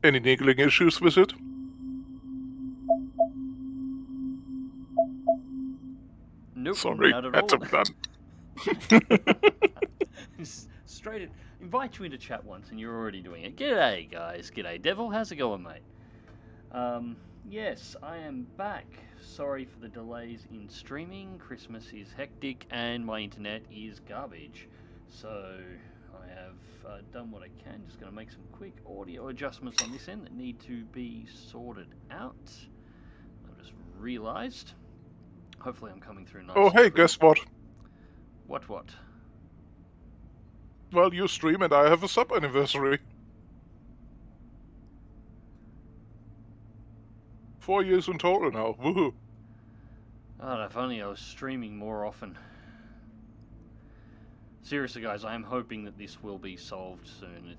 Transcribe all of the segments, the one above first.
Any niggling issues with it? Nope, Sorry, not at had all. to be done. Straight in. Invite you into chat once and you're already doing it. G'day, guys. G'day, Devil. How's it going, mate? Yes, I am back. Sorry for the delays in streaming. Christmas is hectic and my internet is garbage. So I have done what I can. Just going to make some quick audio adjustments on this end that need to be sorted out. I've just realised. Hopefully I'm coming through nice. Oh, hey, guess what? What? Well, you stream and I have a sub anniversary. 4 years in total now. Woohoo! Oh, if only I was streaming more often. Seriously, guys, I am hoping that this will be solved soon.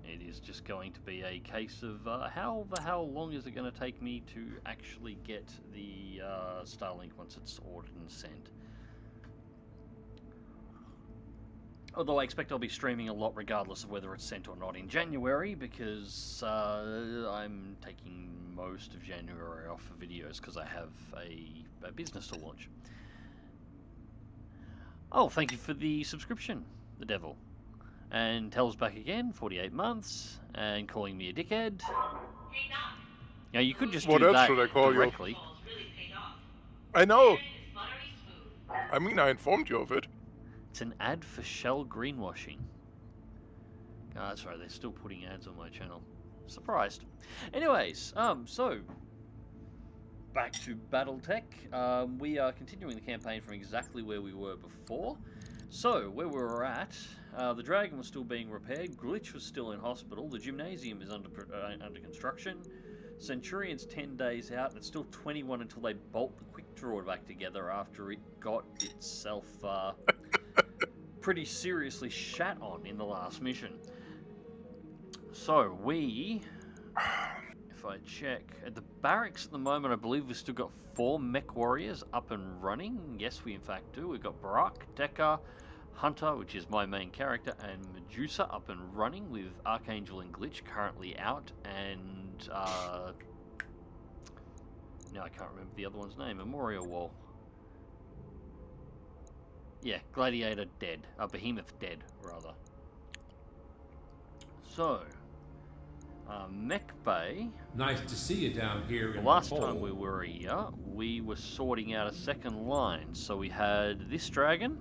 It is just going to be a case of how long is it going to take me to actually get the Starlink once it's ordered and sent. Although I expect I'll be streaming a lot regardless of whether it's sent or not in January, because I'm taking most of January off for videos because I have a business to launch. Oh, thank you for the subscription, the devil. And tells back again, 48 months, and calling me a dickhead. Now, you could just What do else that should I call directly. you? I know. I mean, I informed you of it. It's an ad for Shell greenwashing. Oh, that's right, they're still putting ads on my channel. Surprised. Anyways, so back to Battletech. We are continuing the campaign from exactly where we were before. So, where we were at, the Dragon was still being repaired, Glitch was still in hospital, the Gymnasium is under construction, Centurion's 10 days out, and it's still 21 until they bolt the Quick Draw back together after it got itself pretty seriously shat on in the last mission. So, if I check, at the barracks at the moment, I believe we've still got 4 mech warriors up and running. Yes, we in fact do. We've got Barak, Decker, Hunter, which is my main character, and Medusa up and running with Archangel and Glitch currently out, and now I can't remember the other one's name. Memorial Wall. Yeah, Gladiator dead. Behemoth dead, rather. So, Mech Bay. Nice to see you down here. The last time we were here, we were sorting out a second line. So we had this dragon,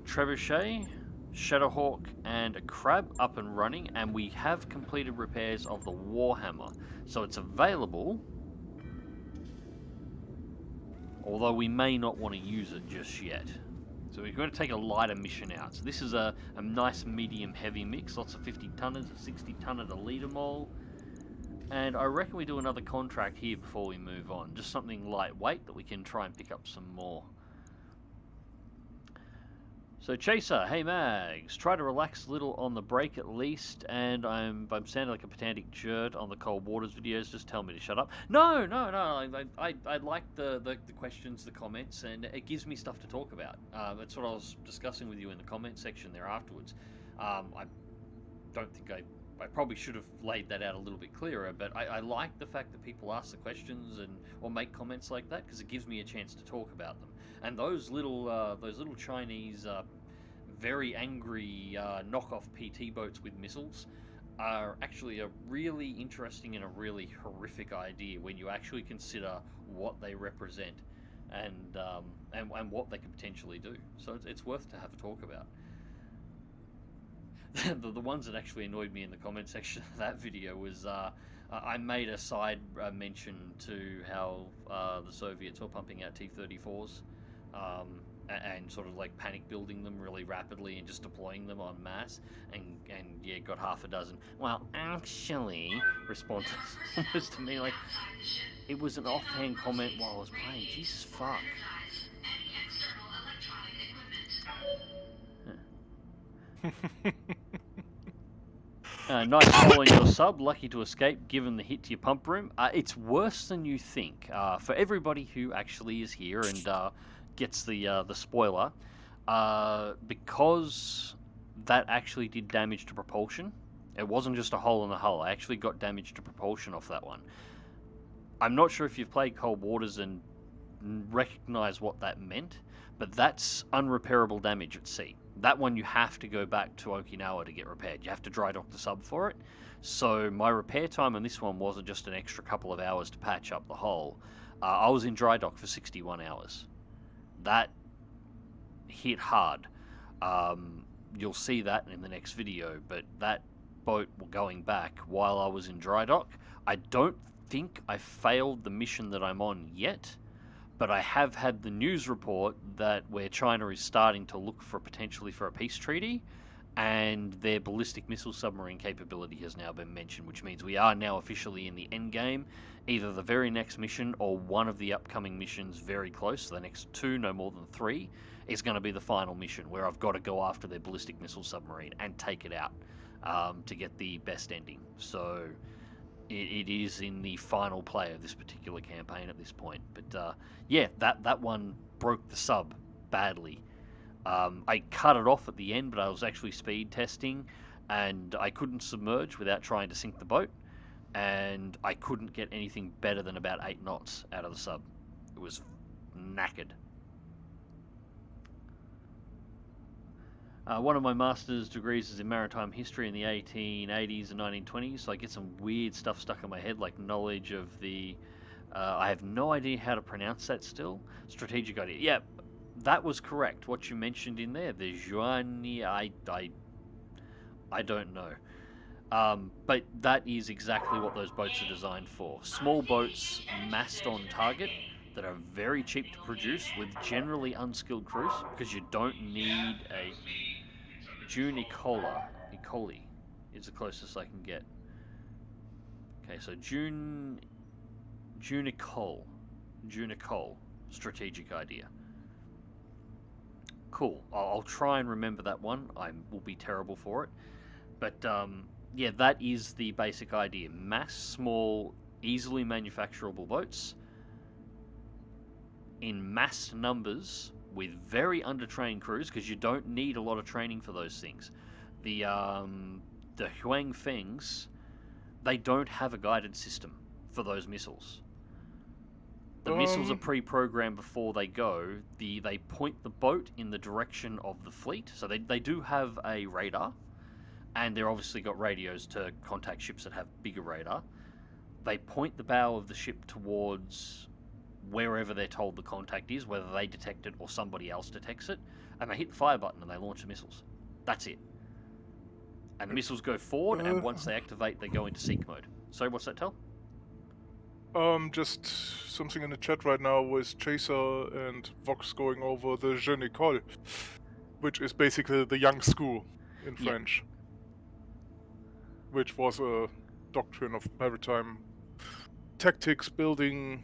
Trebuchet, Shadowhawk, and a crab up and running, and we have completed repairs of the Warhammer. So it's available, although we may not want to use it just yet. So we're going to take a lighter mission out. So this is a nice medium heavy mix, lots of 50 tonners, a 60 tonner to leader mole. And I reckon we do another contract here before we move on. Just something lightweight that we can try and pick up some more. So Chaser, hey Mags, try to relax a little on the break at least, and I'm sounding like a pedantic jerk on the Cold Waters videos, just tell me to shut up. No, I like the questions, the comments, and it gives me stuff to talk about. That's what I was discussing with you in the comment section there afterwards. I don't think I probably should have laid that out a little bit clearer, but I like the fact that people ask the questions or make comments like that, because it gives me a chance to talk about them. And those little Chinese, very angry knockoff PT boats with missiles are actually a really interesting and a really horrific idea when you actually consider what they represent and what they could potentially do. So it's worth to have a talk about. The ones that actually annoyed me in the comment section of that video was I made a side mention to how the Soviets were pumping out T-34s and sort of like panic building them really rapidly and just deploying them en masse, and yeah, got half a dozen. Well, actually, responses was to me like, it was an offhand comment while I was playing. Jesus fuck. Nice following your sub, lucky to escape given the hit to your pump room. It's worse than you think. For everybody who actually is here and gets the spoiler, because that actually did damage to propulsion, It wasn't just a hole in the hull. I actually got damage to propulsion off that one. I'm not sure if you've played Cold Waters and recognize what that meant, but that's unrepairable damage at sea. That one you have to go back to Okinawa to get repaired. You have to dry dock the sub for it. So my repair time on this one wasn't just an extra couple of hours to patch up the hull. I was in dry dock for 61 hours. That hit hard. You'll see that in the next video, but that boat going back while I was in dry dock, I don't think I failed the mission that I'm on yet, but I have had the news report that where China is starting to look for potentially for a peace treaty, and their ballistic missile submarine capability has now been mentioned, which means we are now officially in the end game, either the very next mission or one of the upcoming missions very close, the next 2, no more than 3, is going to be the final mission where I've got to go after their ballistic missile submarine and take it out to get the best ending. So it is in the final play of this particular campaign at this point. But yeah, that one broke the sub badly. I cut it off at the end, but I was actually speed testing, and I couldn't submerge without trying to sink the boat, and I couldn't get anything better than about 8 knots out of the sub. It was knackered. One of my master's degrees is in maritime history in the 1880s and 1920s, so I get some weird stuff stuck in my head, like knowledge of the... I have no idea how to pronounce that still. Strategic idea. Yeah, that was correct. What you mentioned in there, the Juani, I don't know. But that is exactly what those boats are designed for. Small boats massed on target that are very cheap to produce with generally unskilled crews, because you don't need a... Junicola. Nicoli is the closest I can get. Okay, so Junicol. Strategic idea. Cool. I'll try and remember that one. I will be terrible for it. But yeah, that is the basic idea. Mass, small, easily manufacturable boats in mass numbers with very undertrained crews, because you don't need a lot of training for those things. The Huang Fengs, they don't have a guidance system for those missiles. The missiles are pre-programmed before they go. They point the boat in the direction of the fleet, so they do have a radar, and they're obviously got radios to contact ships that have bigger radar. They point the bow of the ship towards wherever they're told the contact is, whether they detect it or somebody else detects it, and they hit the fire button and they launch the missiles. That's it. And the missiles go forward, and once they activate, they go into seek mode. Sorry, what's that, Tell? Just something in the chat right now with Chaser and Vox going over the Jeune École, which is basically the young school in French, which was a doctrine of maritime tactics, building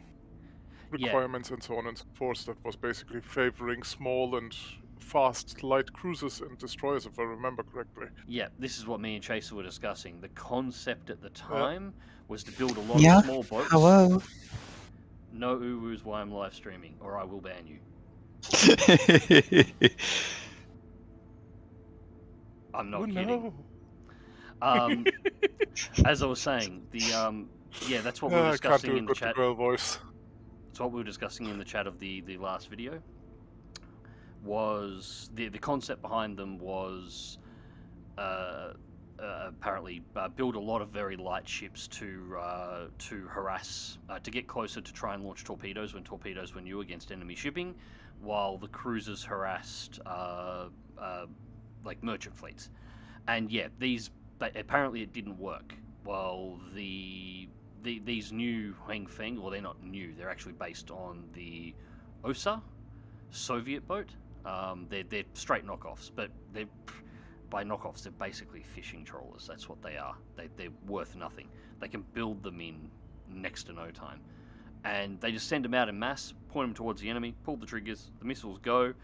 requirements, and so on and so forth, that was basically favoring small and fast light cruisers and destroyers, if I remember correctly. Yeah, this is what me and Chaser were discussing. The concept at the time was to build a lot of small boats. Hello. No uwus while I'm live streaming, or I will ban you. I'm not kidding. No. As I was saying, the yeah, that's what we were discussing in the chat. Girl voice. That's what we were discussing in the chat of the last video. Was the concept behind them was apparently build a lot of very light ships to harass, to get closer to try and launch torpedoes when torpedoes were new against enemy shipping, while the cruisers harassed like merchant fleets. And yeah, apparently it didn't work. Well, these new Huang Feng, well, they're not new. They're actually based on the OSA Soviet boat. They're straight knockoffs, but by knockoffs, they're basically fishing trawlers. That's what they are. They're worth nothing. They can build them in next to no time. And they just send them out in mass, point them towards the enemy, pull the triggers, the missiles go.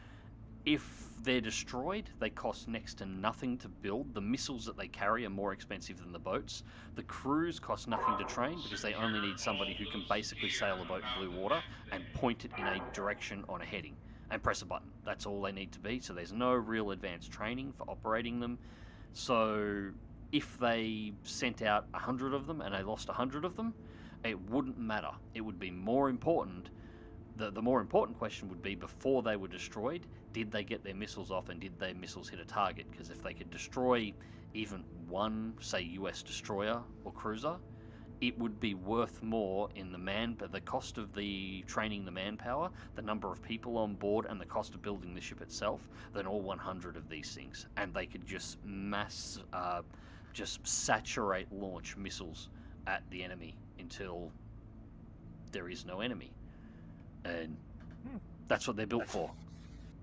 If they're destroyed, they cost next to nothing to build. The missiles that they carry are more expensive than the boats. The crews cost nothing to train because they only need somebody who can basically sail a boat in blue water and point it in a direction on a heading and press a button. That's all they need to be. So there's no real advanced training for operating them. So if they sent out 100 of them and they lost 100 of them, it wouldn't matter. It would be more important. The more important question would be, before they were destroyed, did they get their missiles off and did their missiles hit a target? Because if they could destroy even one, say, US destroyer or cruiser, it would be worth more in the cost of the training, the manpower, the number of people on board, and the cost of building the ship itself than all 100 of these things. And they could just just saturate launch missiles at the enemy until there is no enemy. And that's what they're built for.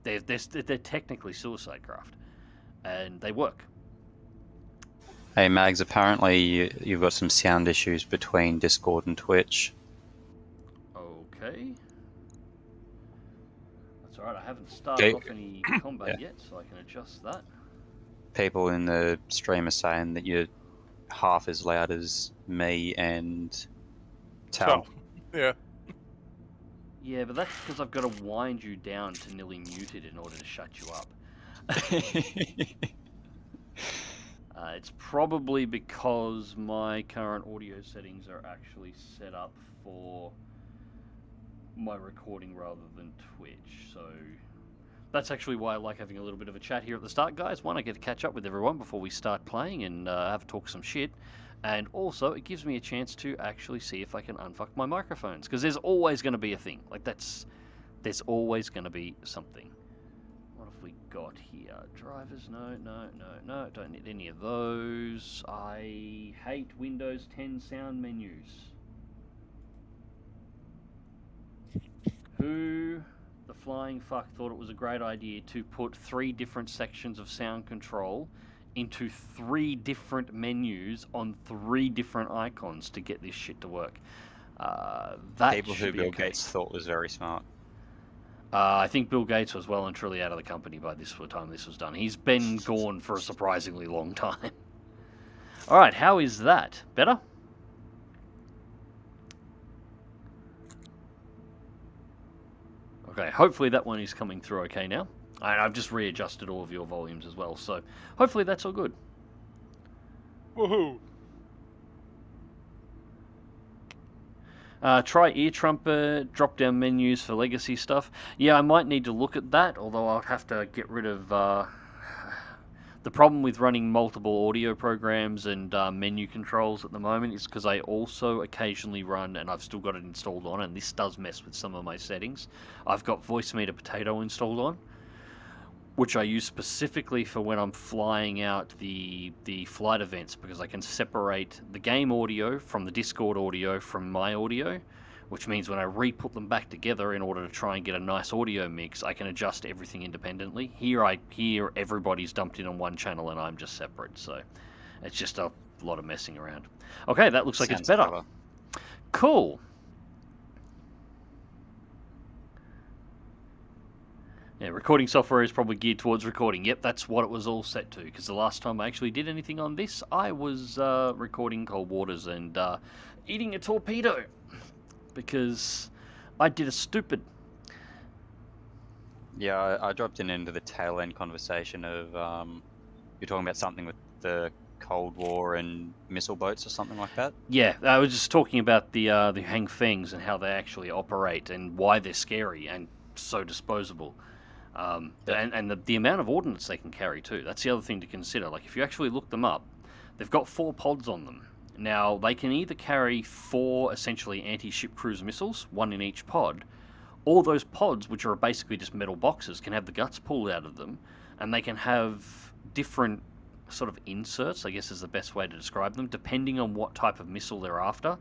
They're technically suicide craft, and they work. Hey Mags, apparently you've got some sound issues between Discord and Twitch. Okay. That's alright, I haven't started off any combat yet, so I can adjust that. People in the stream are saying that you're half as loud as me and Tal. Yeah. Yeah, but that's because I've got to wind you down to nearly muted in order to shut you up. It's probably because my current audio settings are actually set up for my recording rather than Twitch, so that's actually why I like having a little bit of a chat here at the start, guys. One, I get to catch up with everyone before we start playing and have a talk some shit. And also, it gives me a chance to actually see if I can unfuck my microphones. Because there's always going to be a thing. Like, there's always going to be something. What have we got here? Drivers? No. Don't need any of those. I hate Windows 10 sound menus. Who the flying fuck thought it was a great idea to put 3 different sections of sound control into 3 different menus on 3 different icons to get this shit to work? That People who Bill Gates thought was very smart. I think Bill Gates was well and truly out of the company by the time this was done. He's been gone for a surprisingly long time. Alright, how is that? Better? Okay, hopefully that one is coming through okay now. And I've just readjusted all of your volumes as well, so hopefully that's all good. Woohoo! Try ear trumpet, drop-down menus for legacy stuff. Yeah, I might need to look at that, although I'll have to get rid of... The problem with running multiple audio programs and menu controls at the moment is because I also occasionally run, and I've still got it installed on, and this does mess with some of my settings. I've got Voicemeeter Potato installed on, which I use specifically for when I'm flying out the flight events, because I can separate the game audio from the Discord audio from my audio, which means when I re-put them back together in order to try and get a nice audio mix, I can adjust everything independently. Here everybody's dumped in on one channel and I'm just separate, so it's just a lot of messing around. Okay, that looks like it's better. Clever. Cool. Yeah, recording software is probably geared towards recording. Yep, that's what it was all set to, because the last time I actually did anything on this, I was recording Cold Waters and eating a torpedo, because I did a stupid. Yeah, I dropped into the tail end conversation of you're talking about something with the Cold War and missile boats or something like that. Yeah, I was just talking about the Hang Fengs and how they actually operate and why they're scary and so disposable. And the amount of ordnance they can carry too. That's the other thing to consider. Like, if you actually look them up, they've got 4 pods on them. Now, they can either carry 4 essentially anti-ship cruise missiles, 1 in each pod, or those pods, which are basically just metal boxes, can have the guts pulled out of them, and they can have different sort of inserts, I guess is the best way to describe them, depending on what type of missile they're after.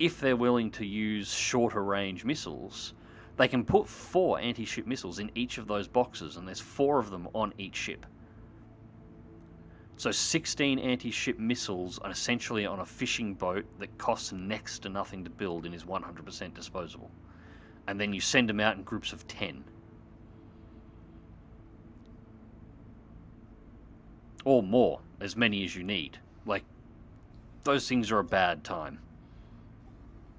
If they're willing to use shorter range missiles, they can put 4 anti-ship missiles in each of those boxes, and there's 4 of them on each ship. So 16 anti-ship missiles are essentially on a fishing boat that costs next to nothing to build and is 100% disposable. And then you send them out in groups of 10. Or more, as many as you need. Like, those things are a bad time.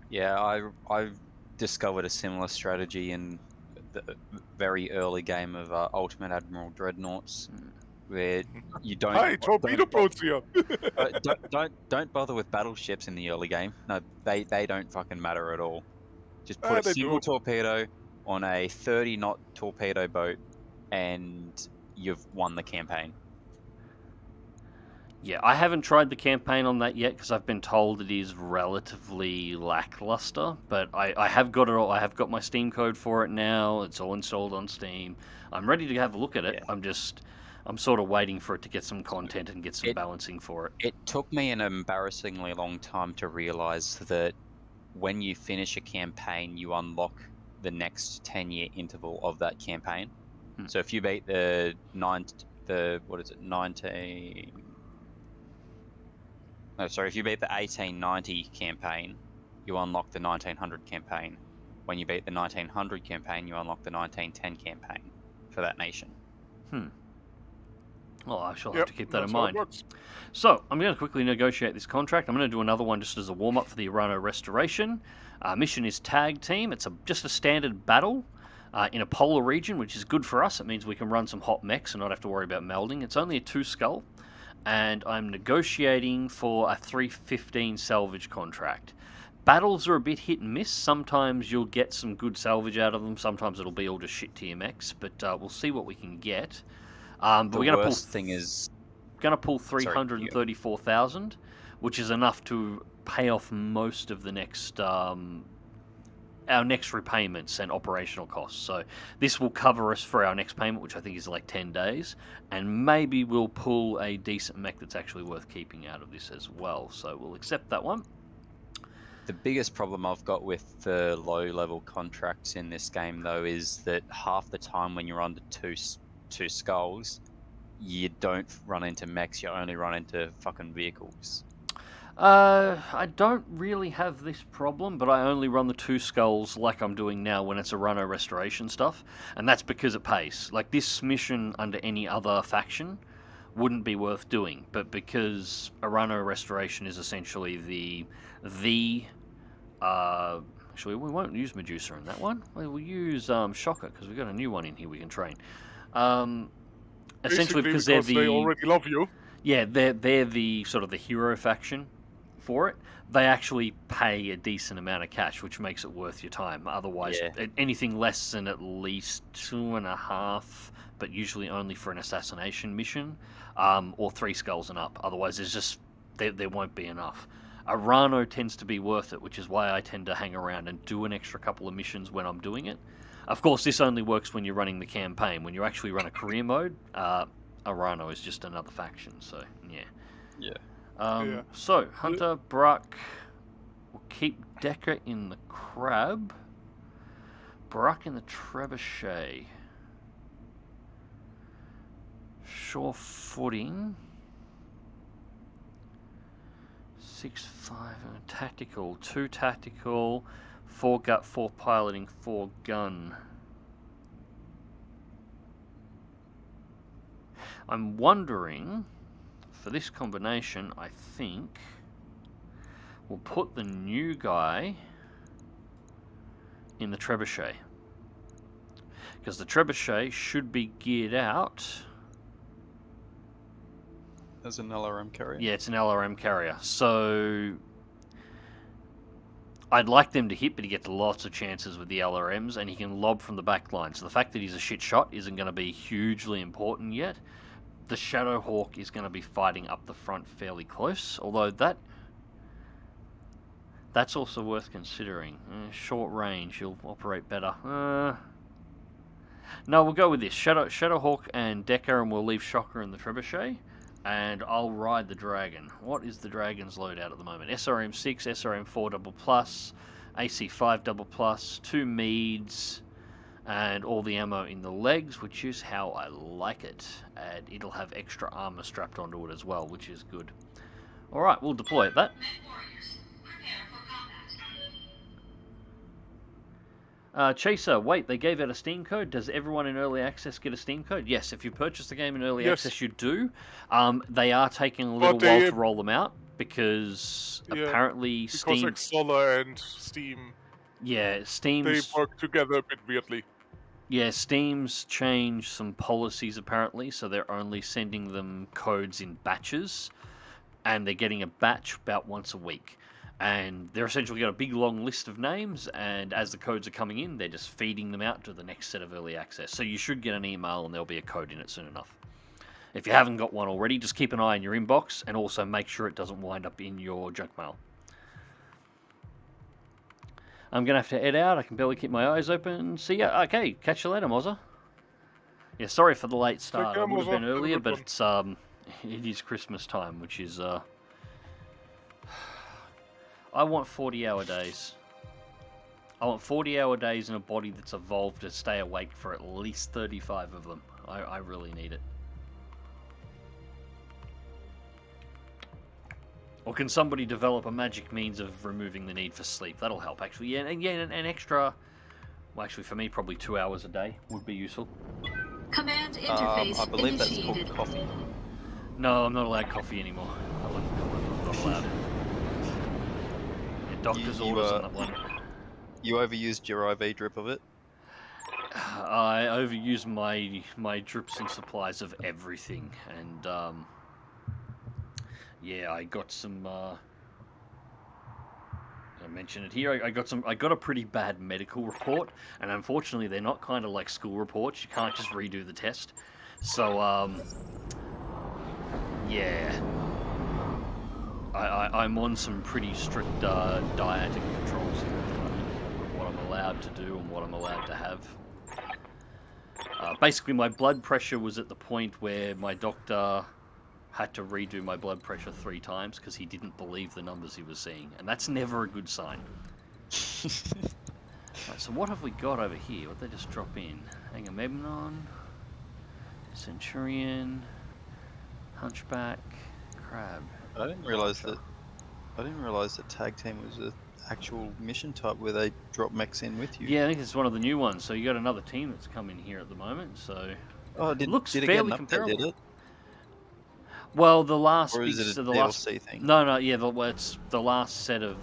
Yeah, I've discovered a similar strategy in the very early game of Ultimate Admiral Dreadnoughts. where you don't. Hi, torpedo don't, boats here. don't bother with battleships in the early game. No, they don't fucking matter at all. Just put a They single do. torpedo on a 30-knot torpedo boat, and you've won the campaign. Yeah, I haven't tried the campaign on that yet because I've been told it is relatively lackluster. But I have got it all. I have got my Steam code for it now. It's all installed on Steam. I'm ready to have a look at it. Yeah. I'm sort of waiting for it to get some content and get some balancing for it. It took me an embarrassingly long time to realize that when you finish a campaign, you unlock the next 10-year interval of that campaign. So if you beat the 1890 campaign, you unlock the 1900 campaign. When you beat the 1900 campaign, you unlock the 1910 campaign for that nation. Well, I shall have to keep that in how it mind. works. So, I'm going to quickly negotiate this contract. I'm going to do another one just as a warm-up for the Urano Restoration. Mission is Tag Team. It's just a standard battle in a polar region, which is good for us. It means we can run some hot mechs and not have to worry about melding. It's only a 2-skull, and I'm negotiating for a 315 salvage contract. Battles are a bit hit and miss. Sometimes you'll get some good salvage out of them. Sometimes it'll be all just shit to your mechs, but we'll see what we can get. But The we're going worst thing is... to pull 334,000, which is enough to pay off most of the next our next repayments and operational costs. So this will cover us for our next payment, which I think is like 10 days, and maybe we'll pull a decent mech that's actually worth keeping out of this as well. So we'll accept that one. The biggest problem I've got with the low-level contracts in this game, though, is that half the time when you're under two skulls, you don't run into mechs, you only run into fucking vehicles. I don't really have this problem, but I only run the 2 skulls like I'm doing now when it's a Urano Restoration stuff, and that's because it pays. Like, this mission under any other faction wouldn't be worth doing, but because Urano Restoration is essentially actually, we won't use Medusa in that one. We'll use Shocker, because we've got a new one in here we can train. Essentially because they already love you. Yeah, they're the sort of the hero faction for it. They actually pay a decent amount of cash, which makes it worth your time. Otherwise, anything less than at least 2.5, but usually only for an assassination mission, or 3 skulls and up. Otherwise, there's just there won't be enough. Urano tends to be worth it, which is why I tend to hang around and do an extra couple of missions when I'm doing it. Of course, this only works when you're running the campaign. When you actually run a career mode, Urano is just another faction, so, yeah. So, Hunter, Bruck, we'll keep Decker in the Crab, Bruck in the Trebuchet, Sure Footing, 6-5, and Tactical, 2 Tactical, 4 Gut, 4 Piloting, 4 Gun. I'm wondering, for this combination, I think we'll put the new guy in the Trebuchet. Because the Trebuchet should be geared out as an LRM carrier? Yeah, it's an LRM carrier. So I'd like them to hit, but he gets lots of chances with the LRMs, and he can lob from the back line. So the fact that he's a shit shot isn't going to be hugely important yet. The Shadowhawk is going to be fighting up the front fairly close, although that's also worth considering. Short range, he'll operate better. No, we'll go with this. Shadowhawk and Decker, and we'll leave Shocker in the Trebuchet. And I'll ride the Dragon. What is the Dragon's loadout at the moment? SRM6, SRM4 double plus, AC5 double plus, 2 Meads, and all the ammo in the legs, which is how I like it. And it'll have extra armor strapped onto it as well, which is good. Alright, we'll deploy at that. Chaser, wait, they gave out a Steam code. Does everyone in Early Access get a Steam code? Yes, if you purchase the game in Early Access, you do. They are taking a little while to roll them out, because apparently Steam... Because Xsolla and Steam... Yeah, Steam's... They work together a bit weirdly. Yeah, Steam's changed some policies apparently, so they're only sending them codes in batches, and they're getting a batch about once a week. And they're essentially got a big long list of names, and as the codes are coming in, they're just feeding them out to the next set of early access. So you should get an email and there'll be a code in it soon enough. If you haven't got one already, just keep an eye on your inbox, and also make sure it doesn't wind up in your junk mail. I'm going to have to head out. I can barely keep my eyes open. See ya. Okay, catch you later, Mozza. Yeah, sorry for the late start. care, I would have Mozza. been Have a earlier, good but one. it is Christmas time, which is... I want 40-hour days. I want 40-hour days in a body that's evolved to stay awake for at least 35 of them. I really need it. Or can somebody develop a magic means of removing the need for sleep? That'll help, actually. Yeah, and an extra... Well, actually, for me, probably 2 hours a day would be useful. Command interface I believe initiated. that's called coffee. No, I'm not allowed coffee anymore. I'm not allowed. Yeah, doctor's orders on that one. You overused your IV drip of it? I overuse my drips and supplies of everything, and yeah, I got some. I mentioned it here. I got a pretty bad medical report, and unfortunately, they're not kind of like school reports. You can't just redo the test. So yeah, I'm on some pretty strict dieting controls here at the moment. What I'm allowed to do and what I'm allowed to have. Basically, my blood pressure was at the point where my doctor had to redo my blood pressure 3 times because he didn't believe the numbers he was seeing, and that's never a good sign. Right, so what have we got over here? What did they just drop in? Agamemnon, Centurion, Hunchback, Crab. I didn't realize that tag team was an actual mission type where they drop mechs in with you. Yeah, I think it's one of the new ones. So you got another team that's come in here at the moment. So looks did it fairly get an update, comparable. did it? Well, the last Or is big, it a so the DLC last, thing? No, yeah, it's the last set of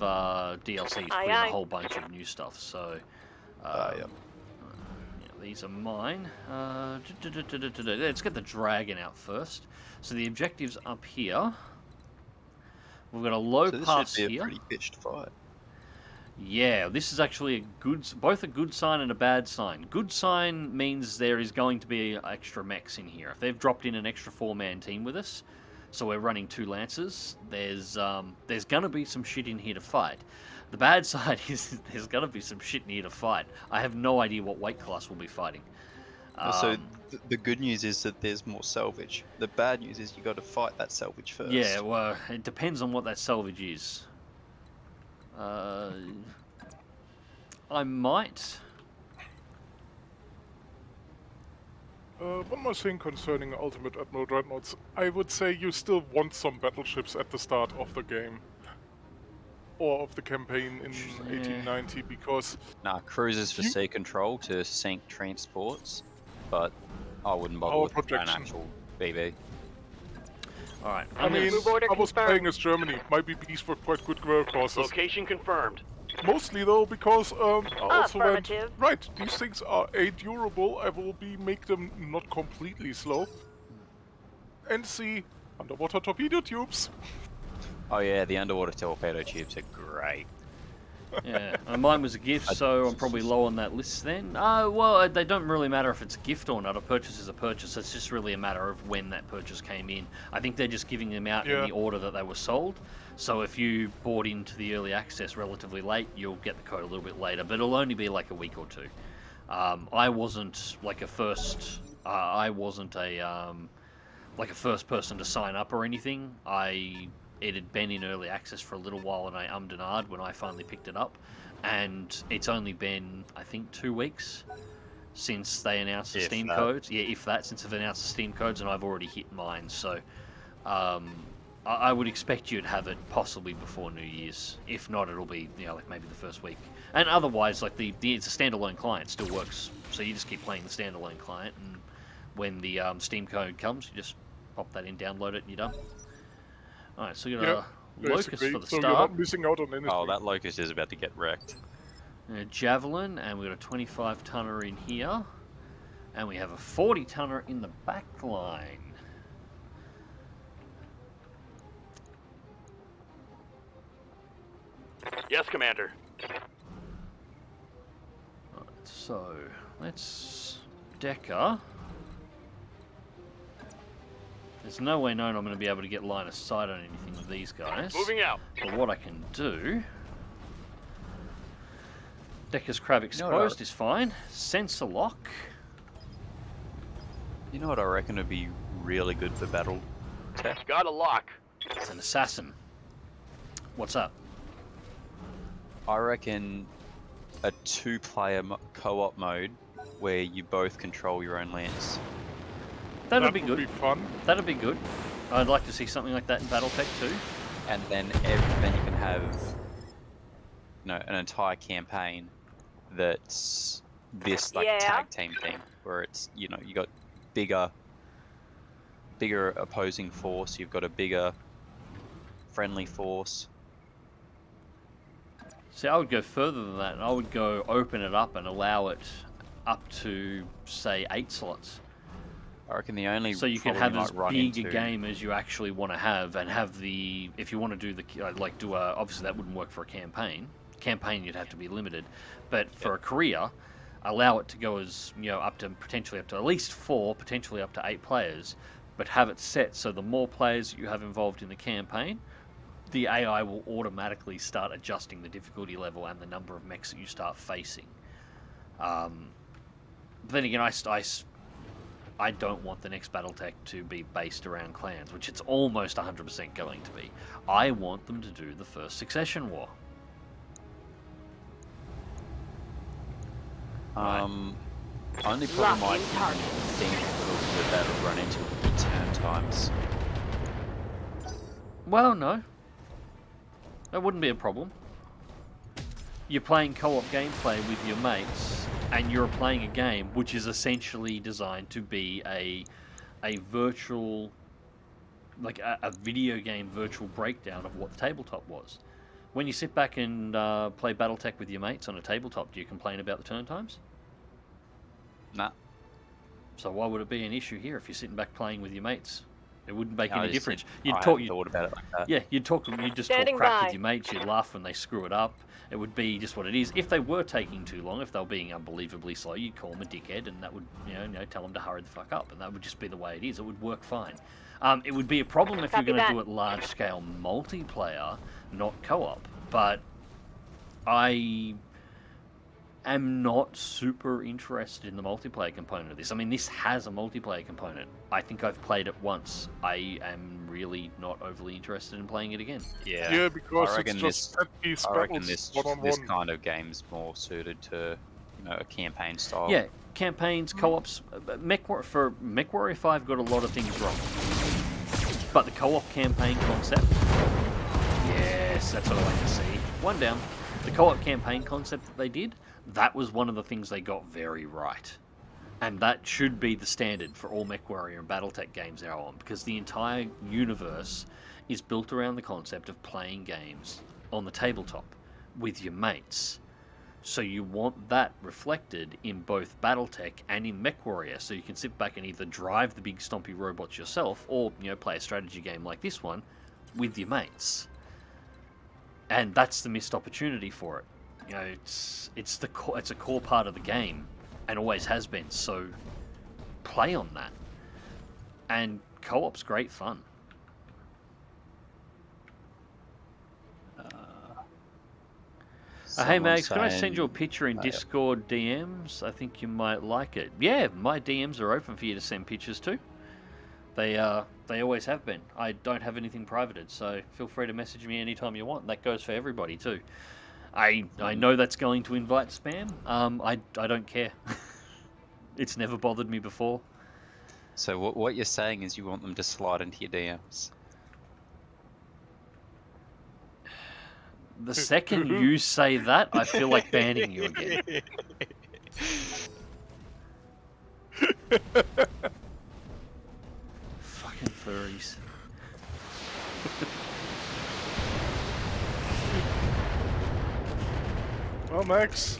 DLCs put in Aye. a whole bunch of new stuff. So, Yeah. yeah, these are mine. Let's get the dragon out first. So the objective's up here. We've got a low So this pass should be here. a pretty pitched fight. Yeah, this is actually both a good sign and a bad sign. Good sign means there is going to be extra mechs in here. If they've dropped in an extra 4-man team with us, so we're running 2 Lancers, there's going to be some shit in here to fight. The bad side is there's going to be some shit in here to fight. I have no idea what weight class we'll be fighting. So the good news is that there's more salvage. The bad news is you got to fight that salvage first. Yeah, well, it depends on what that salvage is. I might. One more thing concerning Ultimate Admiral Dreadnoughts. I would say you still want some battleships at the start of the game. Or of the campaign in 1890, because... Nah, cruisers for sea control to sink transports, but I wouldn't bother Our with an projection. actual BB. Alright, I mean, Move order I was confirmed. playing as Germany. My BBs were quite good workhorses. Location confirmed. Mostly though, because I also went, Affirmative. right, these things are A, durable, I will make them not completely slow. And C, underwater torpedo tubes. Oh yeah, the underwater torpedo tubes are great. Yeah, mine was a gift, so I'm probably low on that list then. Well, they don't really matter if it's a gift or not. A purchase is a purchase. It's just really a matter of when that purchase came in. I think they're just giving them out in the order that they were sold. So if you bought into the early access relatively late, you'll get the code a little bit later, but it'll only be like a week or 2. I wasn't like a first. I wasn't a like a first person to sign up or anything. It had been in early access for a little while, and I ummed and ahed when I finally picked it up. And it's only been, I think, 2 weeks since they announced the Steam codes. Yeah, if that, since they've announced the Steam codes, and I've already hit mine. So I would expect you'd have it possibly before New Year's. If not, it'll be, like maybe the first week. And otherwise, like it's a standalone client, still works. So you just keep playing the standalone client, and when the Steam code comes, you just pop that in, download it, and you're done. Alright, so we got a Locust for the so start. you're not missing out on anything. Oh, that Locust is about to get wrecked. A Javelin, and we've got a 25 tonner in here. And we have a 40-tonner in the back line. Yes, Commander. Right, so, let's... Decker. There's no way known I'm going to be able to get line of sight on anything with these guys. Moving out. But what I can do... Decker's crab exposed is fine. Sensor lock. You know what I reckon would be really good for Battletech? Got a lock. It's an assassin. What's up? I reckon a 2-player co-op mode where you both control your own lance. That'd That be would good. be fun. That'd be good. I'd like to see something like that in Battletech too. And then then you can have, you know, an entire campaign that's this like tag team thing where it's, you know, you got bigger opposing force, you've got a bigger friendly force. See, I would go further than that. I would go open it up and allow it up to, say, 8 slots. I reckon the only So you can problem have as might run big into... a game as you actually want to have, and have the, if you want to do the, obviously that wouldn't work for a campaign. Campaign, you'd have to be limited. But for a career, allow it to go as, you know, up to potentially up to at least 4, potentially up to 8 players, but have it set so the more players you have involved in the campaign, the AI will automatically start adjusting the difficulty level and the number of mechs that you start facing. Then again, I don't want the next Battletech to be based around clans, which it's almost 100% going to be. I want them to do the first Succession War. Only problem I think that will run into would be turn times. Well, no. That wouldn't be a problem. You're playing co-op gameplay with your mates, and you're playing a game which is essentially designed to be a virtual, like a video game virtual breakdown of what the tabletop was. When you sit back and play Battletech with your mates on a tabletop, do you complain about the turn times? Nah. So why would it be an issue here if you're sitting back playing with your mates? It wouldn't make No, any difference. You'd I talk. hadn't thought about it like that. Yeah, you'd just talk crap with your mates. You'd laugh when they screw it up. It would be just what it is. If they were taking too long, if they were being unbelievably slow, you'd call them a dickhead, and that would, you know, tell them to hurry the fuck up, and that would just be the way it is. It would work fine. It would be a problem if you're going to do it large-scale multiplayer, not co-op. But I am not super interested in the multiplayer component of this. I mean, this has a multiplayer component. I think I've played it once. I am really not overly interested in playing it again. Yeah, because I reckon it's just set-piece I reckon battles this one-on-one. kind of game's more suited to, you know, a campaign style. Yeah, campaigns, co-ops. For MechWarrior 5 got a lot of things wrong. But the co-op campaign concept, yes, that's what I like to see. One down. The co-op campaign concept that they did, that was one of the things they got very right. And that should be the standard for all MechWarrior and Battletech games now on, because the entire universe is built around the concept of playing games on the tabletop with your mates. So you want that reflected in both Battletech and in MechWarrior, so you can sit back and either drive the big stompy robots yourself, or, you know, play a strategy game like this one with your mates. And that's the missed opportunity for it. You know, it's a core part of the game, and always has been. So play on that. And co-op's great fun. Hey Mags, can I send you a picture in Discord DMs? I think you might like it. Yeah, my DMs are open for you to send pictures to. They always have been. I don't have anything privated, so feel free to message me anytime you want. That goes for everybody too. I know that's going to invite spam. I don't care. It's never bothered me before. So what you're saying is you want them to slide into your DMs? The second you say that, I feel like banning you again. Fucking furries. Well, Max,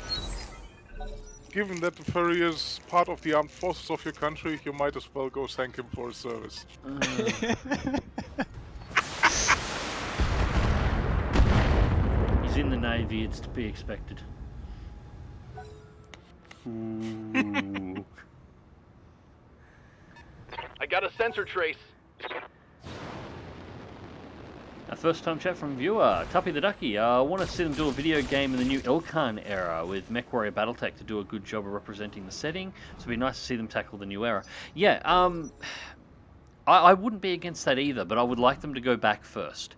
given that the furry is part of the armed forces of your country, you might as well go thank him for his service. He's in the Navy, it's to be expected. Ooh. I got a sensor trace. A first-time chat from viewer, Tuppy the Ducky. I want to see them do a video game in the new Ilkhan era with MechWarrior Battletech to do a good job of representing the setting. So it'd be nice to see them tackle the new era. Yeah, I wouldn't be against that either, but I would like them to go back first.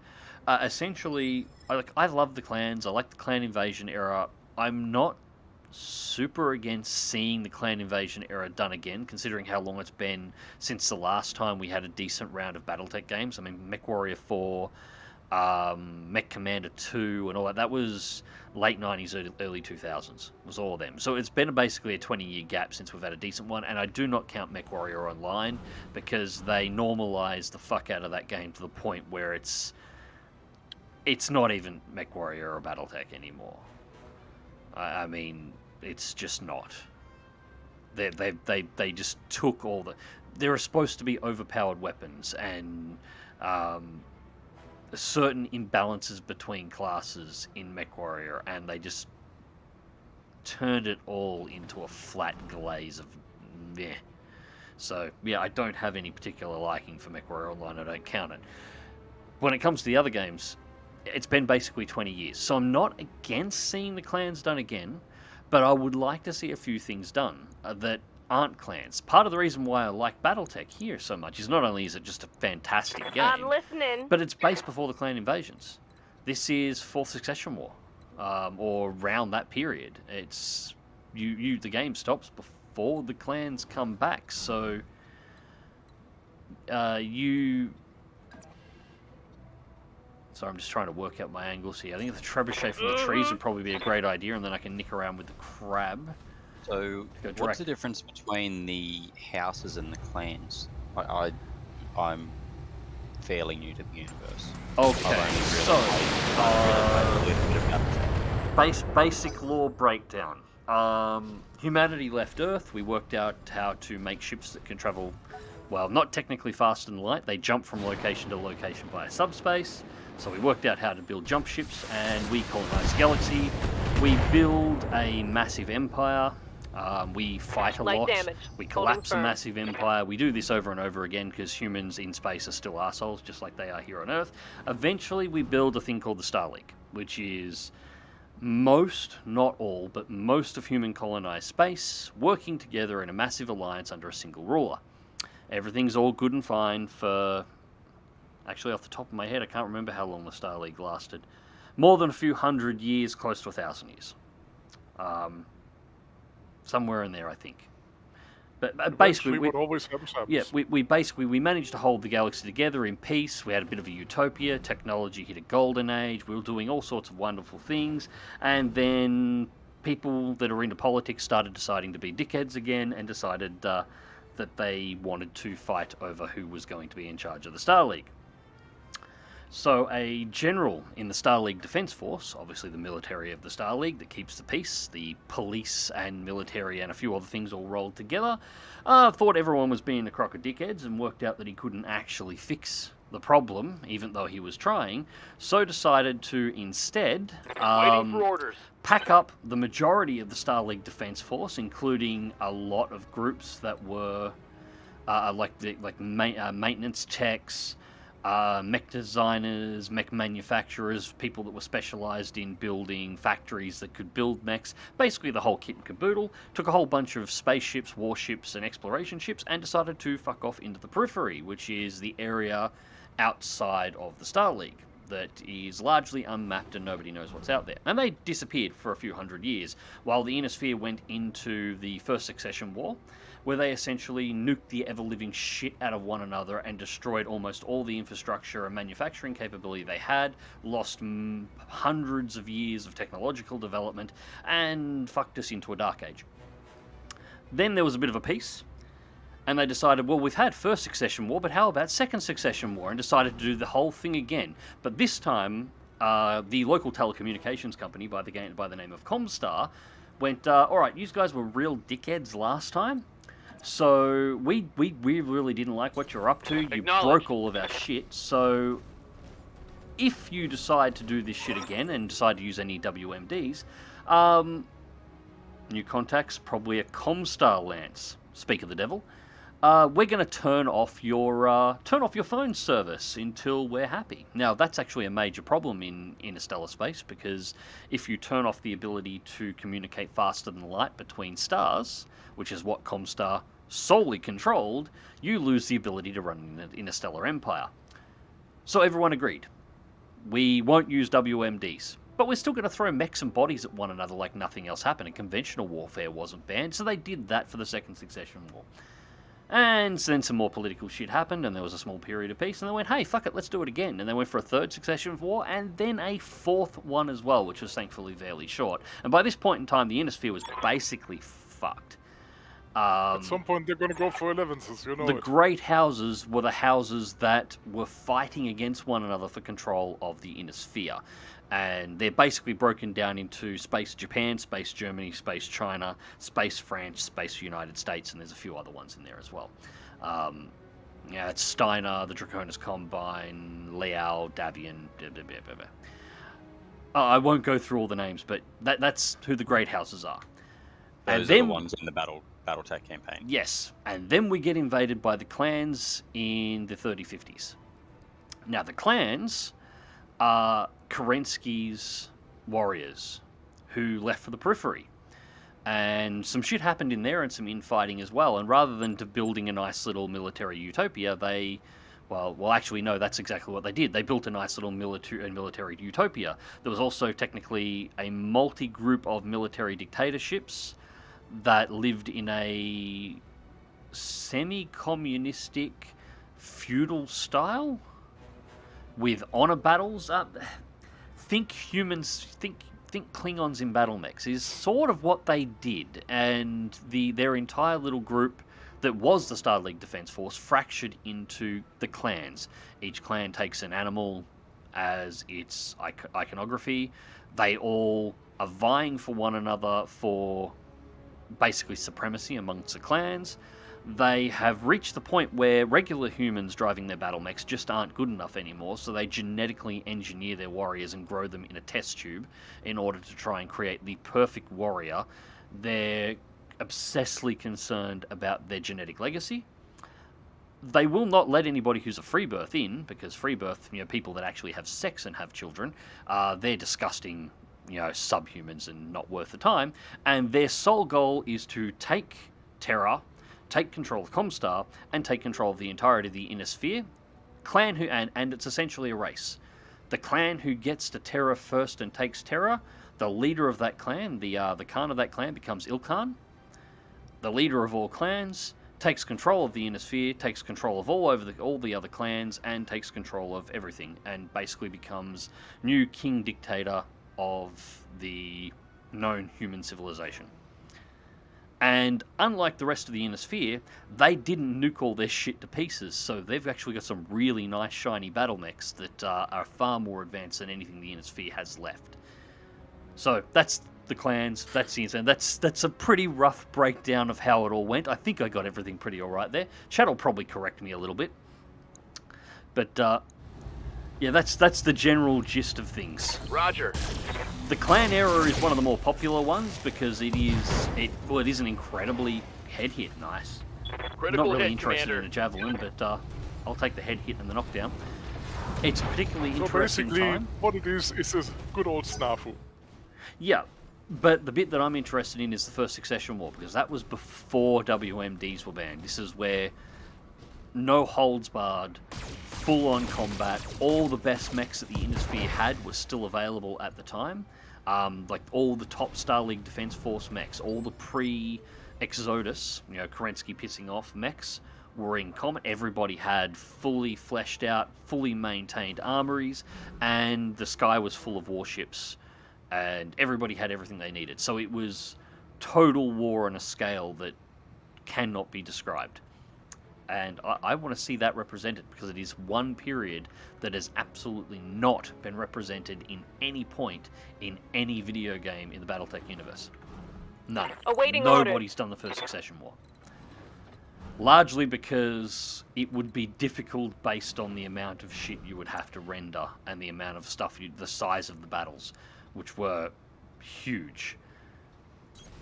Essentially, I love the clans. I like the clan invasion era. I'm not super against seeing the clan invasion era done again, considering how long it's been since the last time we had a decent round of Battletech games. I mean, MechWarrior 4, Mech Commander 2 and all that. That was late 90s, early 2000s. Was all of them. So it's been basically a 20-year gap since we've had a decent one, and I do not count MechWarrior Online because they normalized the fuck out of that game to the point where it's not even MechWarrior or Battletech anymore. I mean, it's just not. They just took all the... There are supposed to be overpowered weapons and certain imbalances between classes in MechWarrior, and they just turned it all into a flat glaze of meh. So, yeah, I don't have any particular liking for MechWarrior Online. I don't count it. When it comes to the other games, it's been basically 20 years. So I'm not against seeing the clans done again, but I would like to see a few things done that aren't clans. Part of the reason why I like Battletech here so much is not only is it just a fantastic game, I'm listening. but it's based before the clan invasions. This is Fourth Succession War, or around that period. It's the game stops before the clans come back, so Sorry, I'm just trying to work out my angles here. I think the trebuchet from the trees would probably be a great idea, and then I can nick around with the crab. So, what's the difference between the houses and the clans? I'm fairly new to the universe. Okay, so basic lore breakdown. Humanity left Earth. We worked out how to make ships that can travel, well, not technically faster than light. They jump from location to location via subspace. So we worked out how to build jump ships, and we colonized the galaxy. We build a massive empire. We fight a lot. We collapse a massive empire. We do this over and over again because humans in space are still assholes, just like they are here on Earth. Eventually, we build a thing called the Star League, which is most, not all, but most of human colonized space working together in a massive alliance under a single ruler. Everything's all good and fine for... Actually, off the top of my head, I can't remember how long the Star League lasted. More than a few hundred years, close to 1,000 years. Somewhere in there, I think. But basically, we would always have yeah, we managed to hold the galaxy together in peace. We had a bit of a utopia. Technology hit a golden age. We were doing all sorts of wonderful things. And then people that are into politics started deciding to be dickheads again and decided that they wanted to fight over who was going to be in charge of the Star League. So a general in the Star League Defense Force, obviously the military of the Star League that keeps the peace, the police and military and a few other things all rolled together, thought everyone was being a crock of dickheads and worked out that he couldn't actually fix the problem, even though he was trying, so decided to instead Waiting for orders. Pack up the majority of the Star League Defense Force, including a lot of groups that were maintenance techs, mech designers, mech manufacturers, people that were specialized in building factories that could build mechs, basically the whole kit and caboodle, took a whole bunch of spaceships, warships, and exploration ships, and decided to fuck off into the periphery, which is the area outside of the Star League that is largely unmapped and nobody knows what's out there. And they disappeared for a few hundred years, while the Inner Sphere went into the First Succession War, where they essentially nuked the ever-living shit out of one another and destroyed almost all the infrastructure and manufacturing capability they had, lost hundreds of years of technological development, and fucked us into a dark age. Then there was a bit of a peace, and they decided, well, we've had First Succession War, but how about Second Succession War? And decided to do the whole thing again. But this time, the local telecommunications company by the name of Comstar went, all right, you guys were real dickheads last time, so we really didn't like what you're up to. You broke all of our shit, so if you decide to do this shit again and decide to use any WMDs, new contacts, probably a Comstar Lance, speak of the devil, we're going to turn off your phone service until we're happy. Now, that's actually a major problem in interstellar space, because if you turn off the ability to communicate faster than light between stars, which is what Comstar solely controlled, you lose the ability to run an interstellar empire. So everyone agreed. We won't use WMDs. But we're still going to throw mechs and bodies at one another like nothing else happened, and conventional warfare wasn't banned, so they did that for the Second Succession War. And then some more political shit happened, and there was a small period of peace, and they went, hey, fuck it, let's do it again. And they went for a third Succession War, and then a fourth one as well, which was thankfully fairly short. And by this point in time, the Innisphere was basically fucked. At some point, they're going to go for 11s, you know. The Great Houses were the houses that were fighting against one another for control of the Innisphere. And they're basically broken down into Space Japan, Space Germany, Space China, Space France, Space United States, and there's a few other ones in there as well. Yeah, it's Steiner, the Draconis Combine, Liao, Davian, blah, blah, blah, blah, blah. I won't go through all the names, but that's who the Great Houses are. Those are the ones in the Battletech campaign. Yes, and then we get invaded by the clans in the 3050s. Now, the clans are Kerensky's warriors who left for the periphery. And some shit happened in there and some infighting as well. And rather than building a nice little military utopia, they... Well, actually, no, that's exactly what they did. They built a nice little military utopia. There was also technically a multi-group of military dictatorships that lived in a semi-communistic feudal style with honor battles. Think humans, think Klingons in battle mechs is sort of what they did, and their entire little group that was the Star League Defense Force fractured into the clans. Each clan takes an animal as its iconography. They all are vying for one another for basically supremacy amongst the clans. They have reached the point where regular humans driving their battle mechs just aren't good enough anymore, so they genetically engineer their warriors and grow them in a test tube in order to try and create the perfect warrior. They're obsessively concerned about their genetic legacy. They will not let anybody who's a free birth in, because free birth, people that actually have sex and have children, they're disgusting, subhumans and not worth the time. And their sole goal is to take Terra, take control of Comstar, and take control of the entirety of the Innisphere. Clan who, and it's essentially a race. The clan who gets to Terra first and takes Terra, the leader of that clan, the Khan of that clan becomes Ilkhan. The leader of all clans takes control of the Innisphere, takes control of all the other clans, and takes control of everything, and basically becomes new king dictator of the known human civilization. And unlike the rest of the Innisphere, they didn't nuke all their shit to pieces, so they've actually got some really nice shiny battle mechs that are far more advanced than anything the Innisphere has left. So that's the clans, that's the insane. That's a pretty rough breakdown of how it all went. I think I got everything pretty alright there. Chat will probably correct me a little bit. But yeah, that's the general gist of things. Roger. The clan era is one of the more popular ones because it is an incredibly head hit nice. Critical Not really hit, interested Commander. in a javelin, but I'll take the head hit and the knockdown. It's particularly So interesting basically, time. what it is a good old snafu. Yeah, but the bit that I'm interested in is the first Succession War, because that was before WMDs were banned. This is where no holds barred, full-on combat, all the best mechs that the Innisphere had were still available at the time. Like all the top Star League Defense Force mechs, all the pre-Exodus, Kerensky pissing off mechs, were in common. Everybody had fully fleshed out, fully maintained armories, and the sky was full of warships. And everybody had everything they needed. So it was total war on a scale that cannot be described. And I want to see that represented, because it is one period that has absolutely not been represented in any point in any video game in the Battletech universe. None. Awaiting orders. Nobody's done the first Succession War. Largely because it would be difficult based on the amount of shit you would have to render and the amount of stuff, the size of the battles, which were huge.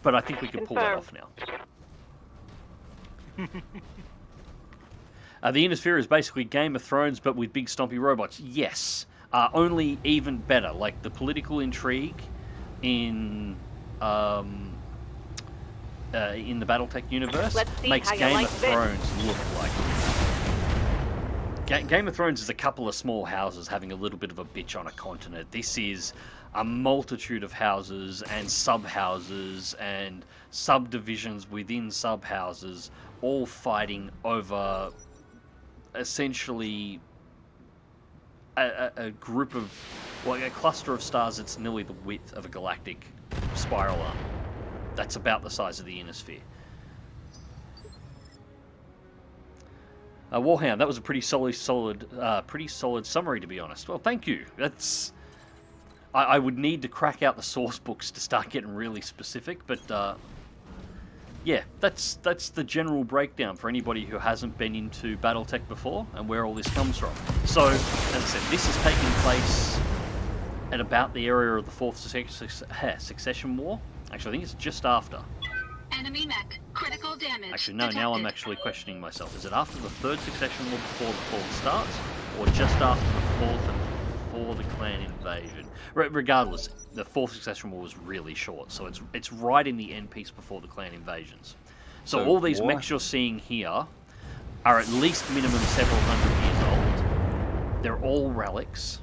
But I think we can pull that off now. The Innisphere is basically Game of Thrones, but with big stompy robots. Yes. Only even better. Like, the political intrigue in the Battletech universe makes Game of Thrones look like... Game of Thrones is a couple of small houses having a little bit of a bitch on a continent. This is a multitude of houses and sub-houses and subdivisions within sub-houses, all fighting over essentially a group of, well, a cluster of stars that's nearly the width of a galactic spiral arm. That's about the size of the Innisphere. Warhound, that was a pretty solid summary, to be honest. Well, thank you. That's... I would need to crack out the source books to start getting really specific, but yeah, that's the general breakdown for anybody who hasn't been into Battletech before and where all this comes from. So, as I said, this is taking place at about the area of the 4th Succession War. Actually, I think it's just after. Enemy mech. Critical damage. Actually, no, detected. now I'm actually questioning myself. Is it after the 3rd Succession War before the 4th starts? Or just after the 4th and before the clan invasion? Regardless, the 4th Succession War was really short, so it's right in the end piece before the clan invasions. So all these mechs you're seeing here are at least minimum several hundred years old. They're all relics.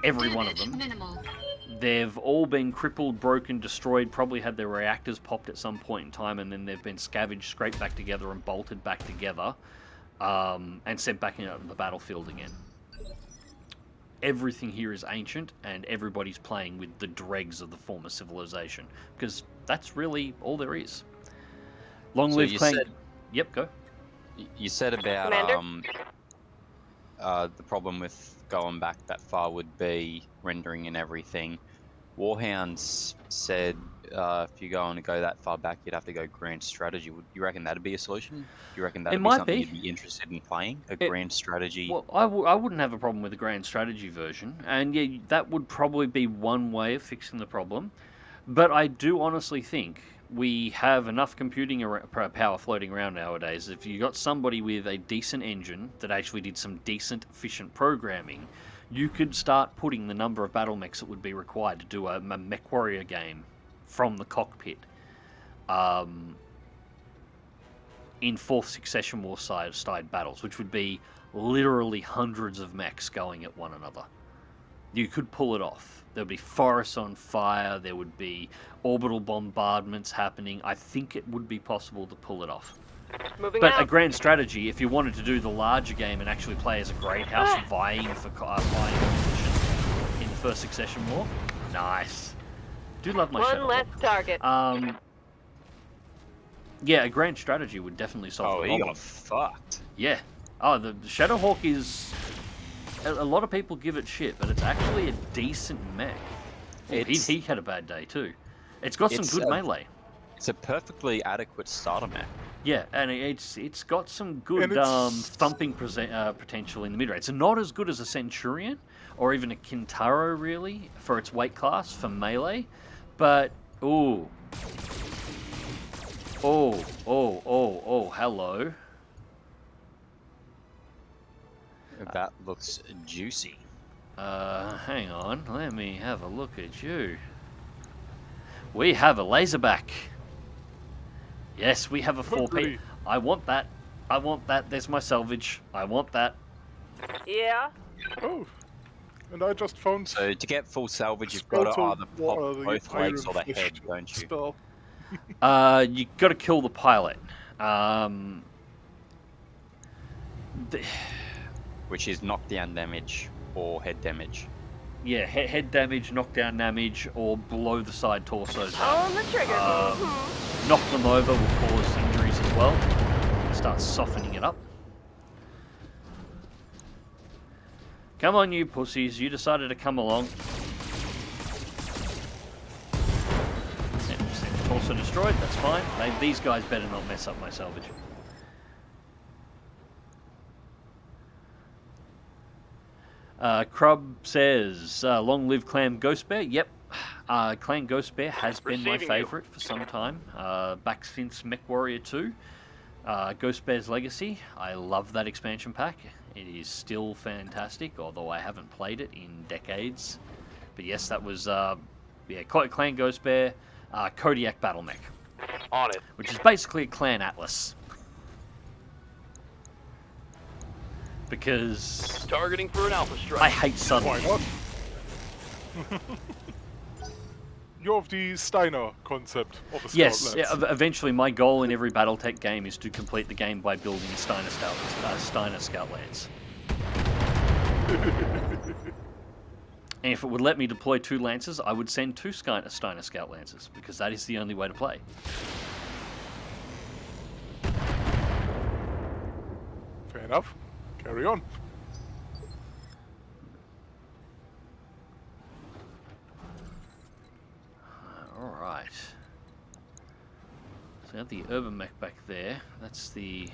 Every one of them. Minimal. They've all been crippled, broken, destroyed, probably had their reactors popped at some point in time, and then they've been scavenged, scraped back together, and bolted back together, and sent back into the battlefield again. Everything here is ancient, and everybody's playing with the dregs of the former civilization, because that's really all there is. Long live clan... Yep, go. You said about the problem with going back that far would be rendering and everything. Warhounds said if you go that far back, you'd have to go grand strategy. Would you reckon that'd be a solution? Do you reckon that'd be something you'd be interested in playing? Grand strategy? Well, I wouldn't have a problem with the grand strategy version, and yeah, that would probably be one way of fixing the problem. But I do honestly think we have enough computing power floating around nowadays. If you got somebody with a decent engine that actually did some decent, efficient programming, you could start putting the number of battle mechs that would be required to do a mech warrior game from the cockpit in 4th Succession War side battles, which would be literally hundreds of mechs going at one another. You could pull it off. There would be forests on fire, there would be orbital bombardments happening. I think it would be possible to pull it off. But a grand strategy, if you wanted to do the larger game and actually play as a great house vying for position in the 1st Succession War, nice. Do love my One less target. Yeah, a grand strategy would definitely solve the problem. Oh, he got fucked. Yeah. Oh, the Shadowhawk is... A lot of people give it shit, but it's actually a decent mech. He had a bad day too. It's got some good melee. It's a perfectly adequate starter mech. Yeah, and it's got some good thumping potential in the mid range. It's not as good as a Centurion or even a Kintaro really for its weight class for melee, but hello. That looks juicy. Hang on. Let me have a look at you. We have a laserback. Yes, we have a 4P. I want that. I want that. There's my salvage. I want that. Yeah. Oh, and I just found... So to get full salvage, you've got to either pop both legs or the head, don't you? Spell. You got to kill the pilot. Which is knockdown damage or head damage. Yeah, head damage, knockdown damage, or below the side torsos. On the trigger. Knock them over will cause injuries as well. Start softening it up. Come on, you pussies. You decided to come along. 10%. torso destroyed. That's fine. These guys better not mess up my salvage. Crub says, long live Clan Ghost Bear. Yep, Clan Ghost Bear has been my favourite for some time. Back since MechWarrior 2. Ghost Bear's Legacy. I love that expansion pack. It is still fantastic, although I haven't played it in decades. But yes, that was, yeah, Clan Ghost Bear, Kodiak Battletech. On it. Which is basically a Clan Atlas. Because Targeting for an alpha strike. I hate Southern. Why not? You're of the Steiner concept of a Scout Yes, Labs. yeah, eventually my goal in every Battletech game is to complete the game by building a Steiner Scout Lance. And if it would let me deploy 2 Lancers, I would send 2 Steiner Scout Lancers, because that is the only way to play. Fair enough. Carry on. Alright. So I have the Urban Mech back there. That's the...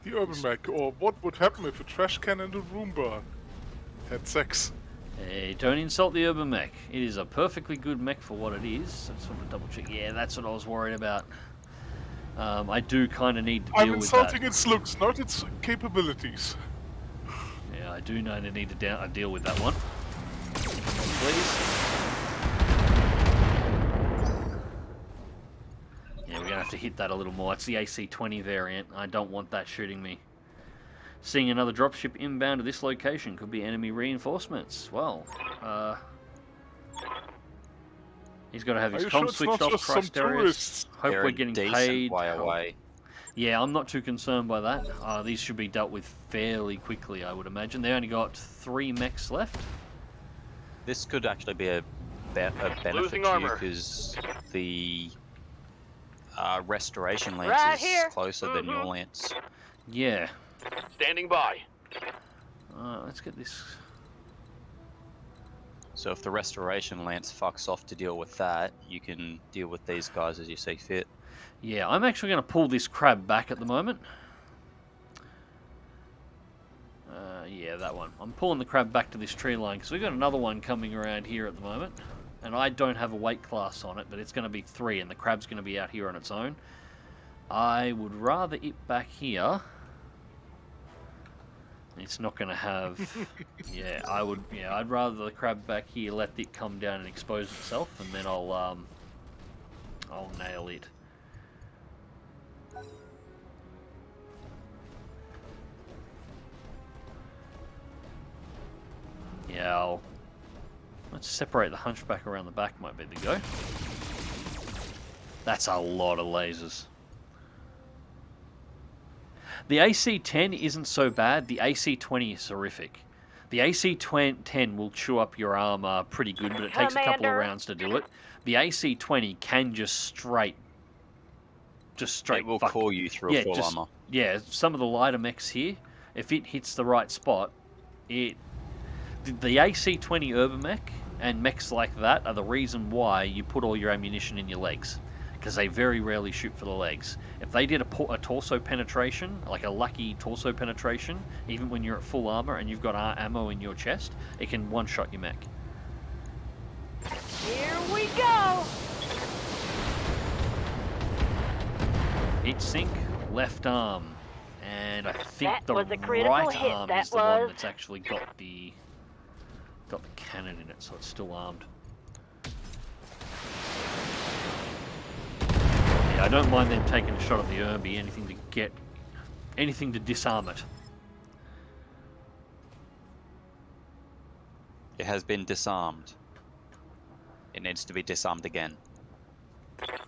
The Urban Mech, or what would happen if a trash can and a Roomba had sex? Hey, don't insult the Urban Mech. It is a perfectly good mech for what it is. I just want to double check. Yeah, that's what I was worried about. I do kind of need to deal I'm with insulting that. its looks, not its capabilities. Yeah, I do know to need to deal with that one. Please. Yeah, we're going to have to hit that a little more. It's the AC-20 variant. I don't want that shooting me. Seeing another dropship inbound to this location could be enemy reinforcements. Well, he's got to have his Are you sure comms it's switched not off. just some Christ Darius. tourists? Hope They're we're a getting decent paid. way away. Yeah, I'm not too concerned by that. These should be dealt with fairly quickly, I would imagine. They only got 3 mechs left. This could actually be a benefit Losing to you armor. because the restoration lance Right is here. closer than your lance. Yeah. Standing by. Let's get this. So if the restoration lance fucks off to deal with that, you can deal with these guys as you see fit. Yeah, I'm actually going to pull this crab back at the moment. Yeah, that one. I'm pulling the crab back to this tree line because we've got another one coming around here at the moment. And I don't have a weight class on it, but it's going to be 3 and the crab's going to be out here on its own. I would rather it back here. It's not going to have... yeah, I'd rather the crab back here, let it come down and expose itself, and then I'll nail it. Yeah, let's separate the hunchback around the back might be the go. That's a lot of lasers. The AC-10 isn't so bad. The AC-20 is horrific. The AC-10 will chew up your armor pretty good, but it takes a couple of Commander. rounds to do it. The AC-20 can just straight It will fuck. call you through a full armor. Yeah, some of the lighter mechs here, if it hits the right spot, the AC-20 Urban Mech and mechs like that are the reason why you put all your ammunition in your legs, because they very rarely shoot for the legs. If they did a torso penetration, like a lucky torso penetration, even when you're at full armor and you've got ammo in your chest, it can one-shot your mech. Here we go. Heat sink, left arm, and I think That the was a critical right hit, arm that is the one was. that's actually got the cannon in it, so it's still armed. Yeah, I don't mind them taking a shot at the Irby, anything to disarm it. It has been disarmed. It needs to be disarmed again.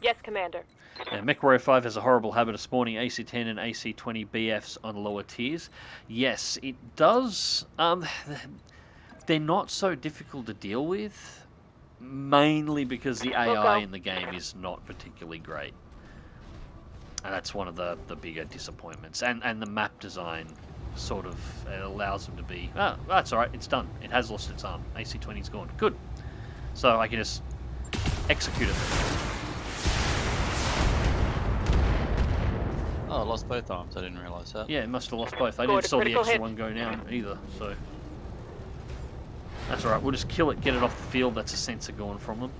Yes, Commander. Now, MechWarrior 5 has a horrible habit of spawning AC-10 and AC-20 BFs on lower tiers. Yes, it does. They're not so difficult to deal with, mainly because the AI in the game is not particularly great. And that's one of the bigger disappointments. And the map design sort of it allows them to be. Oh, that's all right. It's done. It has lost its arm. AC-20's gone. Good. So I can just execute it. Oh, I lost both arms. I didn't realise that. Yeah, it must have lost both. I Scored didn't a saw the critical extra hit. one go down either. So that's all right. We'll just kill it, get it off the field. That's a sensor gone from them.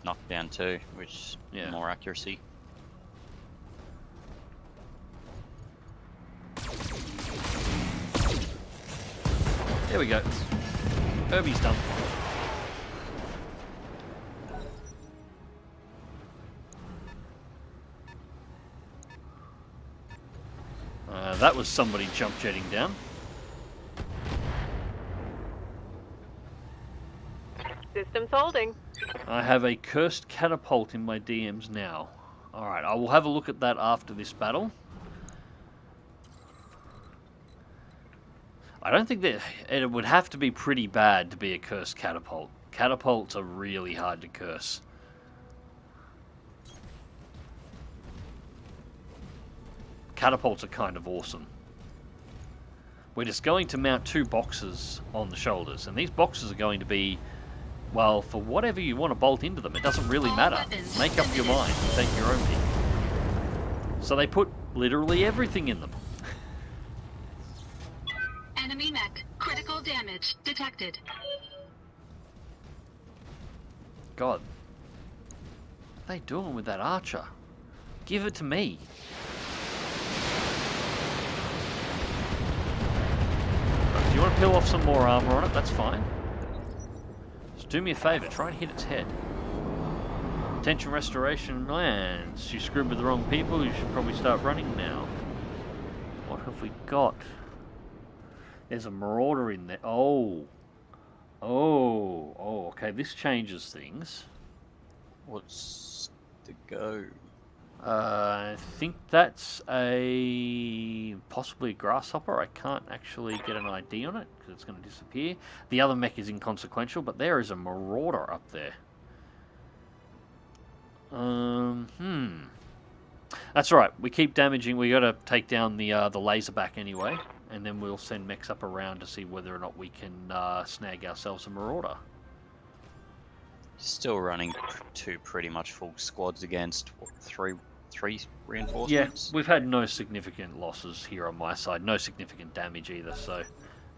Knocked down 2, which Yeah. more accuracy. There we go. Herbie's done. That was somebody jump jetting down. Systems holding. I have a cursed catapult in my DMs now. Alright, I will have a look at that after this battle. I don't think that it would have to be pretty bad to be a cursed catapult. Catapults are really hard to curse. Catapults are kind of awesome. We're just going to mount 2 boxes on the shoulders, and these boxes are going to be, well, for whatever you want to bolt into them. It doesn't really matter. Make up your mind and take your own pick. So they put literally everything in them. Enemy mech. Critical damage detected. God. What are they doing with that archer? Give it to me. If you want to peel off some more armor on it, that's fine. Just do me a favor, try and hit its head. Tension restoration lands. You screwed with the wrong people, you should probably start running now. What have we got? There's a marauder in there. Oh, okay, this changes things. What's the go? I think that's possibly a grasshopper. I can't actually get an ID on it because it's going to disappear. The other mech is inconsequential, but there is a marauder up there. That's right. We keep damaging. We got to take down the laser back anyway, and then we'll send mechs up around to see whether or not we can snag ourselves a marauder. Still running 2 pretty much full squads against what, three Yeah, reinforcements. we've had no significant losses here on my side. No significant damage either. So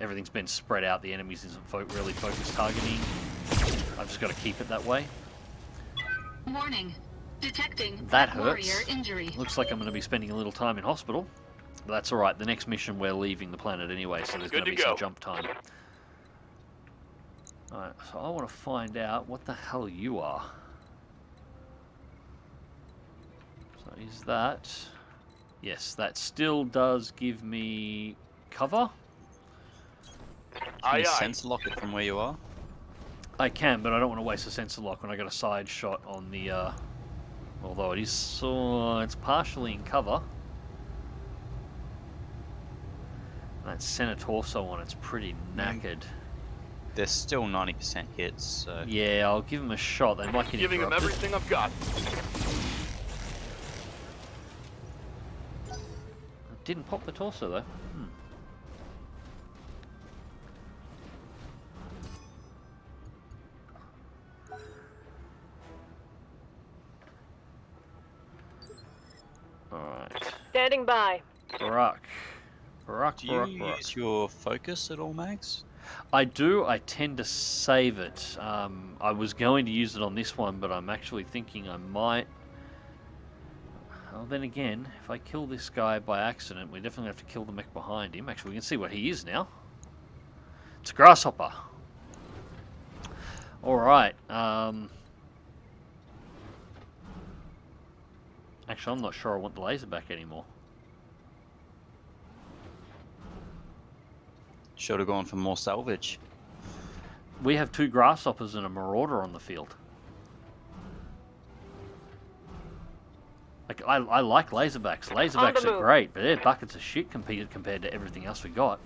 everything's been spread out. The enemies isn't really focused targeting. I've just got to keep it that way. Warning. Detecting That warrior hurts. injury. Looks like I'm going to be spending a little time in hospital. But that's alright, the next mission we're leaving the planet anyway, so there's going to be some jump time. Alright, so I want to find out what the hell you are. So is that... Yes, that still does give me cover. Can you sensor lock it from where you are? I can, but I don't want to waste a sensor lock when I got a side shot on the... although it is so... it's partially in cover. That center torso on it's pretty knackered. They're still 90% hits, so... Yeah, I'll give him a shot. They might get Giving him interrupted. everything I've got. Didn't pop the torso though. Alright. Standing by. Barak. Do you use your focus at all, Mags? I do. I tend to save it. I was going to use it on this one, but I'm actually thinking I might... Well, then again, if I kill this guy by accident, we definitely have to kill the mech behind him. Actually, we can see what he is now. It's a grasshopper. Alright. Actually, I'm not sure I want the laser back anymore. Should have gone for more salvage. We have 2 grasshoppers and a marauder on the field. Like, I like laserbacks. Laserbacks are move. great, but they're buckets of shit compared to everything else we got.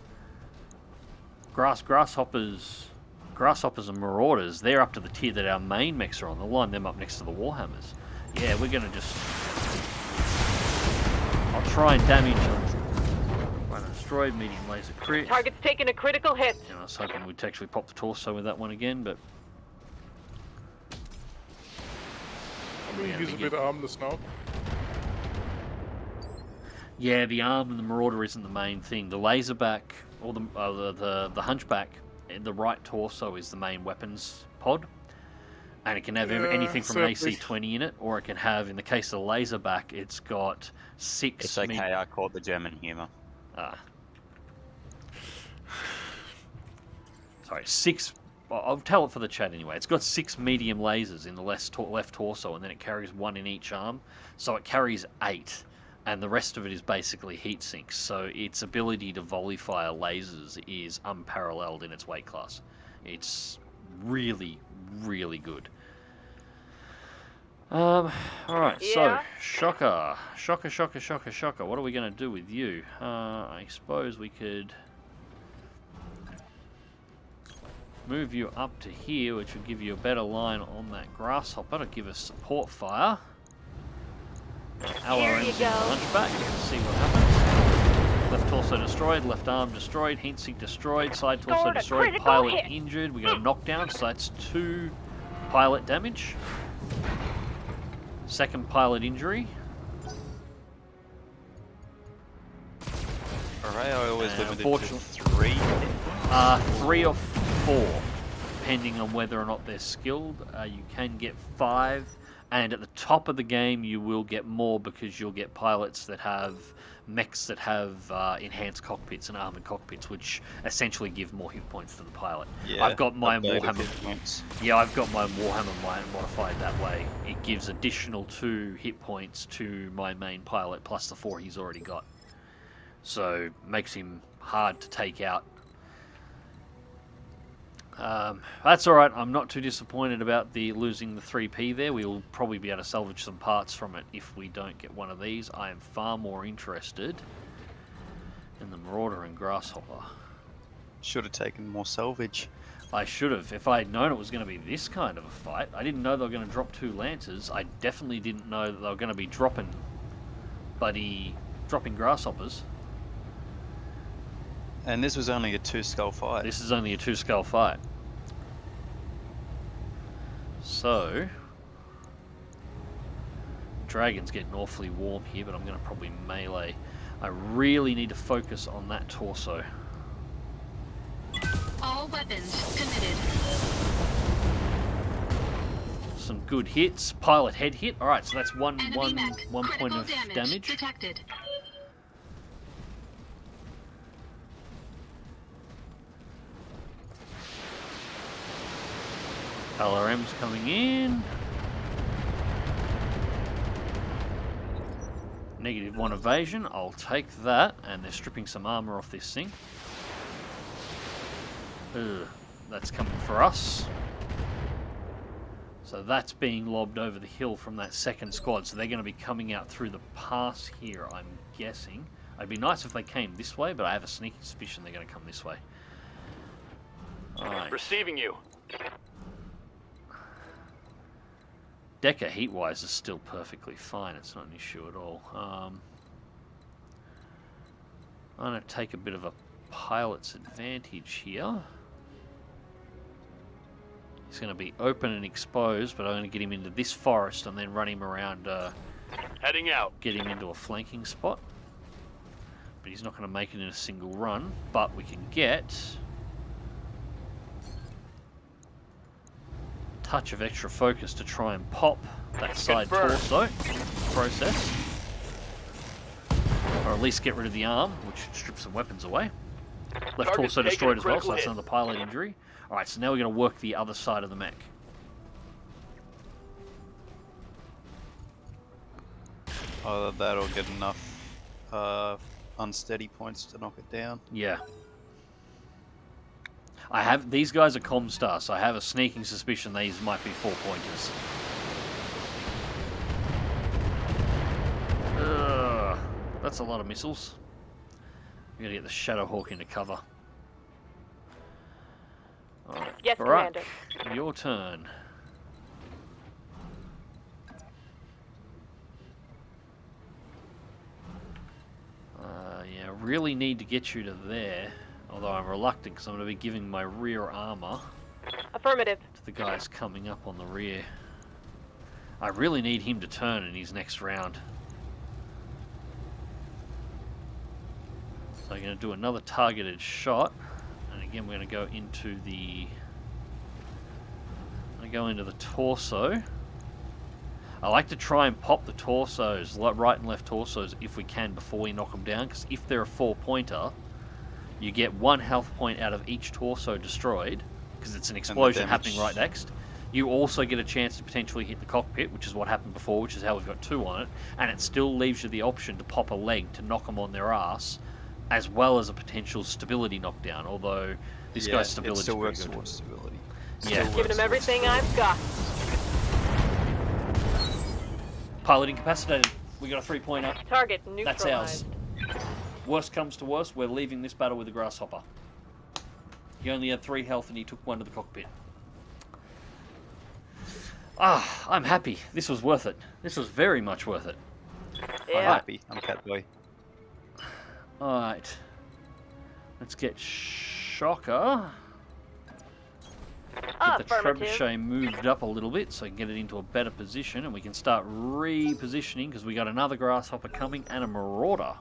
Grasshoppers and marauders, they're up to the tier that our main mechs are on. They'll line them up next to the Warhammers. Yeah, we're gonna just... I'll try and damage one destroyed, medium laser crit. Target's taking a critical hit. And I was hoping we'd actually pop the torso with that one again, but I mean, he's a bit armless now. yeah, the arm and the Marauder isn't the main thing. The laserback or the hunchback, the right torso is the main weapons pod. And it can have anything from an AC-20 in it, or it can have, in the case of the laserback, it's got 6... It's okay, I caught the German humour. Sorry, 6... I'll tell it for the chat anyway. It's got 6 medium lasers in the left torso, and then it carries 1 in each arm. So it carries 8, and the rest of it is basically heat sinks. So its ability to volley fire lasers is unparalleled in its weight class. It's really, really good. Alright, so, Shocker. Shocker. What are we going to do with you? I suppose we could move you up to here, which would give you a better line on that grasshopper to give us support fire. LRM's in the hunchback, see what happens. Left torso destroyed, left arm destroyed, heat sink destroyed, side torso destroyed, pilot injured. We got a knockdown, so that's 2 pilot damage. Second pilot injury. Alright, I always limited to 3. 3 or 4, depending on whether or not they're skilled. You can get 5, and at the top of the game you will get more because you'll get pilots that have mechs that have enhanced cockpits and armored cockpits, which essentially give more hit points to the pilot. Yeah, I've got my Warhammer. Yeah, I've got my Warhammer modified that way. It gives additional 2 hit points to my main pilot plus the 4 he's already got. So makes him hard to take out. That's alright, I'm not too disappointed about losing the 3P there. We'll probably be able to salvage some parts from it if we don't get one of these. I am far more interested in the Marauder and Grasshopper. Should have taken more salvage. I should have. If I had known it was going to be this kind of a fight. I didn't know they were going to drop 2 Lancers. I definitely didn't know that they were going to be dropping Grasshoppers. And this was only a 2-skull fight. This is only a 2-skull fight. So, Dragon's getting awfully warm here, but I'm going to probably melee. I really need to focus on that torso. All weapons committed. Some good hits. Pilot head hit. Alright, so that's one Mech. point of damage. Detected. LRM's coming in. -1 evasion. I'll take that. And they're stripping some armor off this thing. Ugh, that's coming for us. So that's being lobbed over the hill from that second squad. So they're going to be coming out through the pass here, I'm guessing. It'd be nice if they came this way, but I have a sneaky suspicion they're going to come this way. Alright. Receiving you. Decker heat-wise is still perfectly fine. It's not an issue at all. I'm going to take a bit of a pilot's advantage here. He's going to be open and exposed, but I'm going to get him into this forest and then run him around. Heading out. Get him into a flanking spot. But he's not going to make it in a single run. But we can get touch of extra focus to try and pop that side torso process, or at least get rid of the arm, which strips some weapons away. Left torso destroyed as well, so that's another pilot injury. Alright, so now we're going to work the other side of the mech. Either that or get enough unsteady points to knock it down. Yeah. These guys are Comstar, so I have a sneaking suspicion these might be 4-pointers. That's a lot of missiles. We gotta get the Shadowhawk into cover. Alright, Yes, Barack, Commander. your turn. I really need to get you to there, although I'm reluctant because I'm going to be giving my rear armor Affirmative. to the guys coming up on the rear. I really need him to turn in his next round. So I'm going to do another targeted shot, and again we're going to go into the torso. I like to try and pop the torsos, right and left torsos, if we can before we knock them down, because if they're a 4-pointer, you get 1 health point out of each torso destroyed, because it's an explosion happening right next. You also get a chance to potentially hit the cockpit, which is what happened before, which is how we've got 2 on it, and it still leaves you the option to pop a leg to knock them on their ass, as well as a potential stability knockdown, although this guy's stability is pretty good. Still works towards stability. Yeah. Giving him everything I've got. Pilot incapacitated. We got a 3-pointer. Target That's neutralized. ours. Worst comes to worst, we're leaving this battle with a grasshopper. He only had 3 health and he took 1 to the cockpit. Ah, I'm happy. This was worth it. This was very much worth it. I'm Yeah. happy. I'm Catboy. Alright. Let's get Shocker. Get the Affirmative. trebuchet moved up a little bit so I can get it into a better position and we can start repositioning because we got another grasshopper coming and a marauder.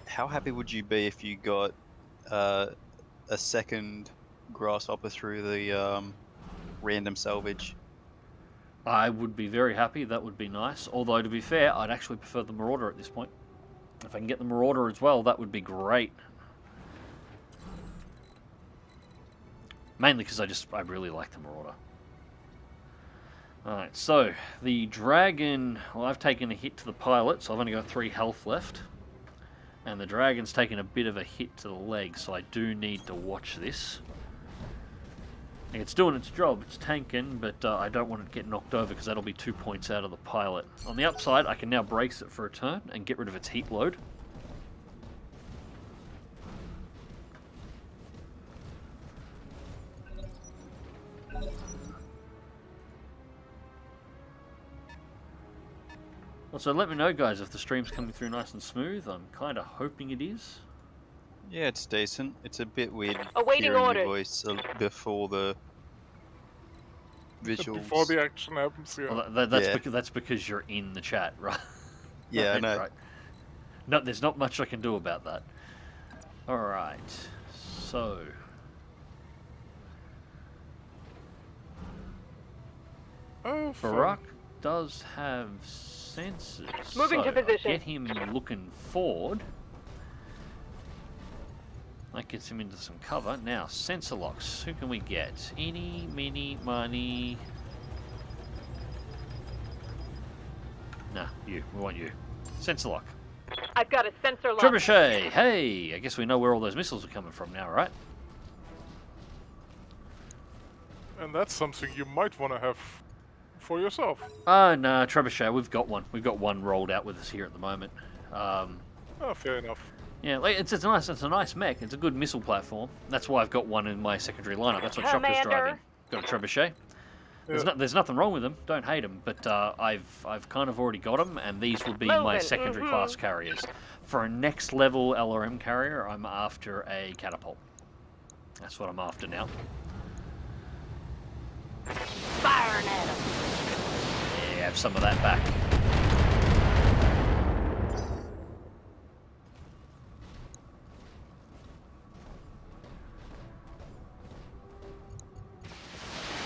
How happy would you be if you got a second grasshopper through the random salvage? I would be very happy. That would be nice. Although, to be fair, I'd actually prefer the marauder at this point. If I can get the marauder as well, that would be great. Mainly because I really like the marauder. Alright, so the dragon, well, I've taken a hit to the pilot, so I've only got 3 health left. And the dragon's taken a bit of a hit to the leg, so I do need to watch this. It's doing its job, it's tanking, but I don't want it to get knocked over because that'll be 2 points out of the pilot. On the upside, I can now brace it for a turn and get rid of its heat load. Also, let me know, guys, if the stream's coming through nice and smooth. I'm kind of hoping it is. Yeah, it's decent. It's a bit weird Awaiting hearing orders. your voice before the visuals. Before the action happens, yeah. Well, that's because you're in the chat, right? Yeah, I know. Right. No, there's not much I can do about that. Alright, so... Oh, fun. Barack does have sensors. Moving to so position. Get him looking forward. That gets him into some cover. Now, sensor locks. Who can we get? Eeny, meeny, miny. Nah, you. We want you. Sensor lock. I've got a sensor lock. Trebuchet! Hey! I guess we know where all those missiles are coming from now, right? And that's something you might want to have for yourself. Oh, no, Trebuchet. We've got one. We've got one rolled out with us here at the moment. Oh, fair enough. Yeah, like, it's a nice mech. It's a good missile platform. That's why I've got one in my secondary lineup. That's what Shocker's driving. Got a Trebuchet. There's nothing wrong with them. Don't hate them, but I've kind of already got them, and these would be my secondary class carriers. For a next level LRM carrier, I'm after a catapult. That's what I'm after now. Firing at him. Yeah, have some of that back.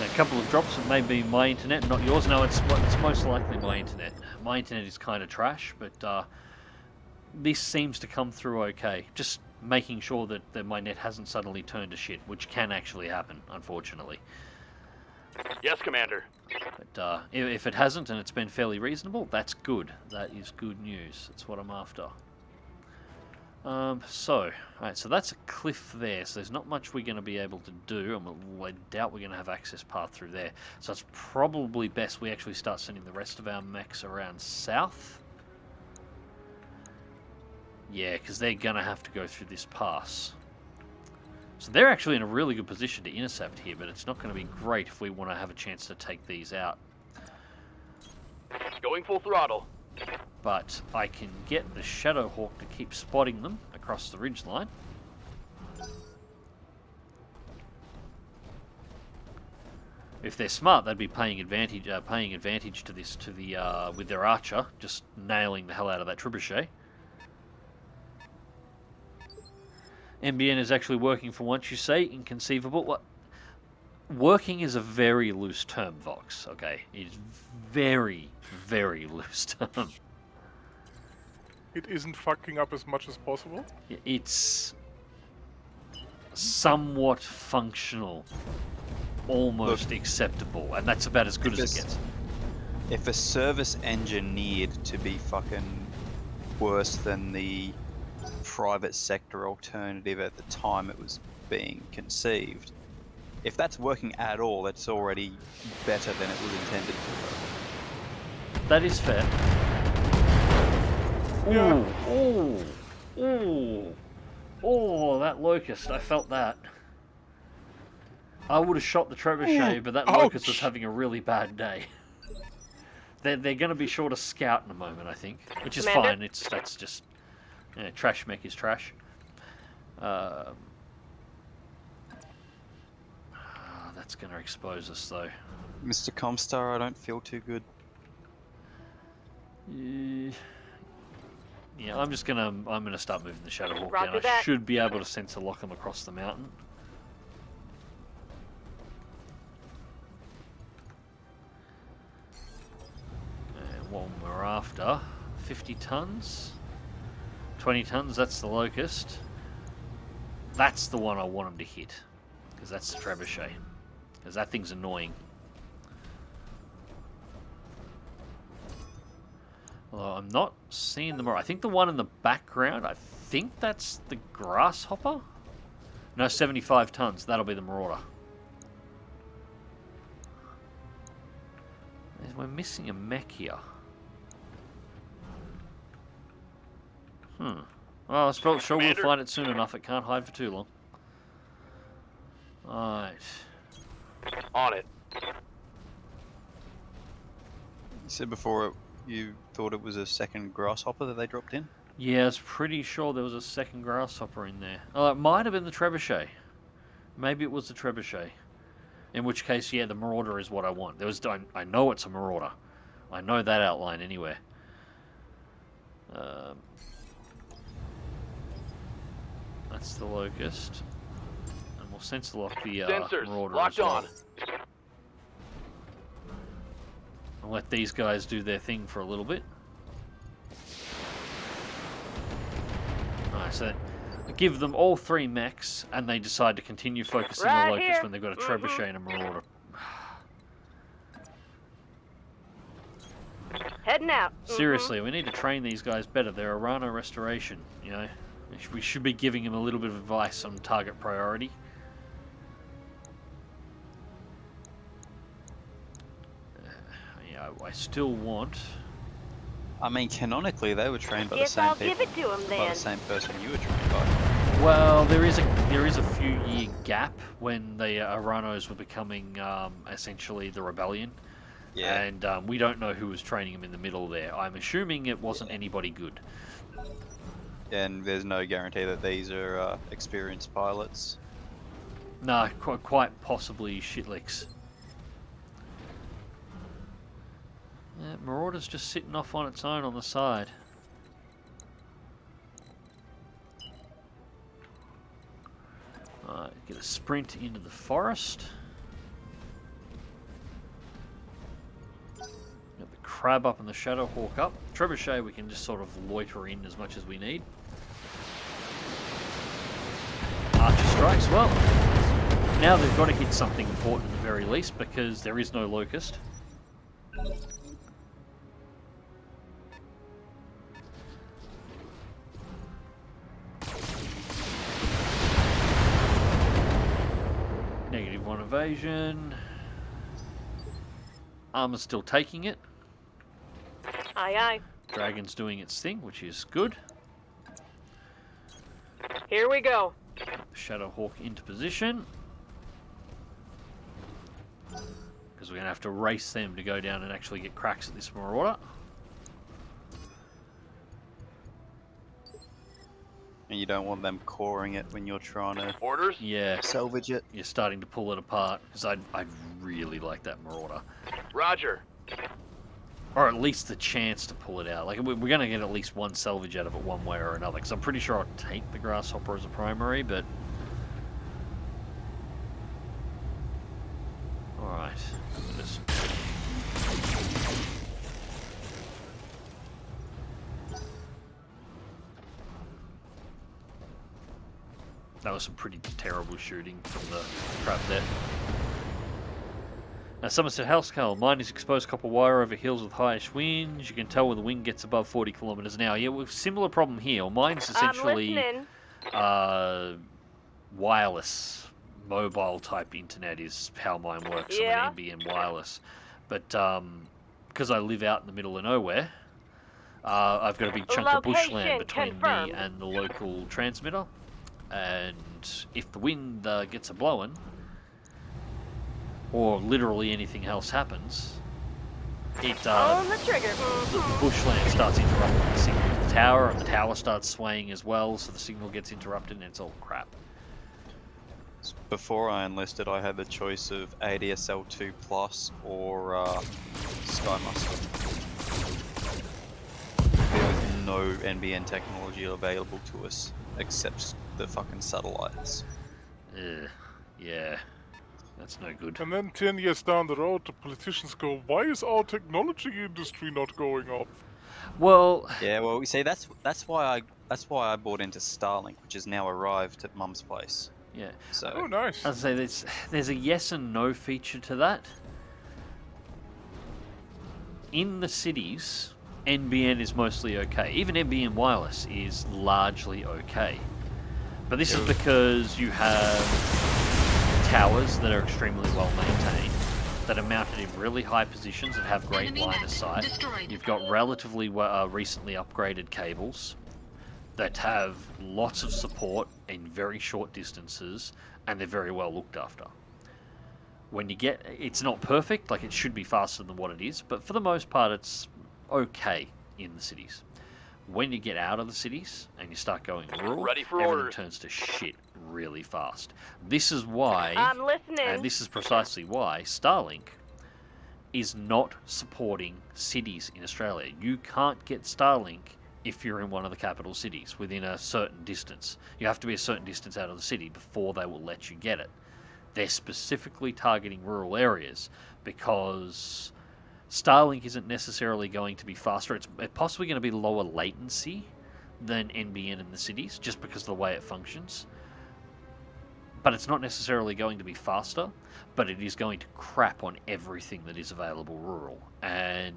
A couple of drops, it may be my internet, not yours. No, it's most likely my internet. My internet is kind of trash, but this seems to come through okay. Just making sure that my net hasn't suddenly turned to shit, which can actually happen, unfortunately. Yes, Commander. But if it hasn't and it's been fairly reasonable, that's good. That is good news. That's what I'm after. So that's a cliff there, so there's not much we're going to be able to do, and I doubt we're going to have access path through there. So it's probably best we actually start sending the rest of our mechs around south. Yeah, because they're going to have to go through this pass. So they're actually in a really good position to intercept here, but it's not going to be great if we want to have a chance to take these out. Going full throttle. but I can get the Shadowhawk to keep spotting them across the ridgeline. If they're smart, they'd be paying advantage to this with their archer, just nailing the hell out of that trebuchet. MBN is actually working for once, you say? Inconceivable. What? Working is a very loose term, Vox. Okay, it's very, very loose term. It isn't fucking up as much as possible? It's somewhat functional, almost acceptable, and that's about as good as it gets. If a service engineered to be fucking worse than the private sector alternative at the time it was being conceived, if that's working at all, that's already better than it was intended to. That is fair. Yeah. Oh, that locust, I felt that. I would have shot the trebuchet, but that locust was having a really bad day. They're going to be short a scout in a moment, I think, which is fine. That's just trash mech is trash. That's going to expose us, though. Mr. Comstar, I don't feel too good. Yeah, I'm gonna start moving the Shadowhawk Roger down. I that. should be able to sensor lock them across the mountain. And what we're after, 50 tons, 20 tons. That's the locust. That's the one I want them to hit, because that's the trebuchet. Because that thing's annoying. Although I'm not seeing them. I think the one in the background, I think that's the grasshopper. No, 75 tons. That'll be the marauder. We're missing a mech here. Well, I suppose sure we'll find it soon enough. It can't hide for too long. Alright. On it. You said before you thought it was a second grasshopper that they dropped in? Yeah, I was pretty sure there was a second grasshopper in there. Oh, it might have been the trebuchet. Maybe it was the trebuchet. In which case, yeah, the marauder is what I want. I know it's a marauder. I know that outline anywhere. That's the locust. And we'll sensor lock the Sensors marauder locked as well. on. I'll let these guys do their thing for a little bit. Alright, so I give them all 3 mechs, and they decide to continue focusing on the locust here. when they've got a trebuchet and a marauder. Heading out. Seriously, we need to train these guys better. They're a Rhino restoration, you know. We should be giving them a little bit of advice on target priority. Yeah, I still want... I mean, canonically, they were trained by the Guess same I'll people, give it to 'em by then. the same person you were trained by. Well, there is a few year gap when the Aranos were becoming essentially the rebellion. Yeah. And we don't know who was training them in the middle there. I'm assuming it wasn't anybody good. And there's no guarantee that these are experienced pilots. No, quite possibly shitlicks. Marauder's just sitting off on its own on the side. Alright, get a sprint into the forest. Got the crab up and the Shadowhawk up. Trebuchet we can just sort of loiter in as much as we need. Archer strikes, well, now they've got to hit something important at the very least because there is no locust. -1 evasion. Armor's still taking it. Aye, aye. Dragon's doing its thing, which is good. Here we go. Shadowhawk into position. Because we're going to have to race them to go down and actually get cracks at this marauder. And you don't want them coring it when you're trying to Orders? Yeah, salvage it. you're starting to pull it apart, because I really like that Marauder. Roger. Or at least the chance to pull it out. Like, we're going to get at least one salvage out of it one way or another, because I'm pretty sure I'll take the Grasshopper as a primary, but... Alright. Just... That was some pretty terrible shooting from the crab there. Now, someone said, Housecal, mine is exposed copper wire over hills with highish winds. You can tell when the wind gets above 40 kilometers an hour. Yeah, well, similar problem here. Mine's essentially wireless, mobile type internet is how mine works. Yeah. I'm an NBN wireless. But because I live out in the middle of nowhere, I've got a big chunk of bushland between confirmed. me and the local transmitter. And if the wind gets a blowing, or literally anything else happens, it On the trigger. the bushland starts interrupting the signal to the tower, and the tower starts swaying as well, so the signal gets interrupted, and it's all crap. Before I enlisted, I had the choice of ADSL 2 Plus or Skymaster. There was no NBN technology available to us except the fucking satellites. Yeah, that's no good. And then 10 years down the road, the politicians go, why is our technology industry not going up? Well, Yeah, well, you see, that's why I bought into Starlink, which has now arrived at Mum's place. yeah. So Oh, nice. I'd say there's a yes and no feature to that. In the cities, NBN is mostly okay. Even NBN wireless is largely okay. But this is because you have towers that are extremely well maintained, that are mounted in really high positions and have great Enemy line of mech sight. destroyed. You've got relatively recently upgraded cables that have lots of support in very short distances, and they're very well looked after. When you get, it's not perfect, like it should be faster than what it is, but for the most part it's okay in the cities. When you get out of the cities and you start going rural, Ready for everything orders. turns to shit really fast. This is why, I'm listening. and this is precisely why, Starlink is not supporting cities in Australia. You can't get Starlink if you're in one of the capital cities within a certain distance. You have to be a certain distance out of the city before they will let you get it. They're specifically targeting rural areas because Starlink isn't necessarily going to be faster. It's possibly going to be lower latency than NBN in the cities, just because of the way it functions. But it's not necessarily going to be faster, but it is going to crap on everything that is available rural. And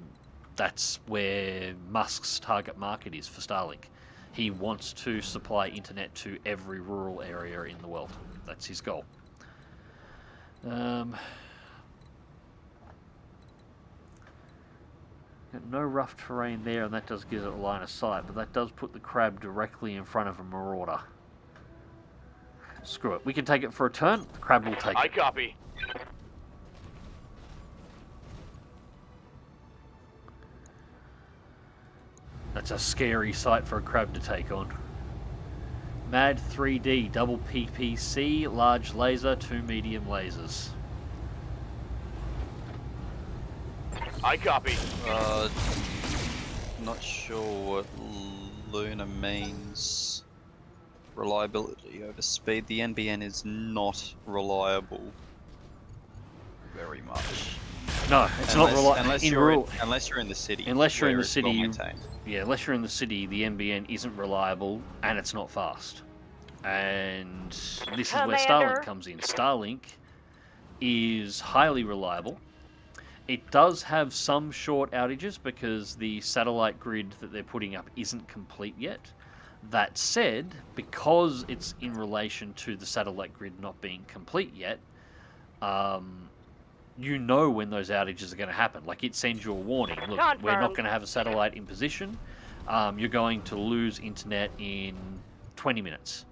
that's where Musk's target market is for Starlink. He wants to supply internet to every rural area in the world. That's his goal. Got no rough terrain there, and that does give it a line of sight, but that does put the crab directly in front of a marauder. Screw it. We can take it for a turn. The crab will take I it. copy. That's a scary sight for a crab to take on. Mad 3D, double PPC, large laser, 2 medium lasers. I copy. Not sure what Luna means. Reliability over speed. The NBN is not reliable very much. No, it's not reliable. Unless you're in the city. Unless you're in where the it's city, well-maintained. yeah, unless you're in the city, the NBN isn't reliable and it's not fast. And this is where Commander. Starlink comes in. Starlink is highly reliable. It does have some short outages because the satellite grid that they're putting up isn't complete yet. That said, because it's in relation to the satellite grid not being complete yet, you know when those outages are going to happen. Like, it sends you a warning. Look, we're not Confirmed. going to have a satellite in position. You're going to lose internet in 20 minutes.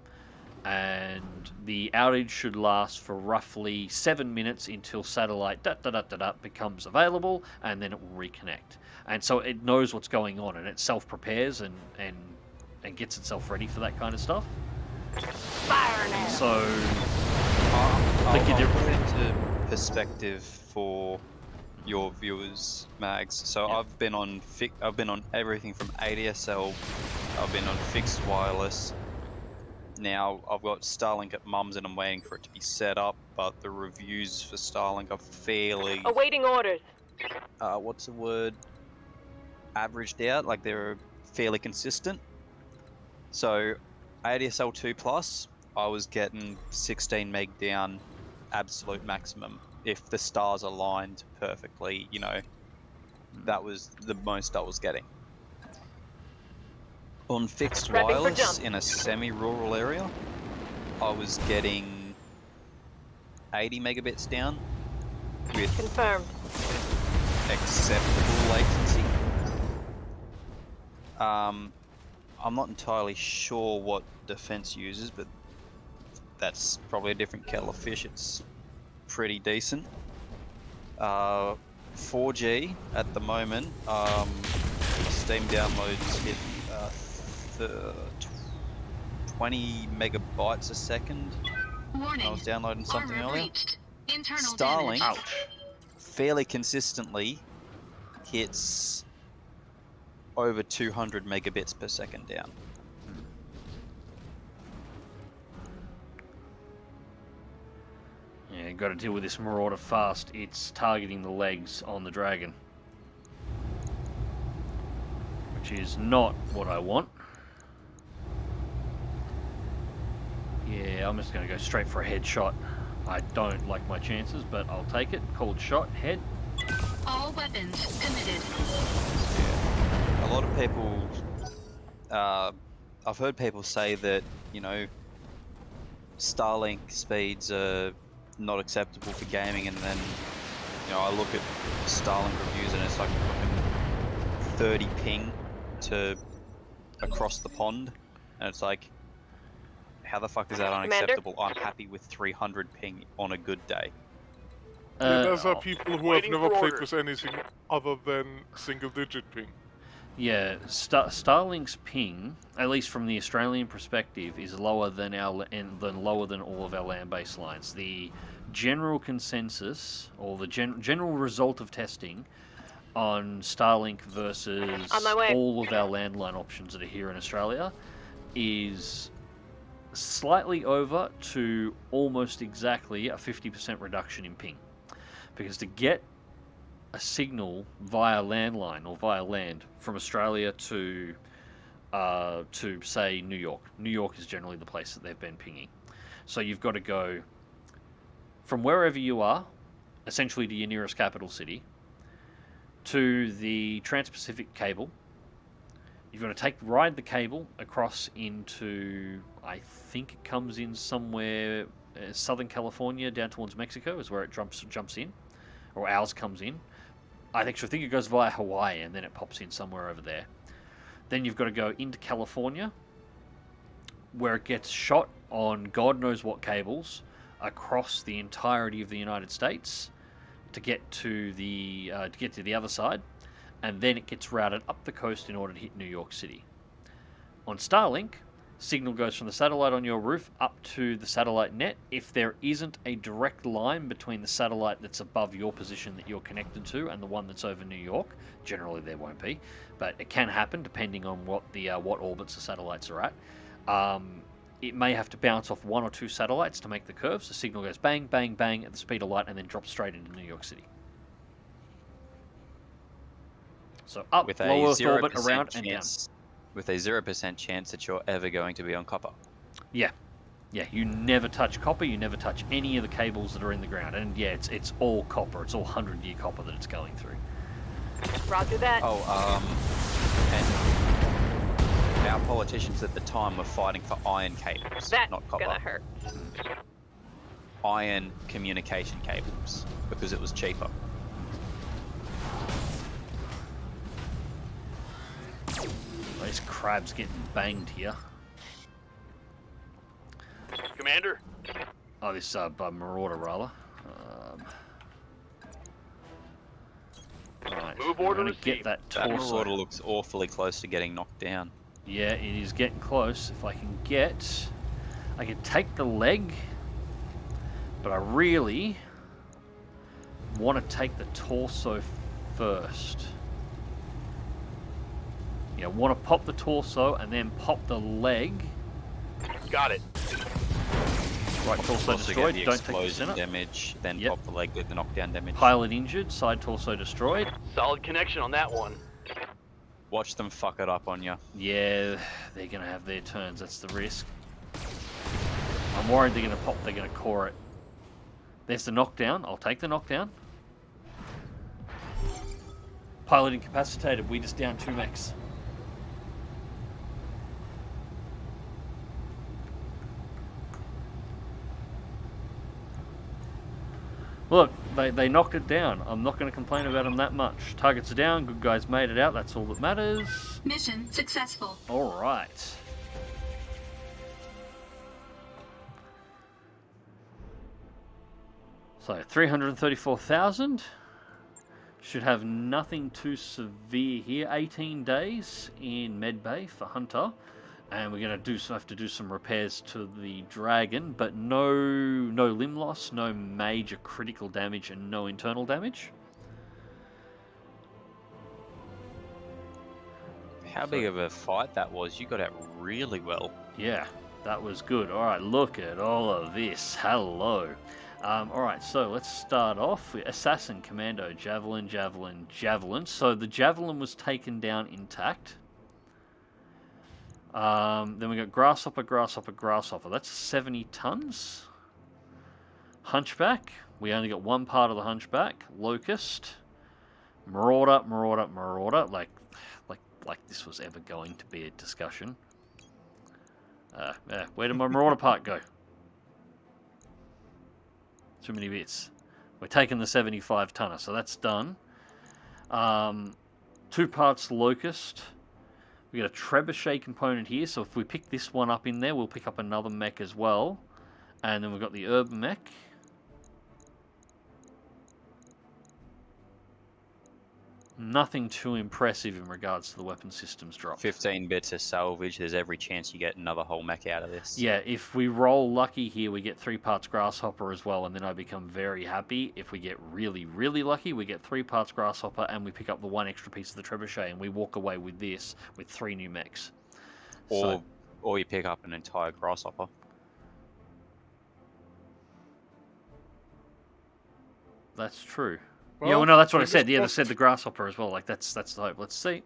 And the outage should last for roughly 7 minutes until satellite becomes available, and then it will reconnect. And so it knows what's going on, and it self-prepares and and gets itself ready for that kind of stuff. Fire now. So, I'll put it into perspective for your viewers, Mags. So Yeah. I've been on everything from ADSL. I've been on fixed wireless. Now I've got Starlink at Mum's and I'm waiting for it to be set up. But the reviews for Starlink are fairly Awaiting orders. what's the word? Averaged out. Like they're fairly consistent. So ADSL 2 Plus, I was getting 16 meg down, absolute maximum. If the stars aligned perfectly, you know, that was the most I was getting. On fixed Prepping for wireless jump. in a semi-rural area, I was getting 80 megabits down with Confirmed. acceptable latency. I'm not entirely sure what Defense uses, but that's probably a different kettle of fish. It's pretty decent. 4G at the moment. Steam downloads hit 20 megabytes a second. Warning. I was downloading something Armor earlier. breached. Internal Starlink damage. fairly consistently hits over 200 megabits per second down. Yeah, got to deal with this Marauder fast. It's targeting the legs on the Dragon, which is not what I want. Yeah, I'm just going to go straight for a headshot. I don't like my chances, but I'll take it. Called shot, head. All weapons committed. A lot of people, I've heard people say that, you know, Starlink speeds are not acceptable for gaming, and then, you know, I look at Starlink reviews and it's like fucking 30 ping to across the pond, and it's like, how the fuck is that unacceptable? I'm happy with 300 ping on a good day. Yeah, those are people who have Waiting never for played orders. with anything other than single-digit ping. Yeah, Starlink's ping, at least from the Australian perspective, is lower than lower than all of our land-based lines. The general consensus, or the general result of testing on Starlink versus On my way. all of our landline options that are here in Australia, is slightly over to almost exactly a 50% reduction in ping. Because to get a signal via landline or via land from Australia to say New York. New York is generally the place that they've been pinging. So you've got to go from wherever you are, essentially to your nearest capital city, to the Trans-Pacific cable. You've got to ride the cable across into, I think it comes in somewhere Southern California down towards Mexico is where it jumps in, or ours comes in. I actually think it goes via Hawaii and then it pops in somewhere over there. Then you've got to go into California, where it gets shot on God knows what cables across the entirety of the United States to get to the other side, and then it gets routed up the coast in order to hit New York City. On Starlink, signal goes from the satellite on your roof up to the satellite net. If there isn't a direct line between the satellite that's above your position that you're connected to and the one that's over New York, generally there won't be, but it can happen depending on what orbits the satellites are at. It may have to bounce off one or two satellites to make the curves. The signal goes bang, bang, bang at the speed of light and then drops straight into New York City. So up, With a low Earth 0% orbit, around and down. chance, with a 0% chance that you're ever going to be on copper. Yeah, you never touch copper, you never touch any of the cables that are in the ground. And yeah, it's all copper, it's all 100-year copper that it's going through. Roger that. Oh, and our politicians at the time were fighting for iron cables, That's not copper. gonna hurt. Iron communication cables, because it was cheaper. These crabs getting banged here. Commander? Oh, this Marauder rather. Right, Move we're order gonna get received. that That torso. Marauder looks awfully close to getting knocked down. Yeah, it is getting close. If I can get... I can take the leg, but I really want to take the torso first. Yeah, I want to pop the torso and then pop the leg. Got it. Right, torso Also destroyed. get the Don't take the explosion center. damage, then Yep. pop the leg with the knockdown damage. Pilot injured. Side torso destroyed. Solid connection on that one. Watch them fuck it up on you. Yeah, they're going to have their turns. That's the risk. I'm worried they're going to pop. They're going to core it. There's the knockdown. I'll take the knockdown. Pilot incapacitated. We just down 2 mechs. Look, they knocked it down. I'm not going to complain about them that much. Targets are down. Good guys made it out. That's all that matters. Mission successful. All right. So 334,000. Should have nothing too severe here. 18 days in medbay for Hunter. And we're going to have to do some repairs to the Dragon, but no limb loss, no major critical damage, and no internal damage. How big of a fight that was? You got out really well. Yeah, that was good. All right, look at all of this. Hello. All right, so let's start off with Assassin, Commando, Javelin, Javelin, Javelin. So the Javelin was taken down intact. Then we got Grasshopper, Grasshopper, Grasshopper. That's 70 tons. Hunchback. We only got one part of the Hunchback. Locust. Marauder, Marauder, Marauder. Like this was ever going to be a discussion. Where did my Marauder part go? Too many bits. We're taking the 75 tonner, so that's done. 2 parts Locust. We got a trebuchet component here, so if we pick this one up in there, we'll pick up another mech as well. And then we've got the urban mech. Nothing too impressive in regards to the weapon systems drop. 15 bits of salvage. There's every chance you get another whole mech out of this. Yeah, if we roll lucky here, we get 3 parts Grasshopper as well, and then I become very happy. If we get really, really lucky, we get 3 parts Grasshopper, and we pick up the 1 extra piece of the trebuchet, and we walk away with this, with 3 new mechs. Or you pick up an entire Grasshopper. That's true. Well, yeah, well, no, that's what I fingers said. Yeah, they crossed. said the Grasshopper as well. Like, that's the hope. Let's see.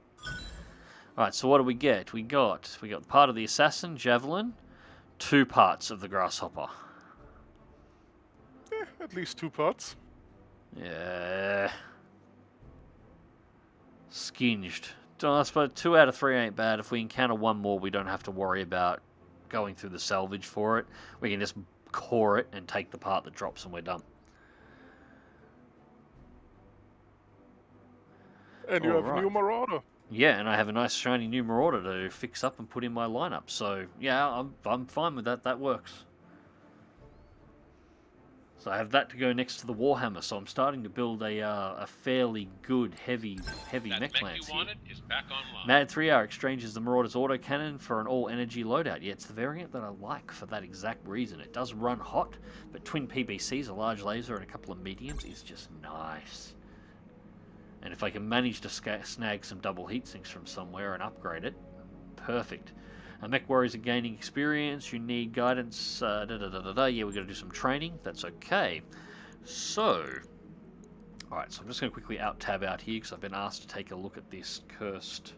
All right, so what do we get? We got part of the Assassin, Javelin, 2 parts of the Grasshopper. At least 2 parts. Yeah. Skinged. I suppose 2 out of 3 ain't bad. If we encounter 1 more, we don't have to worry about going through the salvage for it. We can just core it and take the part that drops and we're done. And you have a Alright. new Marauder. Yeah, and I have a nice shiny new Marauder to fix up and put in my lineup. So, yeah, I'm fine with that. That works. So I have that to go next to the Warhammer. So I'm starting to build a fairly good, heavy mech lance here. Is back online. Mad 3R exchanges the Marauder's autocannon for an all-energy loadout. Yeah, it's the variant that I like for that exact reason. It does run hot, but twin PBCs, a large laser, and a couple of mediums is just nice. And if I can manage to snag some double heatsinks from somewhere and upgrade it, perfect. Mech warriors are gaining experience. You need guidance. Yeah, we've got to do some training. That's okay. So, alright, so I'm just going to quickly tab out here because I've been asked to take a look at this cursed.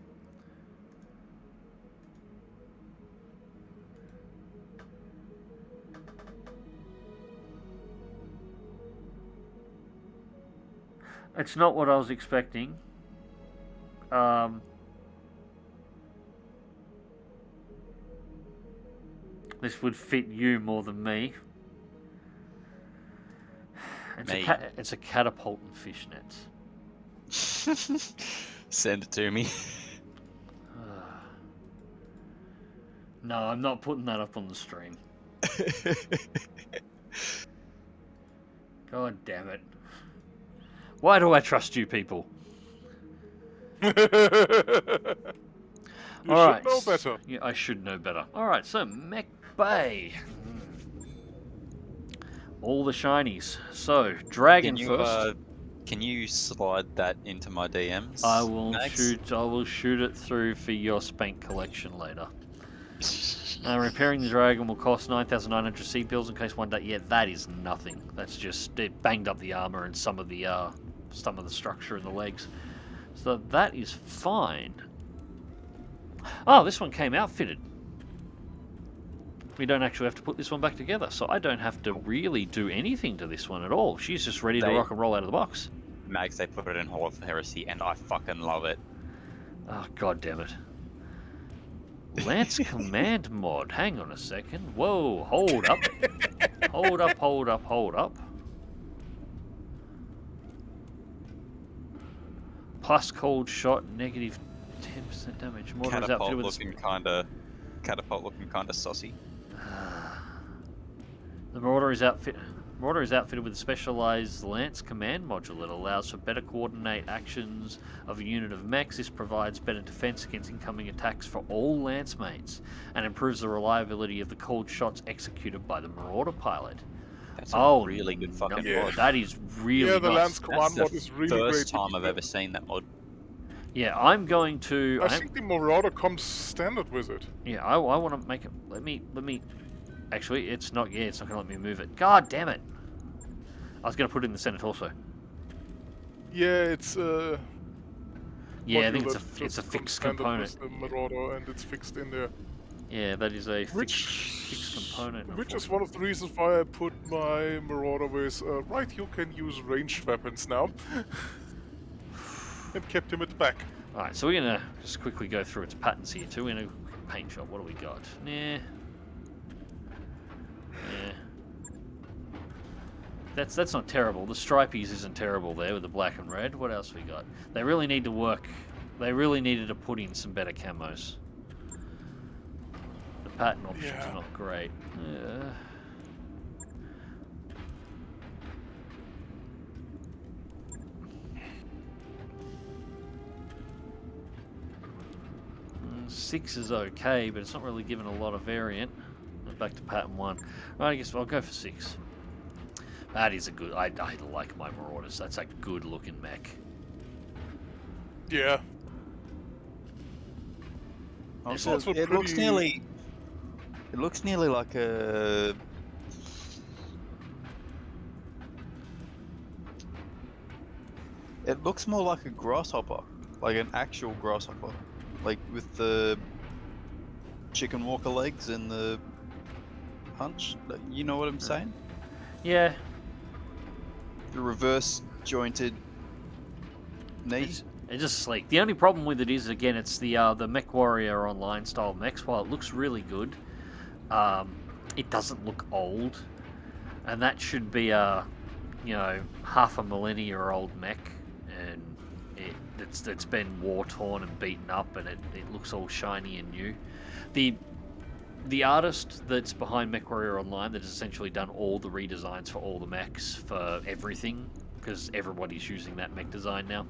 It's not what I was expecting. This would fit you more than me. It's a catapult and fishnets. Send it to me. No, I'm not putting that up on the stream. God damn it. Why do I trust you people? You All should right. know better. Yeah, I should know better. All right, so Mech Bay. All the shinies. So Dragon first. Can you slide that into my DMs? I will Max? shoot it through for your spank collection later. Repairing the dragon will cost 9,900 seed bills in case one day. Yeah, that is nothing. That's just it banged up the armor and some of the structure in the legs. So that is fine. Oh, this one came outfitted. We don't actually have to put this one back together, so I don't have to really do anything to this one at all. She's just ready to rock and roll out of the box. Max, they put it in Hall of Heresy, and I fucking love it. Oh, god damn it. Lance Command mod. Hang on a second. Whoa, hold up. Hold up, hold up, hold up. Plus cold shot, negative 10% damage. Mortar is outfitted with Catapult looking kinda saucy. The Marauder is outfitted with a specialized Lance command module that allows for better coordinate actions of a unit of mechs. This provides better defense against incoming attacks for all Lance mates and improves the reliability of the cold shots executed by the Marauder pilot. That's a really good fucking mod. That is really Yeah, the nice. Lance Command mod is really great. First time I've ever seen that mod. Yeah, I'm going to. I think the Marauder comes standard with it. Yeah, I want to make it. Let me. Actually, it's not. Yeah, it's not going to let me move it. God damn it! I was going to put it in the center torso. Yeah, it's Yeah, I think module it's a that fixed comes standard component. with the Marauder, and it's fixed in there. Yeah, that is a fixed component. Which is one of the reasons why I put my Marauder with, right, you can use ranged weapons now. And kept him at the back. Alright, so we're going to just quickly go through its patterns here too. We're going to paint shop. What do we got? Nah. Yeah. That's not terrible. The stripies isn't terrible there with the black and red. What else we got? They really need to work. They really needed to put in some better camos. The pattern options are not great. Yeah. Six is okay, but it's not really given a lot of variant. Back to pattern 1. Right, I guess I'll go for 6. That is a good. I like my Marauders. That's a good looking mech. Yeah. Also, it looks nearly. It looks nearly like a. It looks more like a grasshopper, like an actual grasshopper, like with the chicken walker legs and the punch. You know what I'm saying? Yeah. The reverse jointed knee. It's just sleek. The only problem with it is, again, it's the Mech Warrior Online style mechs. While it looks really good, it doesn't look old, and that should be a, half a millennia old mech, and it's been war torn and beaten up, and it looks all shiny and new. The artist that's behind Mech Warrior Online, that has essentially done all the redesigns for all the mechs for everything, because everybody's using that mech design now.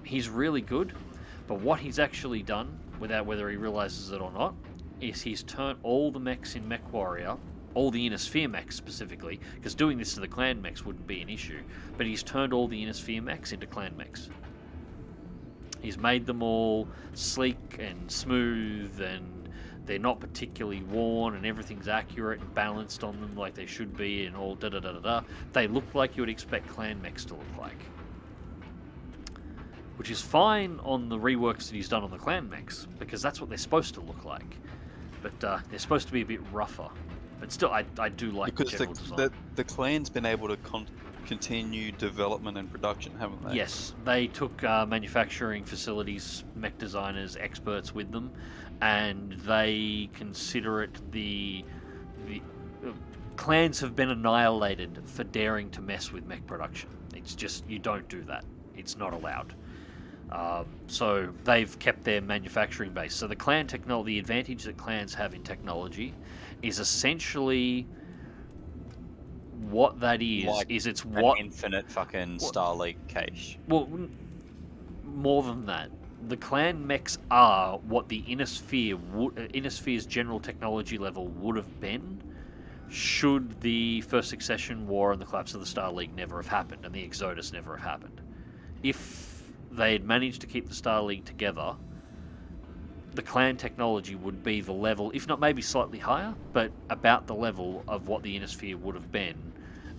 He's really good, but what he's actually done, without whether he realizes it or not, is he's turned all the mechs in Mech Warrior, all the Inner Sphere mechs specifically, because doing this to the clan mechs wouldn't be an issue, but he's turned all the Inner Sphere mechs into clan mechs. He's made them all sleek and smooth, and they're not particularly worn, and everything's accurate and balanced on them like they should be, and all da-da-da-da-da. They look like you would expect clan mechs to look like. Which is fine on the reworks that he's done on the clan mechs, because that's what they're supposed to look like. But they're supposed to be a bit rougher. But still, I do like the general design. The clan's been able to continue development and production, haven't they? Yes, they took manufacturing facilities, mech designers, experts with them, and they consider it the clans have been annihilated for daring to mess with mech production. It's just, you don't do that. It's not allowed. So they've kept their manufacturing base. So the clan technology, the advantage that clans have in technology, is essentially what that is. Like it's an what infinite fucking Starlink cache. Well, more than that. the clan mechs are what the Innisphere's general technology level would have been should the First Succession War and the collapse of the Star League never have happened, and the Exodus never have happened. If they'd managed to keep the Star League together, the clan technology would be the level, if not maybe slightly higher, but about the level of what the Innisphere would have been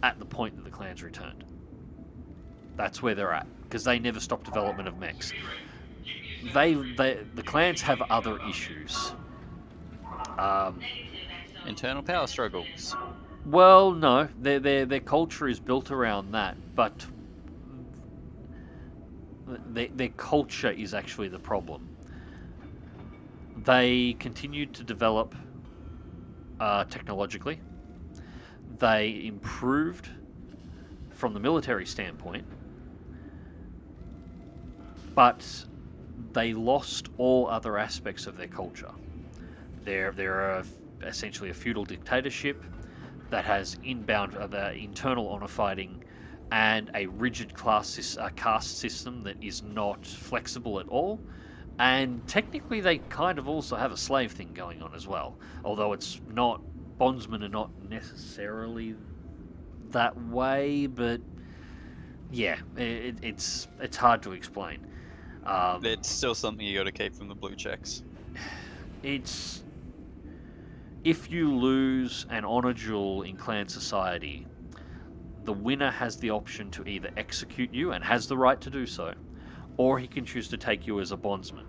at the point that the clans returned. That's where they're at, because they never stopped development of mechs. The clans have other issues. Internal power struggles. Well, no, their culture is built around that, but their culture is actually the problem. They continued to develop technologically. They improved from the military standpoint, but they lost all other aspects of their culture. They're essentially a feudal dictatorship that has internal honor fighting and a rigid caste system that is not flexible at all. And technically they kind of also have a slave thing going on as well. Although it's not, bondsmen are not necessarily that way, but yeah, it's hard to explain. It's still something you got to keep from the blue checks. It's, if you lose an honor duel in clan society, the winner has the option to either execute you, and has the right to do so, or he can choose to take you as a bondsman,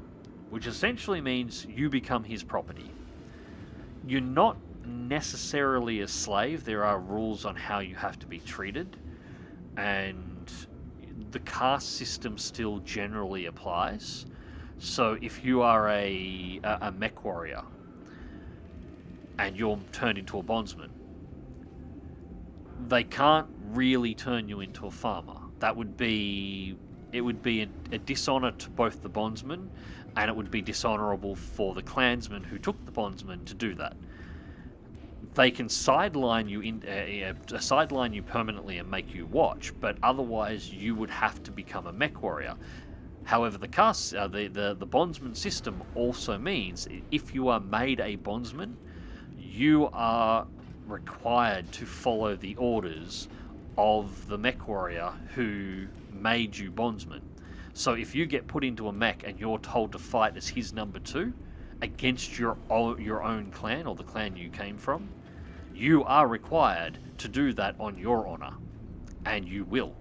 which essentially means you become his property. You're not necessarily a slave. There are rules on how you have to be treated, and the caste system still generally applies. So if you are a mech warrior and you're turned into a bondsman, they can't really turn you into a farmer. It would be a dishonor to both the bondsman, and it would be dishonorable for the clansmen who took the bondsman to do that. They can sideline you permanently and make you watch, but otherwise you would have to become a mech warrior. However, the bondsman system also means if you are made a bondsman, you are required to follow the orders of the mech warrior who made you bondsman. So if you get put into a mech and you're told to fight as his number 2 against your own clan or the clan you came from, you are required to do that on your honor, and you will.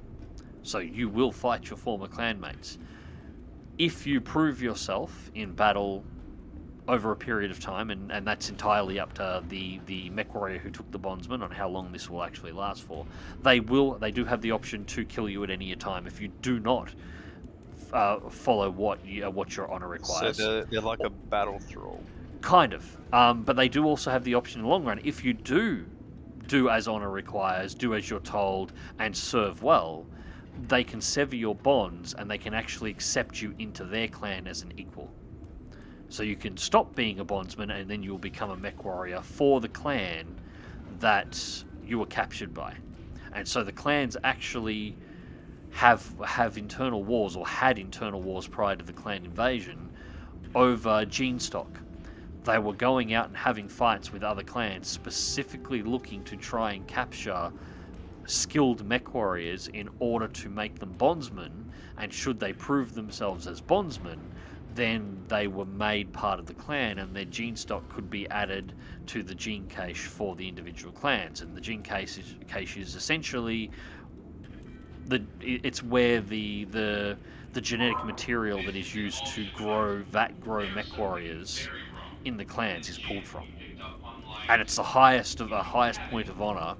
So you will fight your former clanmates. If you prove yourself in battle over a period of time, and that's entirely up to the mech warrior who took the bondsman on how long this will actually last for, they do have the option to kill you at any time if you do not follow what your honor requires. So they're like a battle thrall. Kind of. But they do also have the option in the long run, if you do as honor requires, do as you're told, and serve well, they can sever your bonds and they can actually accept you into their clan as an equal. So you can stop being a bondsman and then you'll become a mech warrior for the clan that you were captured by. And so the clans actually have internal wars, or had internal wars prior to the clan invasion, over gene stock. They were going out and having fights with other clans, specifically looking to try and capture skilled mech warriors in order to make them bondsmen, and should they prove themselves as bondsmen, then they were made part of the clan, and their gene stock could be added to the gene cache for the individual clans. And the gene cache is essentially it's where the genetic material that is used to grow mech warriors in the clans is pulled from, and it's the highest point of honor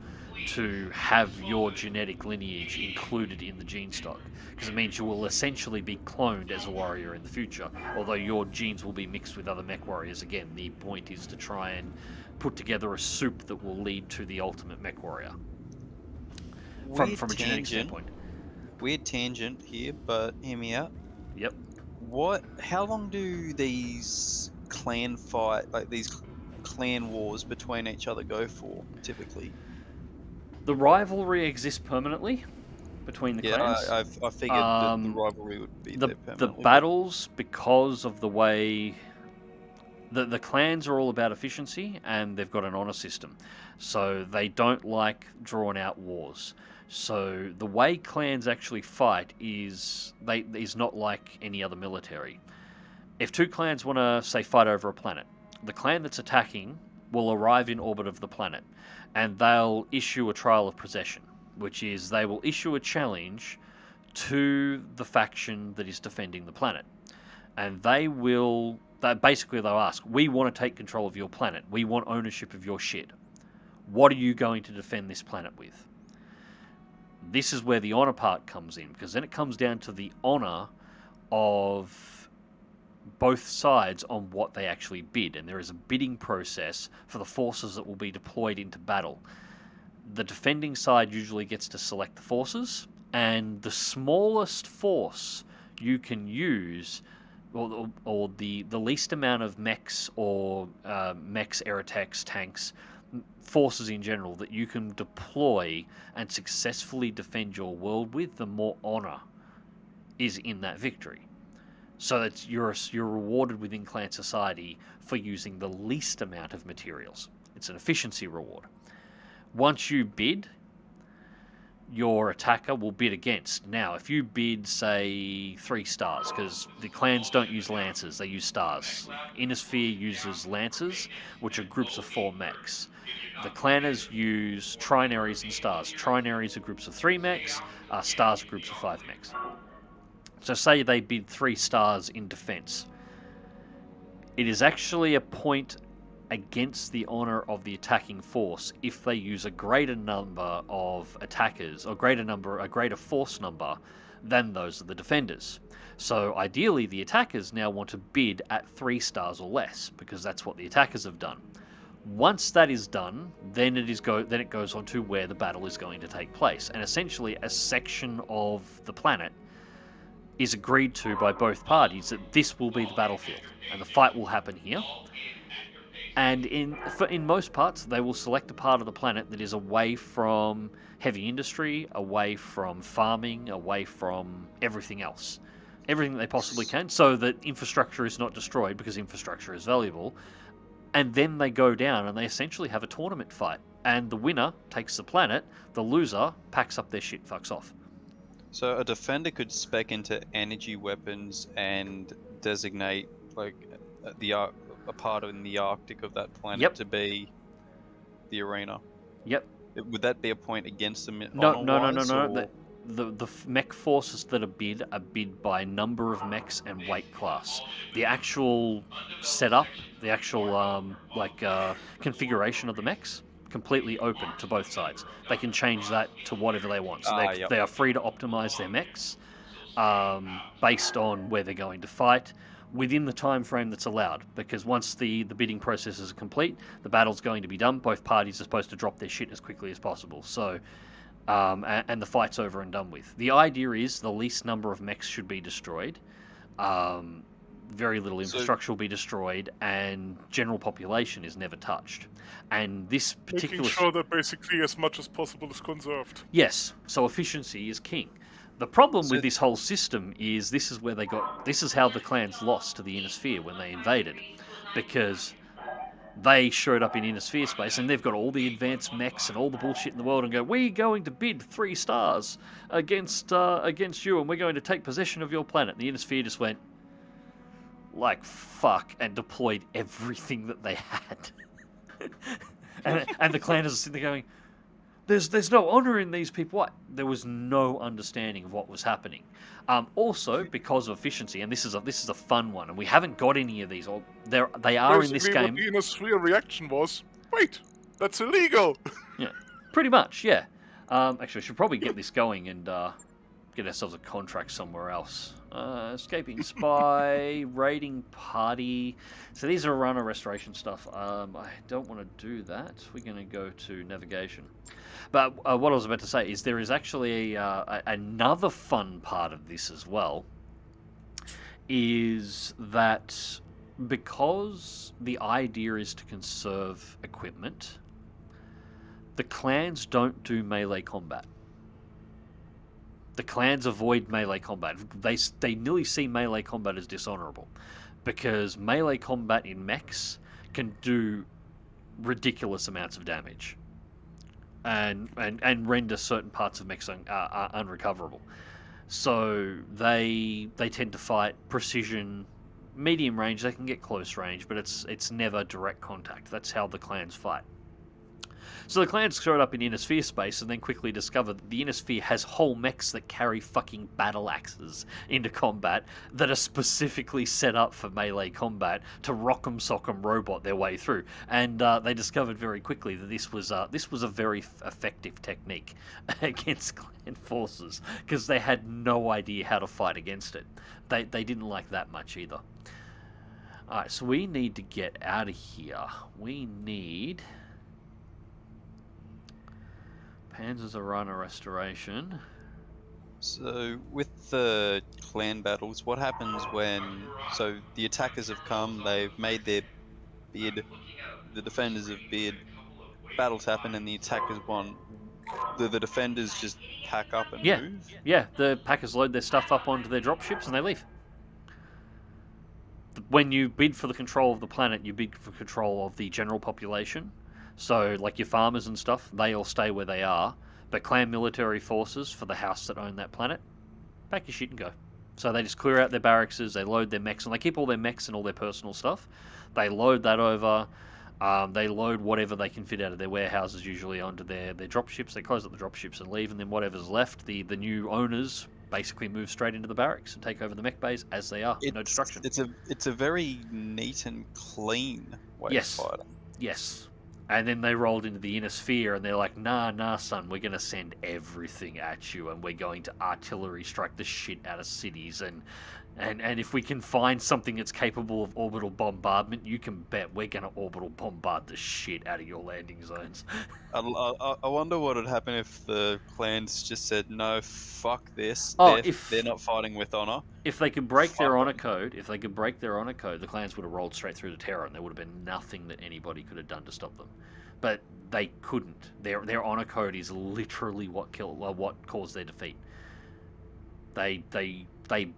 to have your genetic lineage included in the gene stock, because it means you will essentially be cloned as a warrior in the future, although your genes will be mixed with other mech warriors. Again, the point is to try and put together a soup that will lead to the ultimate mech warrior from a genetic standpoint. Weird tangent here, but hear me out. Yep. How long do these clan wars between each other go for, typically? The rivalry exists permanently. between the Yeah, clans. I figured that the rivalry would be there The permanently. battles, because of the way the clans are all about efficiency, and they've got an honor system, so they don't like drawn out wars. So the way clans actually fight is not like any other military. If two clans want to, say, fight over a planet, the clan that's attacking will arrive in orbit of the planet, and they'll issue a trial of possession, which is they will issue a challenge to the faction that is defending the planet. And they'll ask, we want to take control of your planet. We want ownership of your shit. What are you going to defend this planet with? This is where the honor part comes in, because then it comes down to the honor of both sides on what they actually bid. And there is a bidding process for the forces that will be deployed into battle. The defending side usually gets to select the forces, and the smallest force you can use, or the least amount of mechs or mechs, aerotechs, tanks, forces in general that you can deploy and successfully defend your world with, the more honor is in that victory. So that you're rewarded within clan society for using the least amount of materials. It's an efficiency reward. Once you bid, your attacker will bid against. Now, if you bid, say, 3 stars, because the clans don't use lancers, they use stars. Innisphere uses lancers, which are groups of 4 mechs. The clanners use trinaries and stars. Trinaries are groups of 3 mechs, stars are groups of 5 mechs. So say they bid 3 stars in defense. It is actually a point against the honor of the attacking force if they use a greater number of attackers, or a greater force number than those of the defenders. So ideally the attackers now want to bid at 3 stars or less, because that's what the attackers have done. Once that is done, then it goes on to where the battle is going to take place, and essentially a section of the planet is agreed to by both parties that this will be the battlefield and the fight will happen here. And in most parts, they will select a part of the planet that is away from heavy industry, away from farming, away from everything else. Everything that they possibly can, so that infrastructure is not destroyed, because infrastructure is valuable. And then they go down and they essentially have a tournament fight. And the winner takes the planet, the loser packs up their shit, fucks off. So a defender could spec into energy weapons and designate like a part in the Arctic of that planet to be the arena. Yep. Would that be a point against them? No. The mech forces that are bid by number of mechs and weight class. The actual setup, the actual configuration of the mechs, completely open to both sides. They can change that to whatever they want. So they are free to optimize their mechs based on where they're going to fight, within the time frame that's allowed, because once the bidding process is complete, the battle's going to be done. Both parties are supposed to drop their shit as quickly as possible. So, and the fight's over and done with. The idea is the least number of mechs should be destroyed. Very little infrastructure will be destroyed, and general population is never touched. And this particular... Making sure that basically as much as possible is conserved. Yes, so efficiency is king. The problem with this whole system is this is how the clans lost to the Innisphere when they invaded, because they showed up in Innisphere space and they've got all the advanced mechs and all the bullshit in the world and go, we're going to bid 3 stars against you, and we're going to take possession of your planet. And the Innisphere just went like fuck and deployed everything that they had. and the clanners are sitting there going, There's no honor in these people. What? There was no understanding of what was happening. Also, because of efficiency, and this is a fun one, and we haven't got any of these. They are in this game. What the Innisphere reaction was, wait, that's illegal. Yeah, pretty much. Yeah. Actually, I should probably get this going and get ourselves a contract somewhere else. Escaping spy, raiding party. So these are runner restoration stuff. I don't want to do that. We're going to go to navigation. But what I was about to say is there is actually another fun part of this as well, is that because the idea is to conserve equipment, the clans don't do melee combat. The clans avoid melee combat. They nearly see melee combat as dishonorable, because melee combat in mechs can do ridiculous amounts of damage, and render certain parts of mechs unrecoverable. So they tend to fight precision, medium range. They can get close range, but it's never direct contact. That's how the clans fight. So the clans showed up in Inner Sphere space and then quickly discovered that the Inner Sphere has whole mechs that carry fucking battle axes into combat that are specifically set up for melee combat to rock'em sock'em robot their way through. And they discovered very quickly that this was a very effective technique against clan forces, because they had no idea how to fight against it. They didn't like that much either. Alright, so we need to get out of here. We need Panzerrunner restoration. So with the clan battles, what happens when... So the attackers have come, they've made their bid, the defenders have bid, battles happen and the attackers won. The defenders just pack up and move? Yeah, the packers load their stuff up onto their dropships and they leave. When you bid for the control of the planet, you bid for control of the general population. So, like your farmers and stuff, they all stay where they are. But clan military forces for the house that own that planet, pack your shit and go. So they just clear out their barracks, they load their mechs, and they keep all their mechs and all their personal stuff. They load that over. They load whatever they can fit out of their warehouses, usually onto their dropships. They close up the dropships and leave, and then whatever's left, the new owners basically move straight into the barracks and take over the mech bays as they are. No destruction. It's a very neat and clean way of fighting. Yes. And then they rolled into the Inner Sphere and they're like, nah, son, we're going to send everything at you and we're going to artillery strike the shit out of cities. And if we can find something that's capable of orbital bombardment, you can bet we're going to orbital bombard the shit out of your landing zones. I wonder what would happen if the clans just said, no, fuck this. They're not fighting with honor. If they could break their honor code, the clans would have rolled straight through to terror and there would have been nothing that anybody could have done to stop them. But they couldn't. Their honor code is literally what caused their defeat. They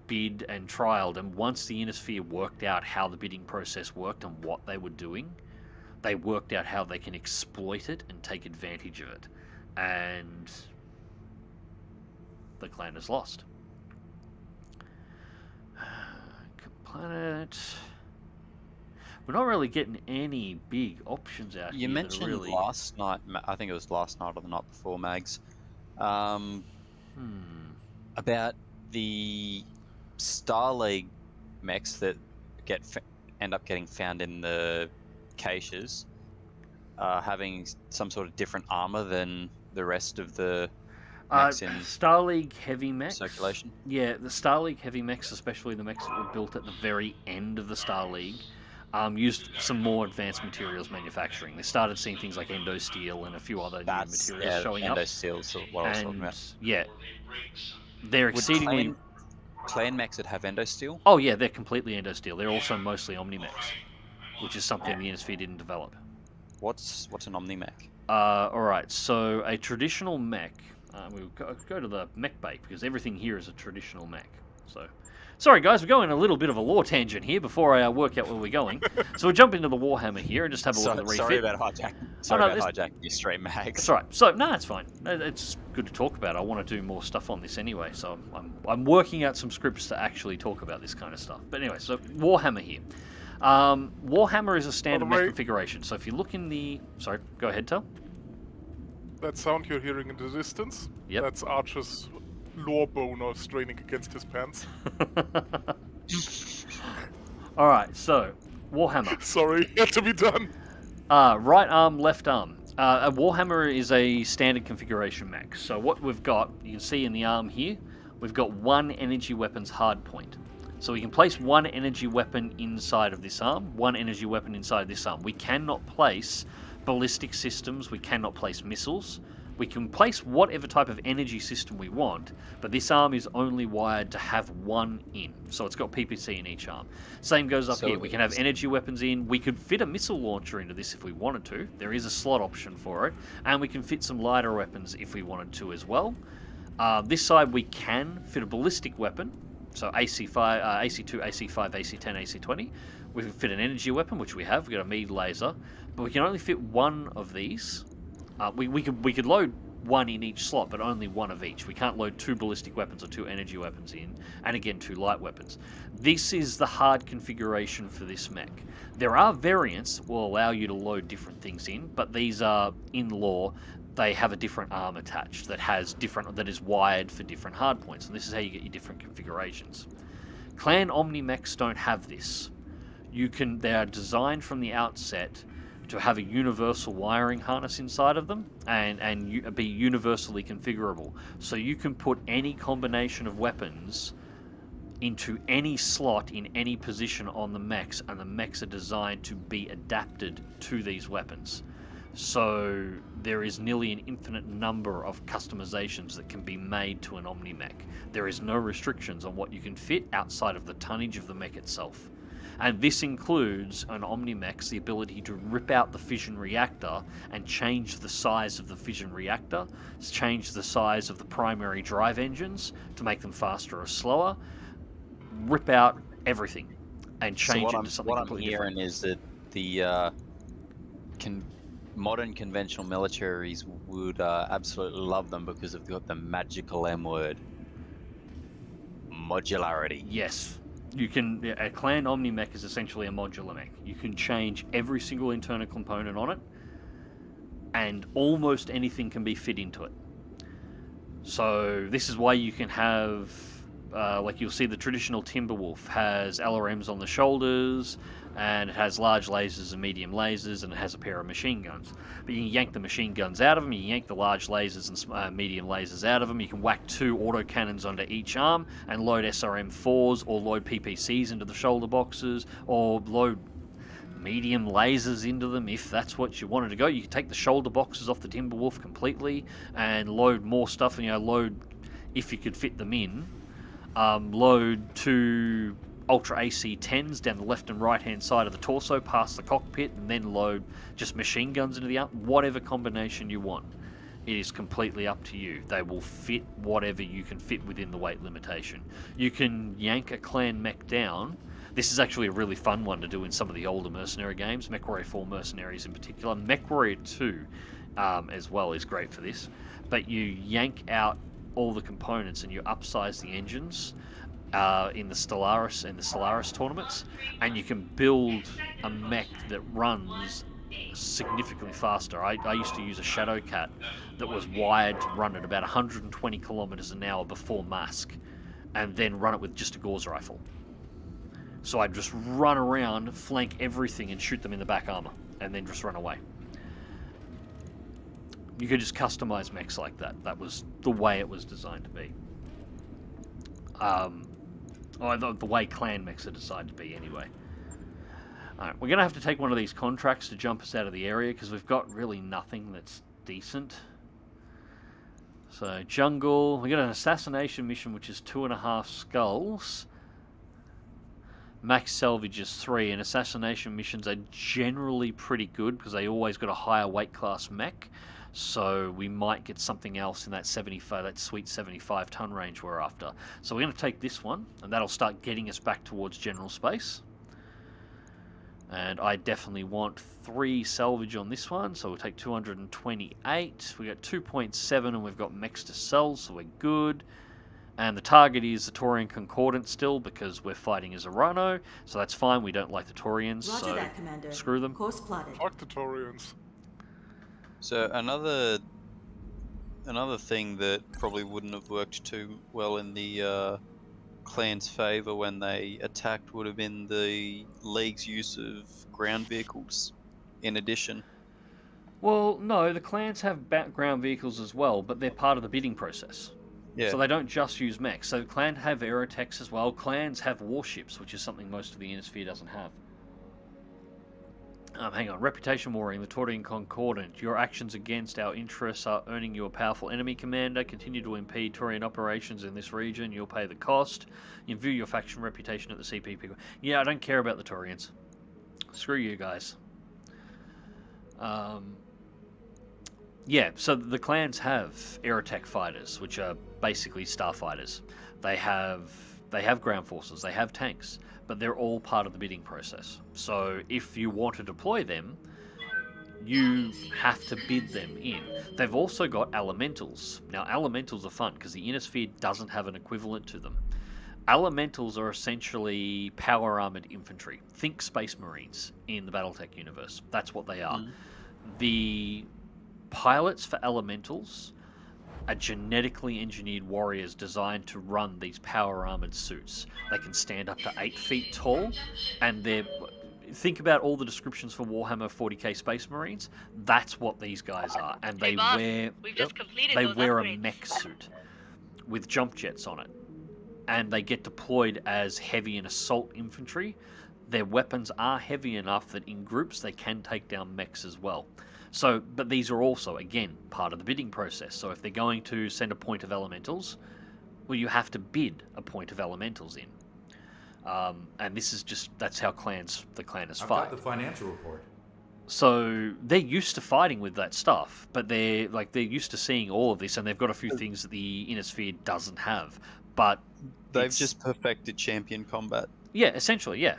bid and trialed, and once the Inner Sphere worked out how the bidding process worked and what they were doing, they worked out how they can exploit it and take advantage of it. And the clan has lost. Planet. We're not really getting any big options out here. You mentioned last night, I think it was last night or the night before, Mags, about the Star League mechs that end up getting found in the caches, having some sort of different armor than the rest of the mechs in Star League heavy mechs circulation. Yeah, the Star League heavy mechs, especially the mechs that were built at the very end of the Star League, used some more advanced materials manufacturing. They started seeing things like endo steel and a few other new materials showing up. Endo steel is what I was talking about. Yeah, they're exceedingly... Clan mechs that have endo steel? Oh yeah, they're completely endo steel. They're also mostly omni mechs, which is something the Inner Sphere didn't develop. What's an omni mech? Alright, so a traditional mech... we'll go to the mech bay, because everything here is a traditional mech. So, sorry guys, we're going a little bit of a lore tangent here before I work out where we're going. So we'll jump into the Warhammer here and just have a look at the refit. Sorry about hijacking your stream, Mags. That's right. So, no, it's fine. It's good to talk about. I want to do more stuff on this anyway, so I'm working out some scripts to actually talk about this kind of stuff. But anyway, so Warhammer here. Warhammer is a standard mech configuration. So if you look in the... Sorry, go ahead, Tal. That sound you're hearing in the distance, that's Archer's lore boner straining against his pants. Alright, so, Warhammer. Sorry, had to be done. Right arm, left arm. A Warhammer is a standard configuration mech. So what we've got, you can see in the arm here, we've got one energy weapon's hard point. So we can place one energy weapon inside of this arm, one energy weapon inside this arm. We cannot place ballistic systems, we cannot place missiles. We can place whatever type of energy system we want, but this arm is only wired to have one in. So it's got PPC in each arm. Same goes up here. We can have energy weapons in. We could fit a missile launcher into this if we wanted to. There is a slot option for it. And we can fit some lighter weapons if we wanted to as well. This side we can fit a ballistic weapon, so AC5, AC2, AC5, AC10, AC20. We can fit an energy weapon, which we have. We've got a mead laser, but we can only fit one of these. We could load one in each slot, but only one of each. We can't load 2 ballistic weapons or 2 energy weapons in, and again 2 light weapons. This is the hard configuration for this mech. There are variants that will allow you to load different things in, but these are, in law, they have a different arm attached that is wired for different hard points, and this is how you get your different configurations. Clan Omni mechs don't have this. They are designed from the outset to have a universal wiring harness inside of them and be universally configurable. So you can put any combination of weapons into any slot in any position on the mechs, and the mechs are designed to be adapted to these weapons. So there is nearly an infinite number of customizations that can be made to an Omni mech. There is no restrictions on what you can fit outside of the tonnage of the mech itself. And this includes an Omni-Mech's the ability to rip out the fission reactor and change the size of the fission reactor, change the size of the primary drive engines to make them faster or slower, rip out everything and change it into something completely different. What I'm hearing is that the modern conventional militaries would absolutely love them because they've got the magical M word. Modularity. Yes. A Clan Omni mech is essentially a modular mech. You can change every single internal component on it, and almost anything can be fit into it. So this is why you can have, like you'll see the traditional Timberwolf has LRMs on the shoulders, and it has large lasers and medium lasers, and it has a pair of machine guns. But you can yank the machine guns out of them, you can yank the large lasers and medium lasers out of them, you can whack 2 autocannons onto each arm and load SRM4s or load PPCs into the shoulder boxes, or load medium lasers into them if that's what you wanted to go. You can take the shoulder boxes off the Timberwolf completely and load more stuff, and load, if you could fit them in, load 2 Ultra AC-10s down the left and right hand side of the torso past the cockpit, and then load just machine guns into the arm. Whatever combination you want, it is completely up to you. They will fit whatever you can fit within the weight limitation. You can yank a clan mech down. This is actually a really fun one to do in some of the older mercenary games, MechWarrior 4 Mercenaries in particular. MechWarrior 2 as well is great for this, but you yank out all the components and you upsize the engines in the Stellaris tournaments, and you can build a mech that runs significantly faster. I used to use a Shadowcat that was wired to run at about 120 kilometers an hour before mask, and then run it with just a Gauss rifle. So I'd just run around, flank everything, and shoot them in the back armor, and then just run away. You could just customize mechs like that. That was the way it was designed to be. The way clan mechs are designed to be, anyway. Alright, we're going to have to take one of these contracts to jump us out of the area, because we've got really nothing that's decent. So, jungle. We got an assassination mission, which is 2.5 skulls. Max salvage is 3, and assassination missions are generally pretty good, because they always got a higher weight class mech. So we might get something else in that sweet 75 ton range we're after. So we're going to take this one, and that'll start getting us back towards general space. And I definitely want 3 salvage on this one, so we'll take 228. We got 2.7, and we've got mechs to sell, so we're good. And the target is the Taurian Concordant still, because we're fighting as a Rhino, so that's fine. We don't like the Taurians, Roger so that, Commander. Screw them. Course plotted. Fuck the Taurians. So another thing that probably wouldn't have worked too well in the clan's favour when they attacked would have been the League's use of ground vehicles in addition. Well, no, the clans have ground vehicles as well, but they're part of the bidding process. Yeah. So they don't just use mechs. So clans have aerotechs as well. Clans have warships, which is something most of the Innisphere doesn't have. Hang on. Reputation warring, the Taurian Concordant. Your actions against our interests are earning you a powerful enemy commander. Continue to impede Taurian operations in this region. You'll pay the cost. You view your faction reputation at the CPP. Yeah, I don't care about the Taurians. Screw you guys. Yeah, so the clans have aerotech fighters, which are basically starfighters. They have ground forces, they have tanks, but they're all part of the bidding process. So if you want to deploy them, you have to bid them in. They've also got elementals. Now, elementals are fun because the inner sphere doesn't have an equivalent to them. Elementals are essentially power-armored infantry. Think Space Marines in the Battletech universe. That's what they are. The pilots for elementals are genetically engineered warriors designed to run these power-armored suits. They can stand up to 8 feet tall, and they're... Think about all the descriptions for Warhammer 40k Space Marines. That's what these guys are, and they boss, wear we've just completed they those wear a upgrades. mech suit with jump jets on it, and they get deployed as heavy and assault infantry. Their weapons are heavy enough that in groups they can take down mechs as well. So, but these are also, again, part of the bidding process. So if they're going to send a point of elementals, well, you have to bid a point of elementals in. And this is just, that's how the clanners I've fight. got the financial report. So they're used to fighting with that stuff, but they're used to seeing all of this, and they've got a few things that the inner sphere doesn't have. But They've just perfected champion combat. yeah, essentially, yeah.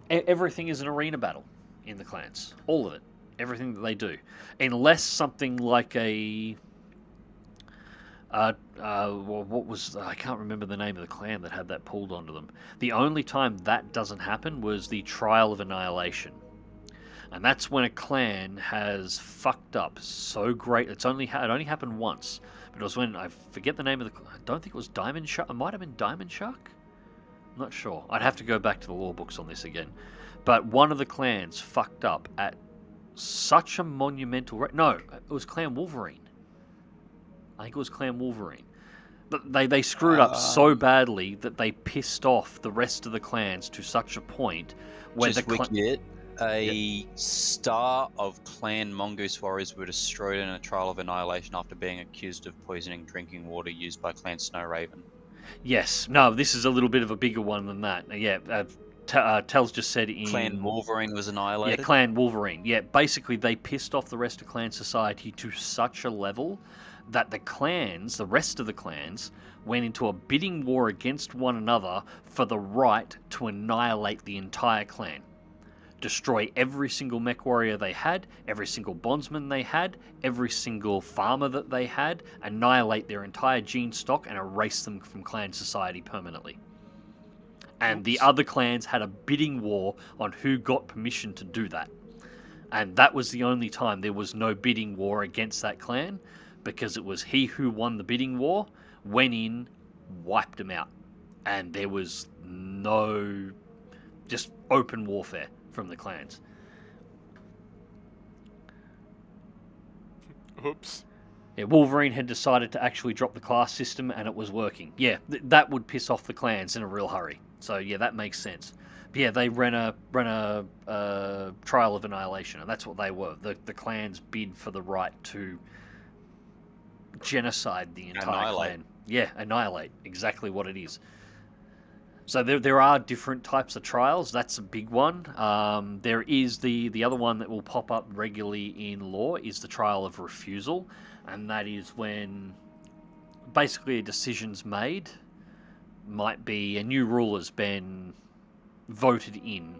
Everything is an arena battle in the clans, all of it, everything that they do, unless something like a what was, I can't remember the name of the clan that had that pulled onto them. The only time that doesn't happen was the Trial of Annihilation. And that's when a clan has fucked up so great. It only happened once. But it was when, I forget the name of I don't think it was Diamond Shark. It might have been Diamond Shark? I'm not sure. I'd have to go back to the lore books on this again. But one of the clans fucked up at such a monumental rate. No, it was Clan Wolverine. I think it was Clan Wolverine. But they screwed up so badly that they pissed off the rest of the clans to such a point where a star of clan Mongoose warriors were destroyed in a trial of annihilation after being accused of poisoning drinking water used by Clan Snow Raven. Yes. No, this is a little bit of a bigger one than that. Yeah, Tel's just said in... Clan Wolverine was annihilated? Yeah, Clan Wolverine. Yeah, basically they pissed off the rest of clan society to such a level that the rest of the clans, went into a bidding war against one another for the right to annihilate the entire clan. Destroy every single mech warrior they had, every single bondsman they had, every single farmer that they had, annihilate their entire gene stock and erase them from clan society permanently. And the other clans had a bidding war on who got permission to do that. And that was the only time there was no bidding war against that clan, because it was he who won the bidding war, went in, wiped them out. And there was no just open warfare from the clans. Oops. Yeah, Wolverine had decided to actually drop the class system, and it was working. Yeah, that would piss off the clans in a real hurry. So yeah, that makes sense. But yeah, they ran a trial of annihilation, and that's what they were. The clans bid for the right to genocide the entire clan. Yeah, annihilate. Exactly what it is. So there are different types of trials. That's a big one. There is the other one that will pop up regularly in lore is the trial of refusal, and that is when basically a decision's made. Might be a new ruler's been voted in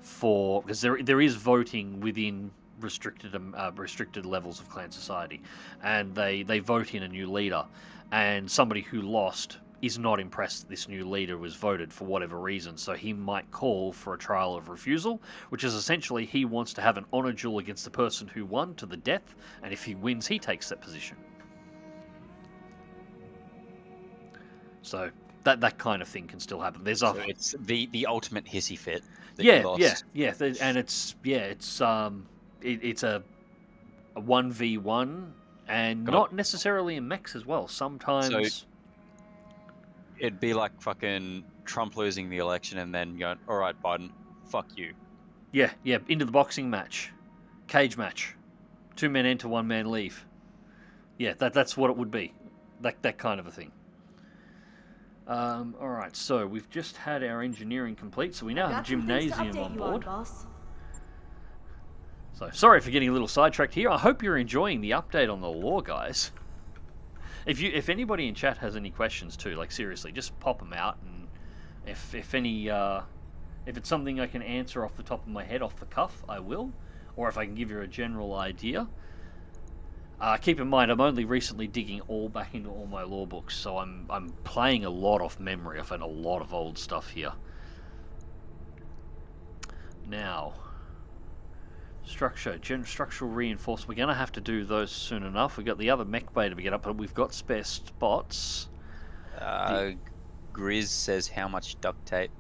for, because there is voting within restricted levels of clan society, and they vote in a new leader, and somebody who lost is not impressed that this new leader was voted for whatever reason, so he might call for a trial of refusal, which is essentially he wants to have an honor duel against the person who won to the death, and if he wins, he takes that position. So that kind of thing can still happen. There's So it's the ultimate hissy fit. That yeah, you lost. yeah, and it's a 1v1, and not necessarily in mechs as well. Sometimes. So it'd be like fucking Trump losing the election and then going, all right, Biden, fuck you. Yeah, into the boxing match. Cage match. 2 men enter, 1 man leave. Yeah, that's what it would be. That kind of a thing. Alright, so we've just had our engineering complete, so we now have a gymnasium on board. So, sorry for getting a little sidetracked here. I hope you're enjoying the update on the lore, guys. If anybody in chat has any questions too, like seriously, just pop them out, and if it's something I can answer off the top of my head, off the cuff, I will, or if I can give you a general idea. Keep in mind, I'm only recently digging back into all my lore books, so I'm playing a lot off memory. I've had a lot of old stuff here. Now, structural reinforcement. We're gonna have to do those soon enough. We've got the other mech bay to get up, but we've got spare spots. Grizz says how much duct tape?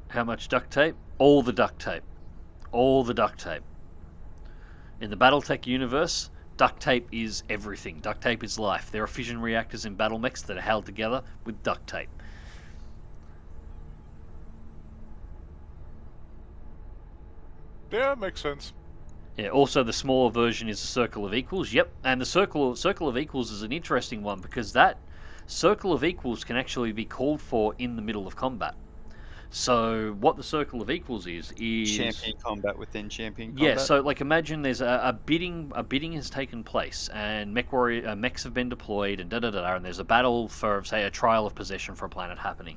How much duct tape? All the duct tape. All the duct tape. In the Battletech universe, duct tape is everything. Duct tape is life. There are fission reactors in battle mechs that are held together with duct tape. Yeah, makes sense. Yeah, also the smaller version is the Circle of Equals. Yep, and the Circle of Equals is an interesting one because that Circle of Equals can actually be called for in the middle of combat. So what the Circle of Equals is champion combat within champion combat. Yeah, so like imagine there's a bidding has taken place and mechs have been deployed and and there's a battle for, say, a trial of possession for a planet happening,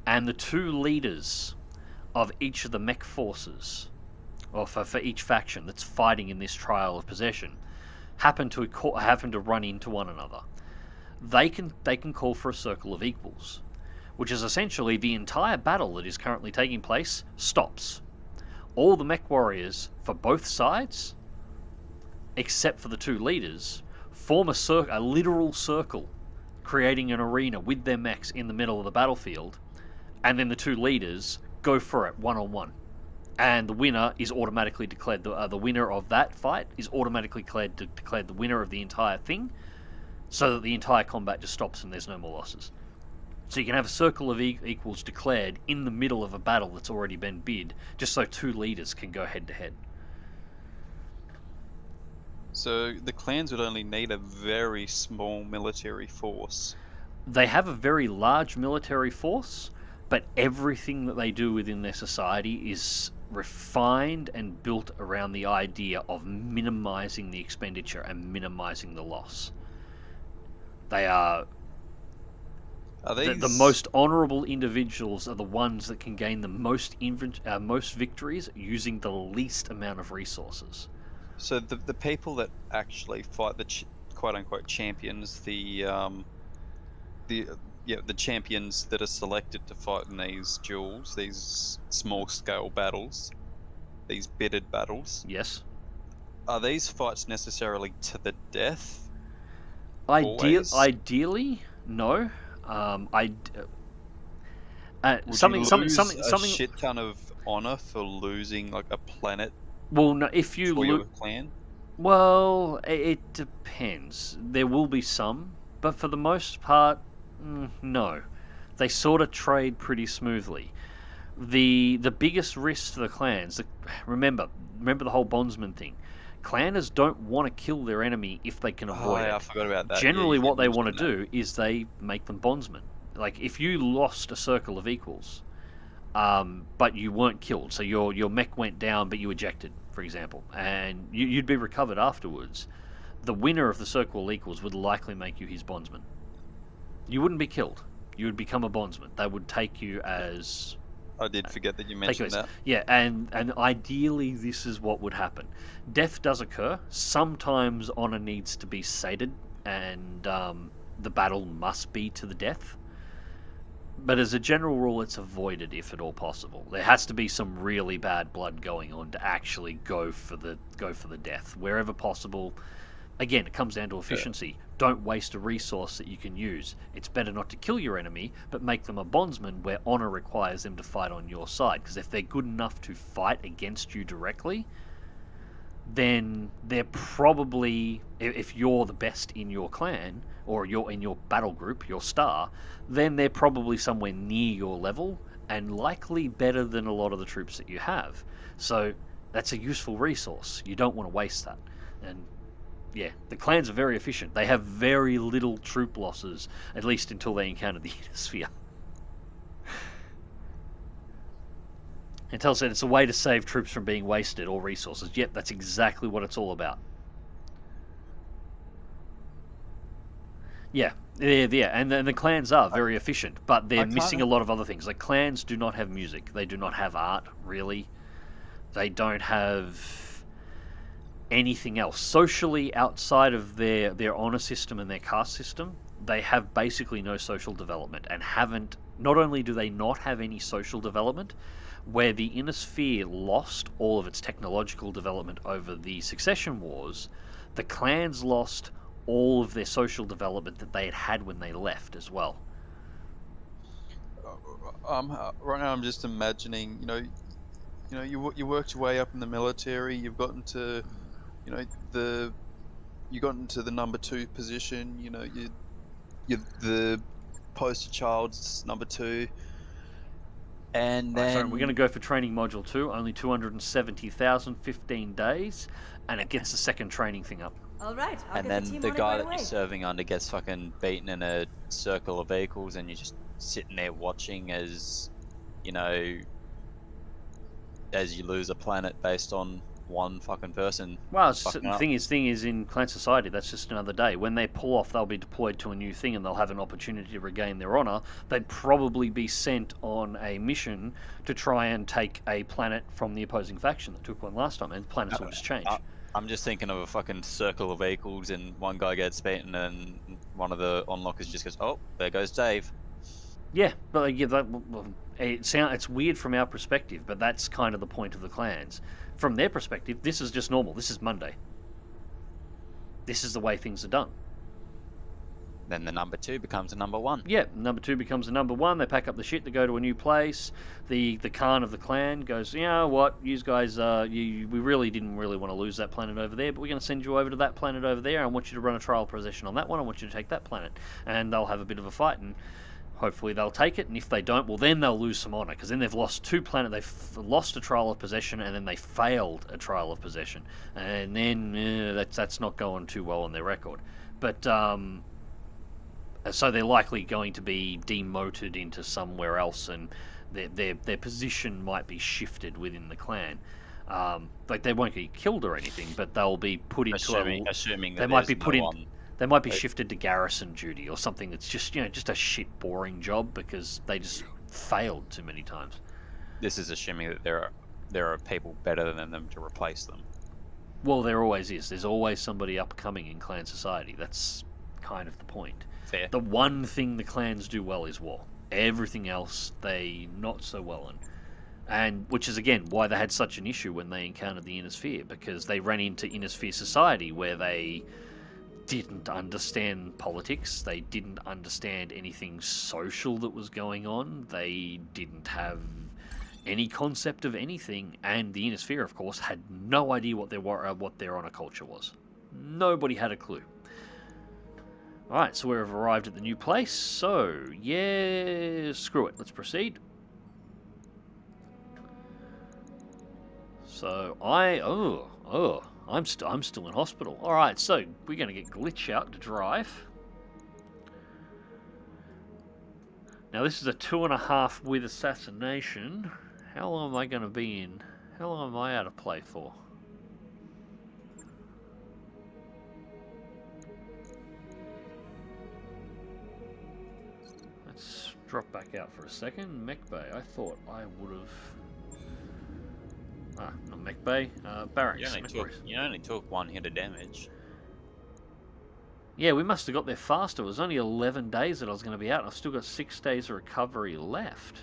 and the two leaders of each of the mech forces, or for each faction that's fighting in this trial of possession, happen to run into one another. They can call for a Circle of Equals, which is essentially the entire battle that is currently taking place stops. All the mech warriors for both sides, except for the two leaders, form a literal circle, creating an arena with their mechs in the middle of the battlefield, and then the two leaders go for it one-on-one. And the winner is automatically declared, the winner of that fight is automatically declared the winner of the entire thing, so that the entire combat just stops and there's no more losses. So you can have a Circle of Equals declared in the middle of a battle that's already been bid, just so two leaders can go head to head. So the clans would only need a very small military force. They have a very large military force, but everything that they do within their society is refined and built around the idea of minimizing the expenditure and minimizing the loss. They are the most honourable individuals are the ones that can gain the most victories using the least amount of resources. So the people that actually fight the quote-unquote champions, the champions that are selected to fight in these duels, these small-scale battles, these bidded battles. Yes. Are these fights necessarily to the death? Ideally, no. Would you lose a shit ton of honor for losing like a planet? Well, no. If you for your clan. Well, it depends. There will be some, but for the most part, no. They sort of trade pretty smoothly. The biggest risk to the clans. Remember the whole bondsman thing. Clanners don't want to kill their enemy if they can avoid it. I forgot about that. Generally, what they want to do is they make them bondsmen. Like, if you lost a Circle of Equals, but you weren't killed, so your mech went down but you ejected, for example, and you'd be recovered afterwards, the winner of the Circle of Equals would likely make you his bondsman. You wouldn't be killed. You would become a bondsman. They would take you as... I did forget that you mentioned that. Yeah, and ideally this is what would happen. Death does occur. Sometimes honor needs to be sated, and the battle must be to the death. But as a general rule, it's avoided if at all possible. There has to be some really bad blood going on to actually go for the death wherever possible. Again, it comes down to efficiency. Yeah. Don't waste a resource that you can use. It's better not to kill your enemy, but make them a bondsman where honor requires them to fight on your side. Because if they're good enough to fight against you directly, then they're probably, if you're the best in your clan, or you're in your battle group, your star, then they're probably somewhere near your level, and likely better than a lot of the troops that you have. So that's a useful resource. You don't want to waste that. And yeah, the clans are very efficient. They have very little troop losses, at least until they encounter the Ionosphere. Intel said it's a way to save troops from being wasted or resources. Yep, that's exactly what it's all about. Yeah, and the clans are very efficient, but they're can't- missing a lot of other things. Like, clans do not have music. They do not have art, really. They don't have anything else. Socially, outside of their honor system and their caste system, they have basically no social development, and haven't... Not only do they not have any social development, where the Inner Sphere lost all of its technological development over the Succession Wars, the clans lost all of their social development that they had when they left as well. Right now, I'm just imagining, you worked your way up in the military. You've gotten to, you got into the number 2 position. You're the poster child's number 2, and Right, so then we're going to go for training module 2, only 270,000, 15 days, and it gets the second training thing up. All right, I'll And get then the team the on guy it that right you're away. serving under gets fucking beaten in a circle of vehicles, and you're just sitting there watching as, as you lose a planet based on one fucking person. Well, the fucking up. thing is, in Clan Society, that's just another day. When they pull off, they'll be deployed to a new thing, and they'll have an opportunity to regain their honor. They'd probably be sent on a mission to try and take a planet from the opposing faction that took one last time, and planets will just change. I'm just thinking of a fucking circle of vehicles, and one guy gets beaten, and one of the onlockers just goes, "Oh, there goes Dave." Yeah, but it's weird from our perspective, but that's kind of the point of the clans. From their perspective, this is just normal. This is Monday. This is the way things are done. Then the number 2 becomes a number 1. Yeah, number 2 becomes a number 1. They pack up the shit. They go to a new place. The Khan of the clan goes, you know what, you guys, we really didn't want to lose that planet over there, but we're going to send you over to that planet over there. I want you to run a trial possession on that one. I want you to take that planet, and they'll have a bit of a fight, and hopefully they'll take it. And if they don't, well, then they'll lose some honor, because then they've lost 2 planets. They've lost a trial of possession, and then they failed a trial of possession, and then that's not going too well on their record. But so they're likely going to be demoted into somewhere else, and their position might be shifted within the clan. Like, they won't get killed or anything, but they'll be put into assuming that they might be there's put no in. one- They might be shifted to garrison duty or something that's just just a shit boring job because they just failed too many times. This is assuming that there are people better than them to replace them. Well, there always is. There's always somebody upcoming in clan society. That's kind of the point. Fair. The one thing the clans do well is war. Everything else they not so well in. And which is again why they had such an issue when they encountered the Inner Sphere, because they ran into Inner Sphere society where they didn't understand politics, they didn't understand anything social that was going on, they didn't have any concept of anything, and the Inner Sphere, of course, had no idea what their honor culture was. Nobody had a clue. Alright, so we've arrived at the new place, so, yeah, screw it, let's proceed. So, I'm still in hospital. Alright, so, we're going to get Glitch out to drive. Now, this is a 2.5 with assassination. How long am I going to be in? How long am I out of play for? Let's drop back out for a second. Mech Bay. I thought I would have... not Mech Bay. Barracks. You only took 1 hit of damage. Yeah, we must have got there faster. It was only 11 days that I was going to be out, and I've still got 6 days of recovery left.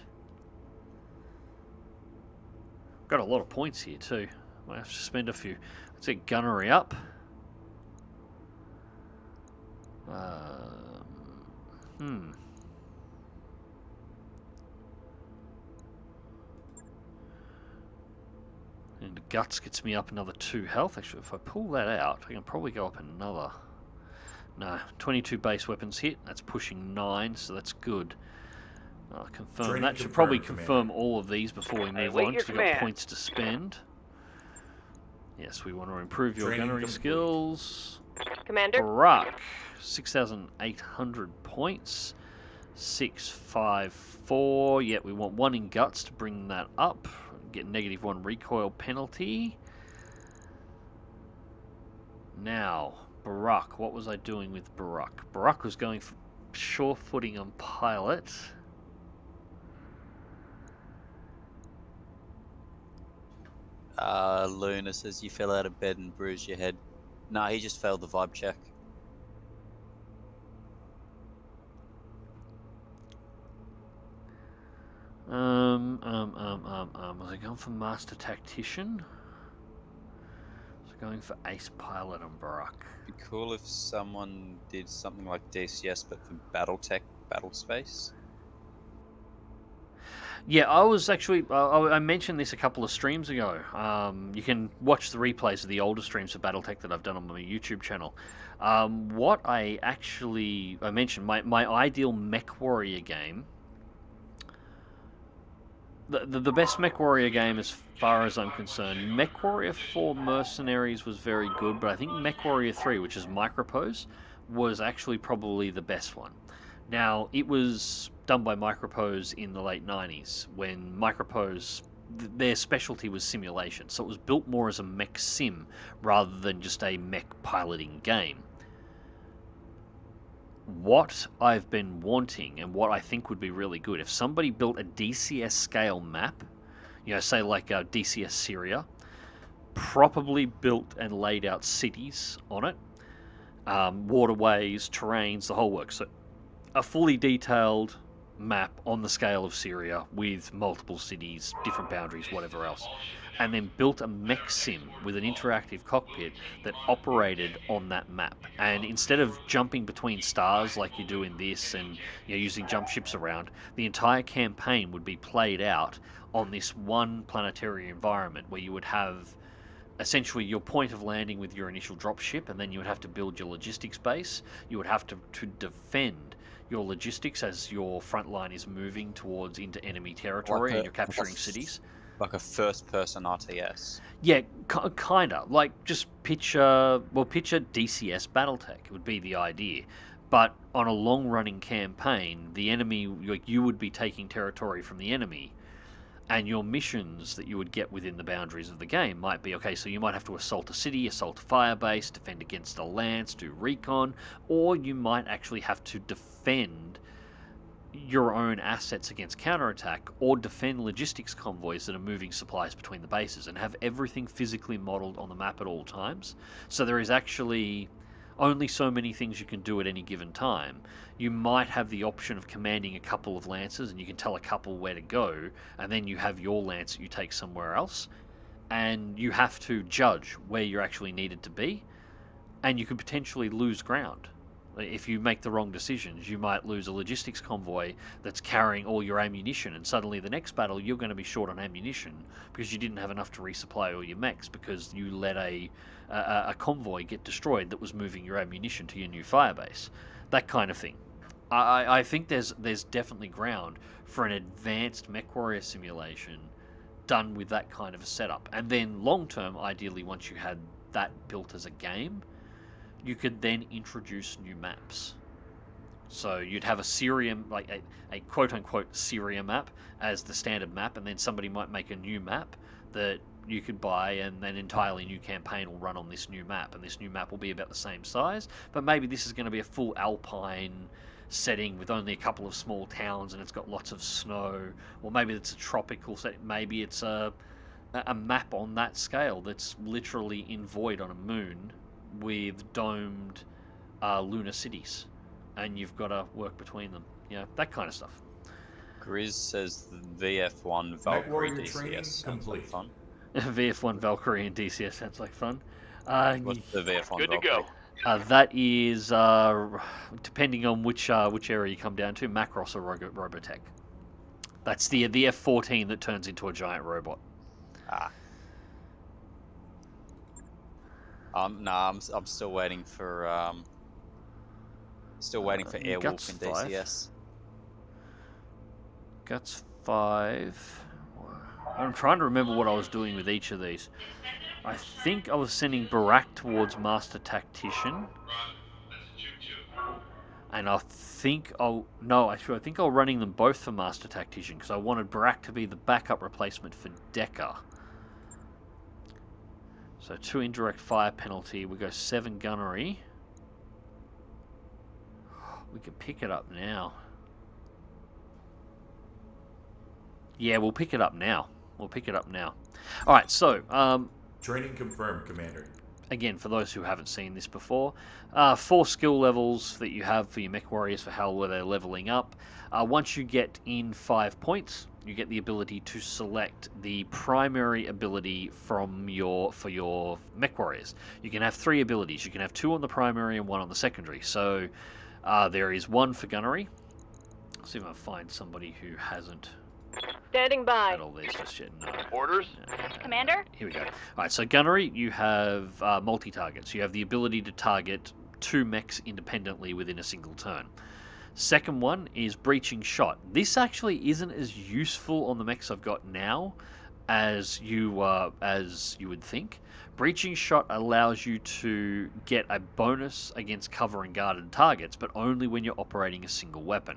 Got a lot of points here, too. Might have to spend a few. Let's get gunnery up. And Guts gets me up another 2 health. Actually, if I pull that out, I can probably go up another... No, 22 base weapons hit. That's pushing 9, so that's good. I'll confirm Training that. Should probably confirmed, confirm all of these before we move wait on, your because we've got command. points to spend. Yes, we want to improve your Training gunnery complete. skills. Commander? Barak, 6,800 points. 654. Yeah, we want 1 in Guts to bring that up. Get -1 recoil penalty. Now, Barak. What was I doing with Barak? Barak was going for sure footing on pilot. Luna says you fell out of bed and bruised your head. Nah, he just failed the vibe check. Was I going for Master Tactician? Was I going for Ace Pilot on Barak? It'd be cool if someone did something like DCS, but for Battletech, battle space. Yeah, I was actually. I mentioned this a couple of streams ago. You can watch the replays of the older streams of Battletech that I've done on my YouTube channel. What I mentioned, my ideal Mech Warrior game. The best Mech Warrior game, as far as I'm concerned, Mech Warrior 4 Mercenaries was very good, but I think Mech Warrior 3, which is Micropose, was actually probably the best one. Now, it was done by Micropose in the late 90s, when Micropose, their specialty was simulation, so it was built more as a mech sim rather than just a mech piloting game. What I've been wanting, and what I think would be really good, if somebody built a DCS scale map, you know, say like DCS Syria, properly built and laid out cities on it, waterways, terrains, the whole works. So a fully detailed map on the scale of Syria with multiple cities, different boundaries, whatever else, and then built a mech sim with an interactive cockpit that operated on that map. And instead of jumping between stars like you do in this and using jump ships around, the entire campaign would be played out on this one planetary environment where you would have essentially your point of landing with your initial drop ship, and then you would have to build your logistics base. You would have to defend your logistics as your front line is moving towards into enemy territory and you're capturing cities. Like a first-person RTS. Yeah, kinda. Like, just picture DCS Battletech would be the idea. But on a long-running campaign, the enemy, you would be taking territory from the enemy, and your missions that you would get within the boundaries of the game might be, okay, so you might have to assault a city, assault a firebase, defend against a lance, do recon, or you might actually have to defend your own assets against counterattack, or defend logistics convoys that are moving supplies between the bases, and have everything physically modeled on the map at all times. So there is actually only so many things you can do at any given time. You might have the option of commanding a couple of lances, and you can tell a couple where to go, and then you have your lance that you take somewhere else, and you have to judge where you're actually needed to be, and you could potentially lose ground. If you make the wrong decisions, you might lose a logistics convoy that's carrying all your ammunition, and suddenly the next battle you're going to be short on ammunition because you didn't have enough to resupply all your mechs because you let a convoy get destroyed that was moving your ammunition to your new firebase. That kind of thing. I think there's definitely ground for an advanced Mech Warrior simulation done with that kind of a setup. And then long term, ideally, once you had that built as a game, you could then introduce new maps. So you'd have a Syria, like a quote-unquote Syria map as the standard map, and then somebody might make a new map that you could buy, and an entirely new campaign will run on this new map, and this new map will be about the same size, but maybe this is going to be a full alpine setting with only a couple of small towns and it's got lots of snow, or maybe it's a tropical setting, maybe it's a map on that scale that's literally in void on a moon with domed lunar cities, and you've got to work between them. That kind of stuff. Grizz says VF1 Valkyrie DCS sounds like fun. VF1 Valkyrie and DCS sounds like fun. What's the VF1 Good Valkyrie? to go. That is, depending on which area you come down to, Macross or Robotech. That's the F-14 that turns into a giant robot. Nah, I'm still waiting for Airwolf and DCS. Guts 5. I'm trying to remember what I was doing with each of these. I think I was sending Barak towards Master Tactician. And I think I'll running them both for Master Tactician, because I wanted Barak to be the backup replacement for Decker. So 2 indirect fire penalty, we go 7 gunnery. We can pick it up now. Yeah, we'll pick it up now. We'll pick it up now. All right, so Training confirmed, Commander. again, for those who haven't seen this before, 4 skill levels that you have for your mech warriors for how they're leveling up. Once you get in 5 points, you get the ability to select the primary ability for your mech warriors. You can have 3 abilities. You can have 2 on the primary and 1 on the secondary. So there is 1 for gunnery. Let's see if I can find somebody who hasn't Standing by. had all these just yet. No. Orders? Commander? Here we go. All right, so gunnery, you have multi-targets. You have the ability to target 2 mechs independently within a single turn. Second one is breaching shot. This actually isn't as useful on the mechs I've got now as you would think. Breaching shot allows you to get a bonus against cover and guarded targets, but only when you're operating a single weapon.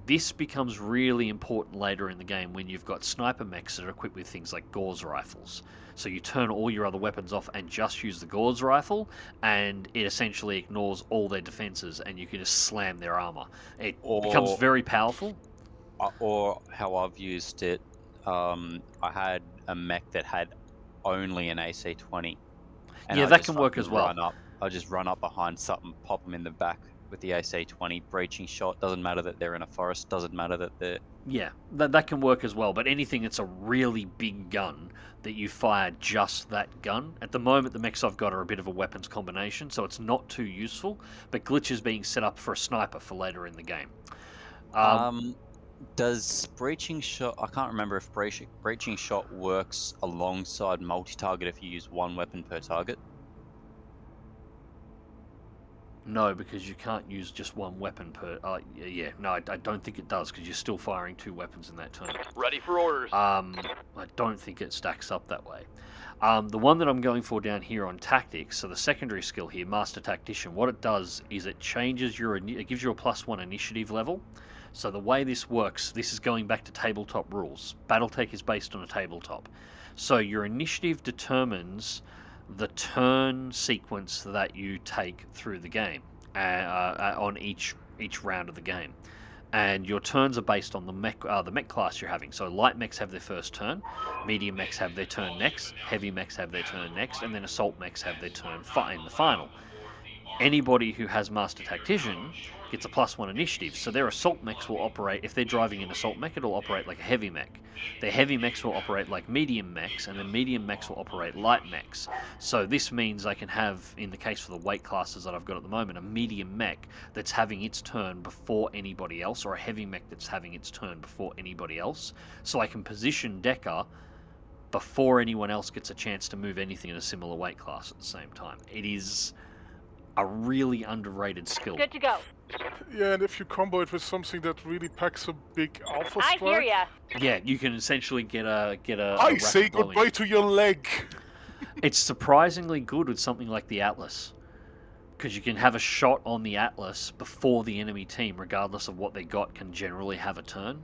This becomes really important later in the game when you've got sniper mechs that are equipped with things like Gauss rifles. So you turn all your other weapons off and just use the Gauss rifle, and it essentially ignores all their defenses, and you can just slam their armor. It becomes very powerful. Or how I've used it, I had a mech that had only an AC-20. Yeah, that can work as well. I just run up behind something, pop them in the back with the AC-20, breaching shot. Doesn't matter that they're in a forest. Doesn't matter that they're... Yeah, that can work as well. But anything that's a really big gun that you fire just that gun. At the moment, the mechs I've got are a bit of a weapons combination, so it's not too useful. But Glitch is being set up for a sniper for later in the game. Does breaching shot... I can't remember if breaching shot works alongside multi-target if you use 1 weapon per target. No, because you can't use just 1 weapon per... no, I don't think it does, because you're still firing 2 weapons in that turn. Ready for orders. I don't think it stacks up that way. The one that I'm going for down here on tactics, so the secondary skill here, Master Tactician, what it does is it changes it gives you a +1 initiative level. So the way this works, this is going back to tabletop rules. Battletech is based on a tabletop. So your initiative determines the turn sequence that you take through the game on each round of the game, and your turns are based on the mech class you're having. So light mechs have their first turn, medium mechs have their turn next, heavy mechs have their turn next, and then assault mechs have their turn in the final. Anybody who has Master Tactician gets a +1 initiative, so their assault mechs will operate, if they're driving an assault mech, it'll operate like a heavy mech. Their heavy mechs will operate like medium mechs, and the medium mechs will operate light mechs. So this means I can have, in the case for the weight classes that I've got at the moment, a medium mech that's having its turn before anybody else, or a heavy mech that's having its turn before anybody else. So I can position Decker before anyone else gets a chance to move anything in a similar weight class at the same time. It is a really underrated skill. Good to go. Yeah, and if you combo it with something that really packs a big alpha I strike... hear ya. Yeah, you can essentially get a I say rapid blowing. goodbye to your leg! It's surprisingly good with something like the Atlas, because you can have a shot on the Atlas before the enemy team, regardless of what they got, can generally have a turn,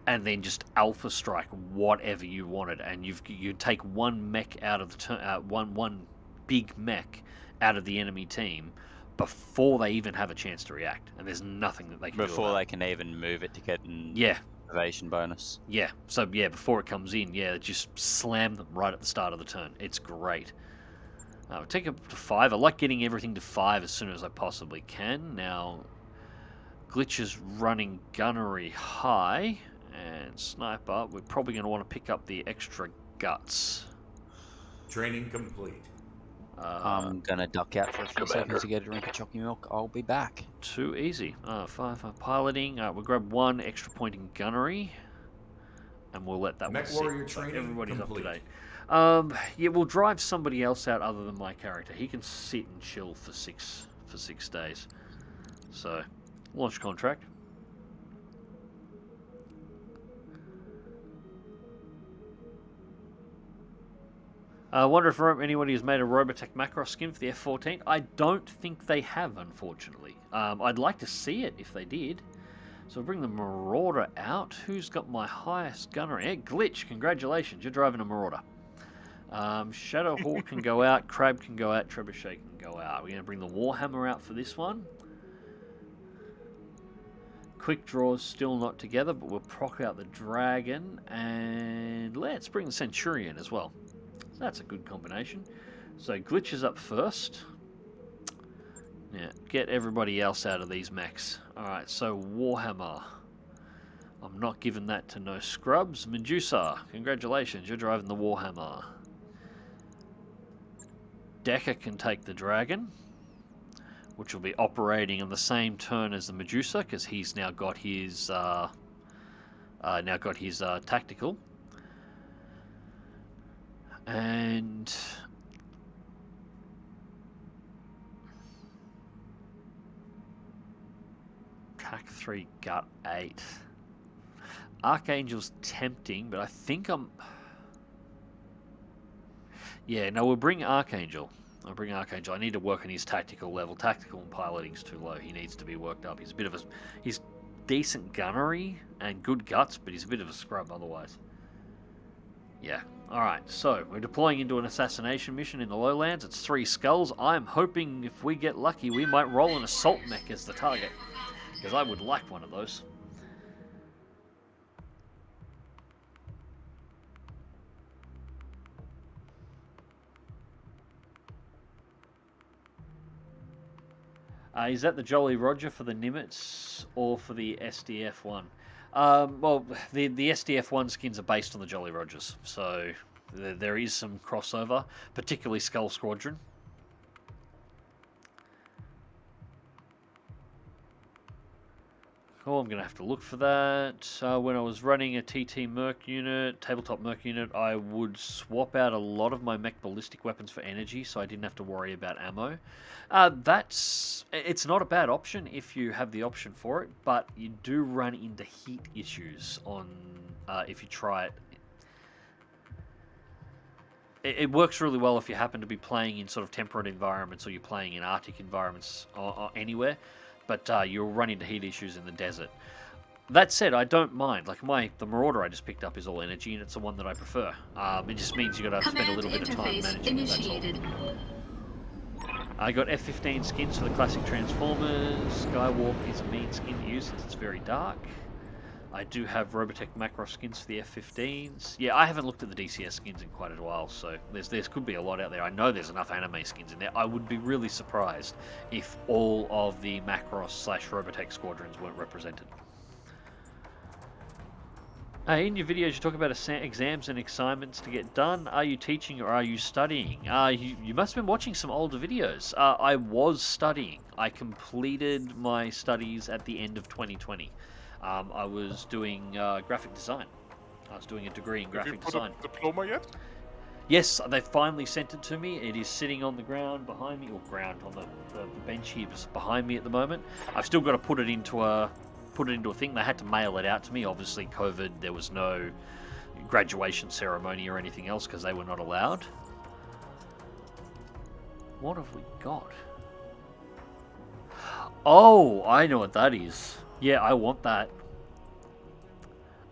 and then just alpha strike whatever you wanted, and you take 1 mech out of the turn, one big mech out of the enemy team before they even have a chance to react, and there's nothing that they can do Before about they can even move it to get an Yeah, evasion bonus. yeah. So yeah, before it comes in, yeah, just slam them right at the start of the turn. It's great. We'll take it to 5. I like getting everything to 5 as soon as I possibly can. Now, Glitch is running gunnery high, and sniper, we're probably going to want to pick up the extra guts. Training complete. I'm gonna duck out for a few seconds to get a drink of chocolate milk. I'll be back. Too easy. 5 for piloting. We'll grab 1 extra point in gunnery, and we'll let that Mech one sit. warrior So training everybody's complete. up to date. Yeah, we'll drive somebody else out other than my character. He can sit and chill for 6 days. So, launch contract. I wonder if anybody has made a Robotech Macross skin for the F-14. I don't think they have, unfortunately. I'd like to see it if they did. So we'll bring the Marauder out. Who's got my highest gunner? Yeah, Glitch, congratulations, you're driving a Marauder. Shadowhawk can go out, Crab can go out, Trebuchet can go out. We're going to bring the Warhammer out for this one. quick draw's still not together, but we'll proc out the dragon, and let's bring the centurion as well. So that's a good combination. So glitch is up first. Yeah, get everybody else out of these mechs. Alright, so Warhammer. I'm not giving that to no scrubs. Medusa, congratulations, you're driving the Warhammer. Decker can take the dragon, which will be operating on the same turn as the Medusa, because he's now got his tactical. And Tac 3 Gut 8. Archangel's tempting, but I think I'm... Yeah, no, we'll bring Archangel. I'll bring Archangel. I need to work on his tactical level. Tactical and piloting's too low. He needs to be worked up. He's a bit of a... He's decent gunnery and good guts, but he's a bit of a scrub otherwise. Yeah. Alright, so we're deploying into an assassination mission in the lowlands. It's 3 skulls. I'm hoping if we get lucky, we might roll an assault mech as the target, because I would like one of those. Is that the Jolly Roger for the Nimitz or for the SDF one? Well, the SDF one skins are based on the Jolly Rogers, so there is some crossover, particularly Skull Squadron. Oh, I'm going to have to look for that. When I was running a TT Merc unit, tabletop Merc unit, I would swap out a lot of my mech ballistic weapons for energy, so I didn't have to worry about ammo. It's not a bad option if you have the option for it, but you do run into heat issues on if you try it. It works really well if you happen to be playing in sort of temperate environments, or you're playing in Arctic environments or anywhere. But you'll run into heat issues in the desert. That said, I don't mind. Like the Marauder I just picked up is all energy, and it's the one that I prefer. It just means you've got to spend a little bit of time managing it, that's all. I got F-15 skins for the classic Transformers. Skywalk is a mean skin to use since it's very dark. I do have Robotech Macross skins for the F-15s. Yeah, I haven't looked at the DCS skins in quite a while, so there could be a lot out there. I know there's enough anime skins in there. I would be really surprised if all of the Macross/Robotech squadrons weren't represented. In your videos, you talk about exams and assignments to get done. Are you teaching or are you studying? You must have been watching some older videos. I was studying. I completed my studies at the end of 2020. I was doing graphic design. I was doing a degree in graphic design. Have you put a diploma yet? Yes, they finally sent it to me. It is sitting on the ground behind me, or ground on the bench here behind me at the moment. I've still got to put it into a thing. They had to mail it out to me. Obviously, COVID, there was no graduation ceremony or anything else because they were not allowed. What have we got? Oh, I know what that is. Yeah, I want that.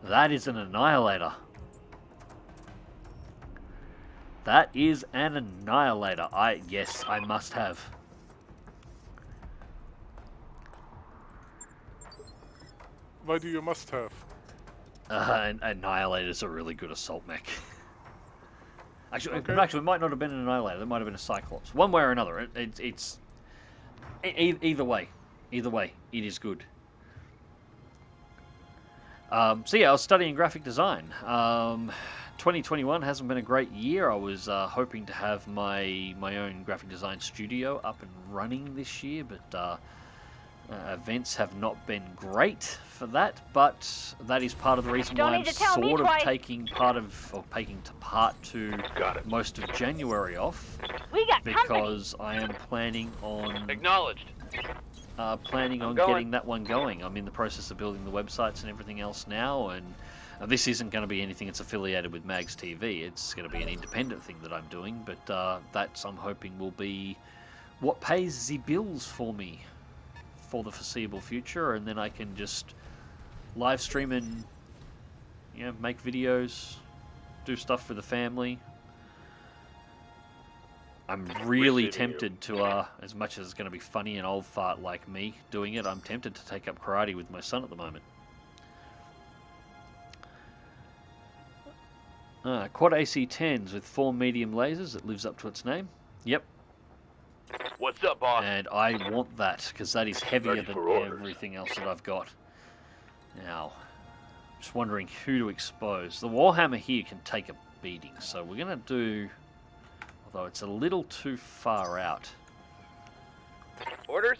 That is an Annihilator. That is an Annihilator. Yes, I must have. Why do you must have? Annihilator's a really good assault mech. Actually, it might not have been an Annihilator. It might have been a Cyclops. One way or another. It's either way. Either way, it is good. So yeah, I was studying graphic design. 2021 hasn't been a great year. I was hoping to have my own graphic design studio up and running this year, but events have not been great for that. But that is part of the reason why I'm sort of taking part to most of January off, because I am planning on getting that one going. I'm in the process of building the websites and everything else now, and this isn't going to be anything that's affiliated with MagzTV. It's going to be an independent thing that I'm doing, but that I'm hoping will be what pays the bills for me for the foreseeable future, and then I can just live stream and make videos, do stuff for the family. I'm really Receiving tempted to, as much as it's going to be funny an old fart like me doing it, I'm tempted to take up karate with my son at the moment. Quad AC-10s with 4 medium lasers. It lives up to its name. Yep. What's up, boss? And I want that, because that is heavier Ready than for orders. everything else that I've got. Now, just wondering who to expose. The Warhammer here can take a beating, so we're going to do... Although it's a little too far out. Orders?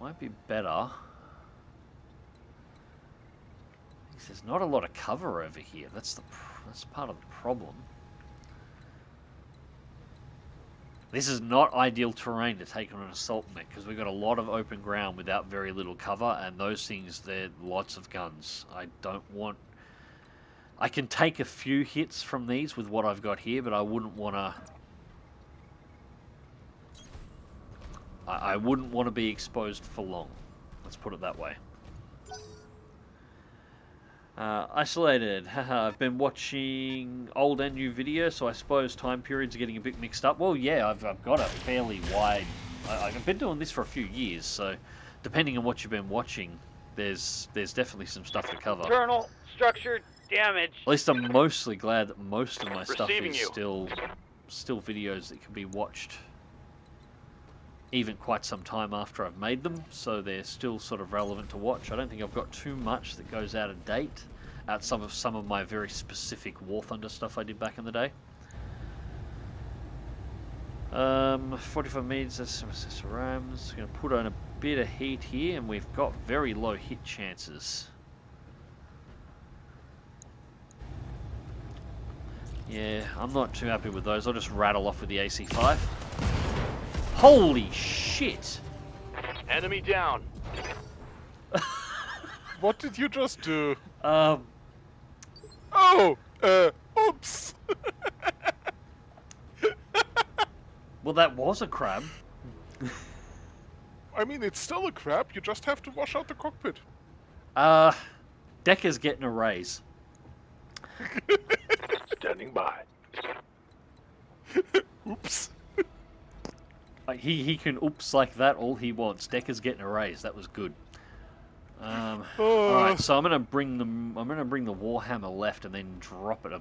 Might be better. There's not a lot of cover over here. That's part of the problem. This is not ideal terrain to take on an assault mech because we've got a lot of open ground without very little cover, and those things, they're lots of guns. I don't want... I can take a few hits from these with what I've got here, but I wouldn't want to... I wouldn't want to be exposed for long. Let's put it that way. Isolated. I've been watching old and new videos, so I suppose time periods are getting a bit mixed up. Well, yeah, I've got a fairly wide... I've been doing this for a few years, so depending on what you've been watching, there's definitely some stuff to cover. Internal structure damage. At least I'm mostly glad that most of my stuff Receiving is you. still videos that can be watched even quite some time after I've made them, so they're still sort of relevant to watch. I don't think I've got too much that goes out of date, out some of my very specific War Thunder stuff I did back in the day. 45 meters, that's some SRAMs. Going to put on a bit of heat here, and we've got very low hit chances. Yeah, I'm not too happy with those. I'll just rattle off with the AC-5. Holy shit! Enemy down. What did you just do? Um, Oh! Oops! well, that was a crab. I mean, it's still a crab, you just have to wash out the cockpit. Decker's getting a raise. Standing by. Oops. He can oops like that all he wants. Decker's getting a raise. That was good. Oh. Alright, so I'm gonna bring the Warhammer left and then drop it.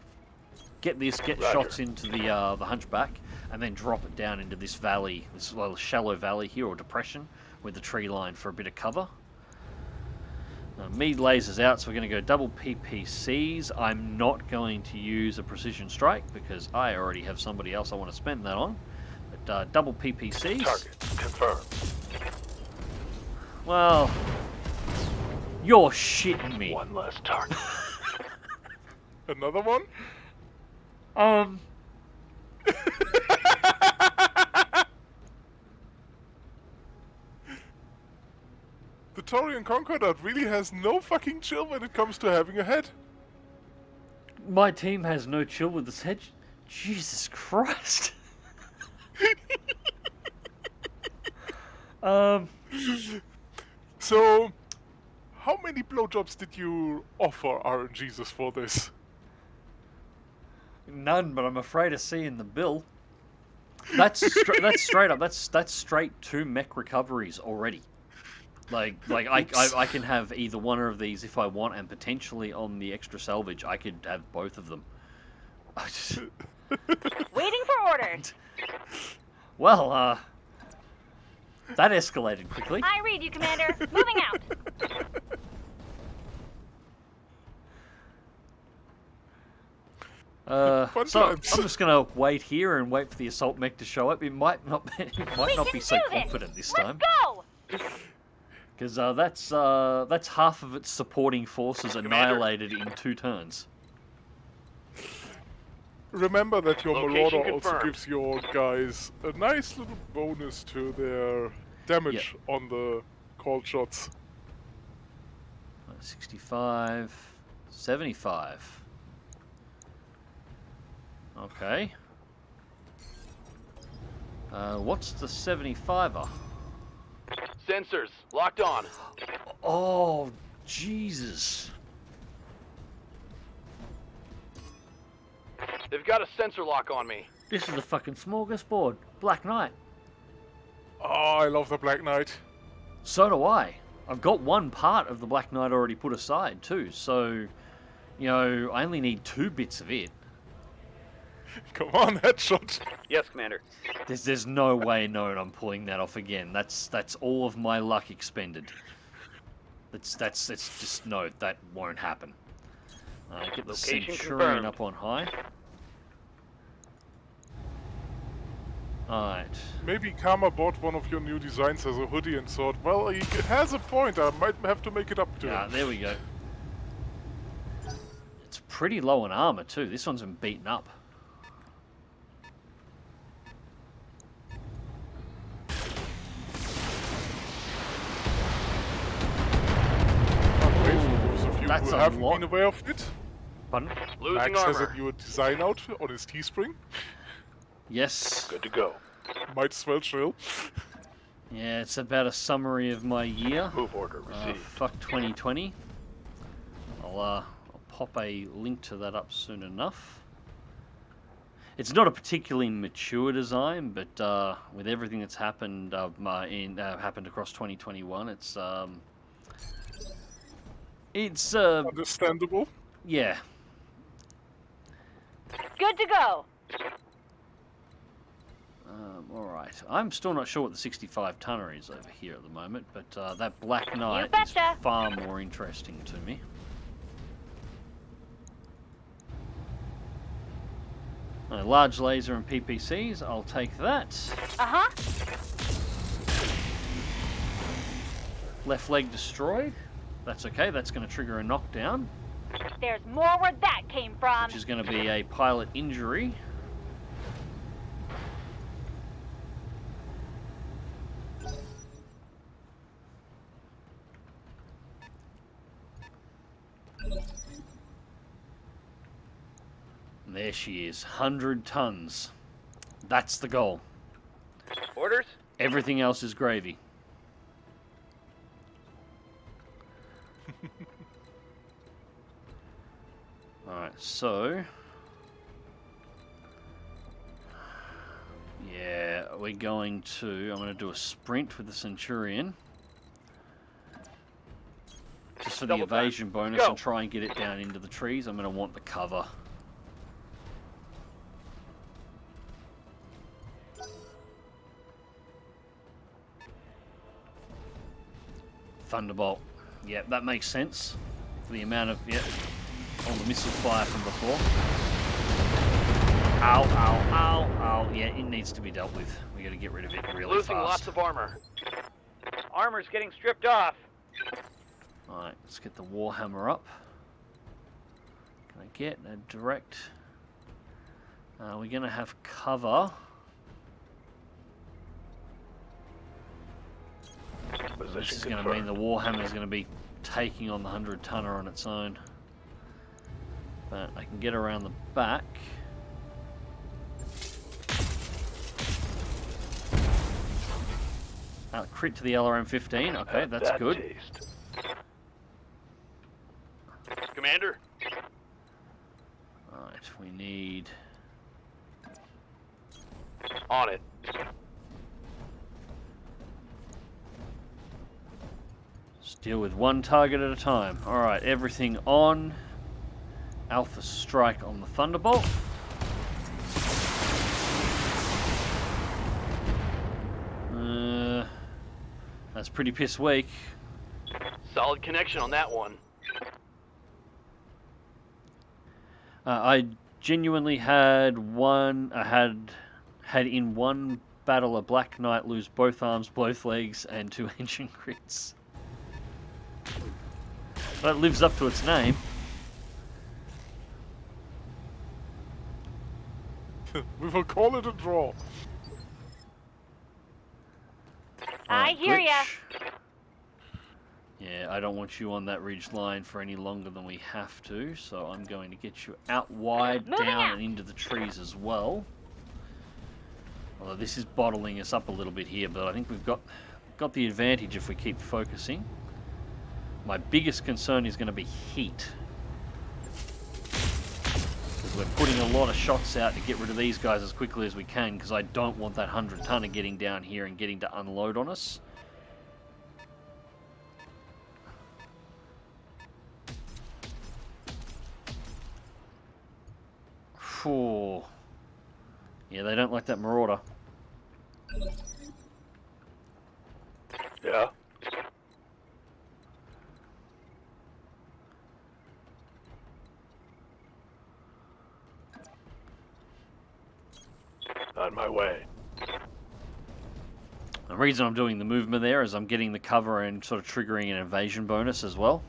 Get Roger. shots into the Hunchback, and then drop it down into this valley, this little shallow valley here, or depression, with the tree line for a bit of cover. Mead lasers out, so we're going to go double PPCs. I'm not going to use a precision strike because I already have somebody else I want to spend that on. But double PPCs. Target confirmed. Well, you're shitting me. One less target. Another one? The Taurian Concordat really has no fucking chill when it comes to having a head. My team has no chill with this head. Jesus Christ. So, how many blowjobs did you offer RNGesus for this? None, but I'm afraid of seeing the bill. That's straight up. That's straight 2 mech recoveries already. Like I can have either one of these if I want, and potentially on the extra salvage I could have both of them. Waiting for orders. Well, that escalated quickly. I read you, Commander. Moving out. Fun So times. I'm just gonna wait here and wait for the assault mech to show up. It might not be, We be can so do this. confident this Let's time, go. because that's half of its supporting forces annihilated in 2 turns. Remember that your Location Marauder also confirmed. gives your guys a nice little bonus to their damage on the called shots. 65, 75. Okay. What's the 75er? Sensors locked on. Oh, Jesus. They've got a sensor lock on me. This is a fucking smorgasbord. Black Knight. Oh, I love the Black Knight. So do I. I've got one part of the Black Knight already put aside too, so, you know, I only need 2 bits of it. Come on, headshot. Yes, Commander. There's no way known I'm pulling that off again. That's all of my luck expended. It's just, no, that won't happen. Get the Location Centurion confirmed. up on high. Alright. Maybe Karma bought one of your new designs as a hoodie and thought, well, it has a point, I might have to make it up to Yeah, him. there we go. It's pretty low on armor too. This one's been beaten up. I'm grateful for those of you That's who a haven't lot. been aware of it. Pardon? Losing Max has armor. a new design out on his Teespring. Yes. Good to go. Might as well chill. Yeah, it's about a summary of my year. Move order received. Fuck 2020. I'll pop a link to that up soon enough. It's not a particularly mature design, but with everything that's happened happened across 2021, it's Understandable. yeah. Good to go. All right. I'm still not sure what the 65 tonner is over here at the moment, but that Black Knight is betcha. far more interesting to me. Large laser and PPCs, I'll take that. Uh-huh. Left leg destroyed. That's okay, that's going to trigger a knockdown, There's more where that came from. which is going to be a pilot injury. And there she is, 100 tons. That's the goal. Orders? Everything else is gravy. Alright, so... yeah, we're going to... I'm going to do a sprint with the Centurion. Just for the Double time. evasion bonus Go. and try and get it down into the trees. I'm going to want the cover. Thunderbolt. Yeah, that makes sense. For the amount of, all the missile fire from before. Ow, ow, ow, ow. Yeah, it needs to be dealt with. We gotta get rid of it really Losing fast. lots of armor. Armor's getting stripped off. Alright, let's get the Warhammer up. Can I get a direct... we're gonna have cover. This Position is going to mean confirmed. the Warhammer is going to be taking on the 100 tonner on its own. But I can get around the back. Crit to the LRM-15. Okay, that's That good. taste. Commander? Alright, we need... On it. Let's deal with one target at a time. Alright, everything on. Alpha strike on the Thunderbolt. That's pretty piss weak. Solid connection on that one. I genuinely had one. I had in one battle a Black Knight lose both arms, both legs, and 2 engine crits. But it lives up to its name. We will call it a draw. I hear ya. Glitch. Yeah, I don't want you on that ridge line for any longer than we have to, so I'm going to get you out wide, Moving down, out. and into the trees as well. Although this is bottling us up a little bit here, but I think we've got the advantage if we keep focusing. My biggest concern is going to be heat. Because we're putting a lot of shots out to get rid of these guys as quickly as we can, because I don't want that 100-tonner getting down here and getting to unload on us. Phew. Yeah, they don't like that Marauder. Yeah. On my way. The reason I'm doing the movement there is I'm getting the cover and sort of triggering an invasion bonus as well.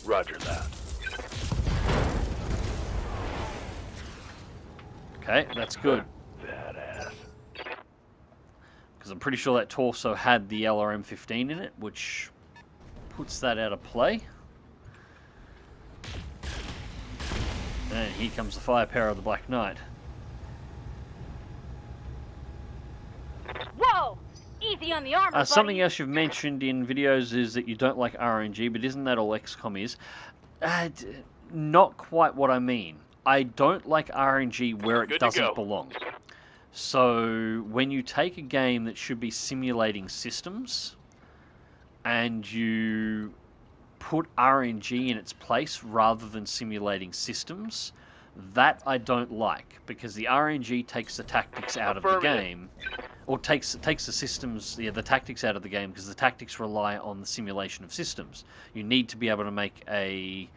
Roger that. Okay, that's good. Badass. Because I'm pretty sure that torso had the LRM-15 in it, which puts that out of play. And here comes the firepower of the Black Knight. Whoa! Easy on the armor, Something buddy. else you've mentioned in videos is that you don't like RNG, but isn't that all XCOM is? Not quite what I mean. I don't like RNG where it doesn't belong. So when you take a game that should be simulating systems and you put RNG in its place rather than simulating systems, that I don't like, because the RNG takes the tactics out of the game, or takes the systems, the tactics out of the game, because the tactics rely on the simulation of systems. You need to be able to make a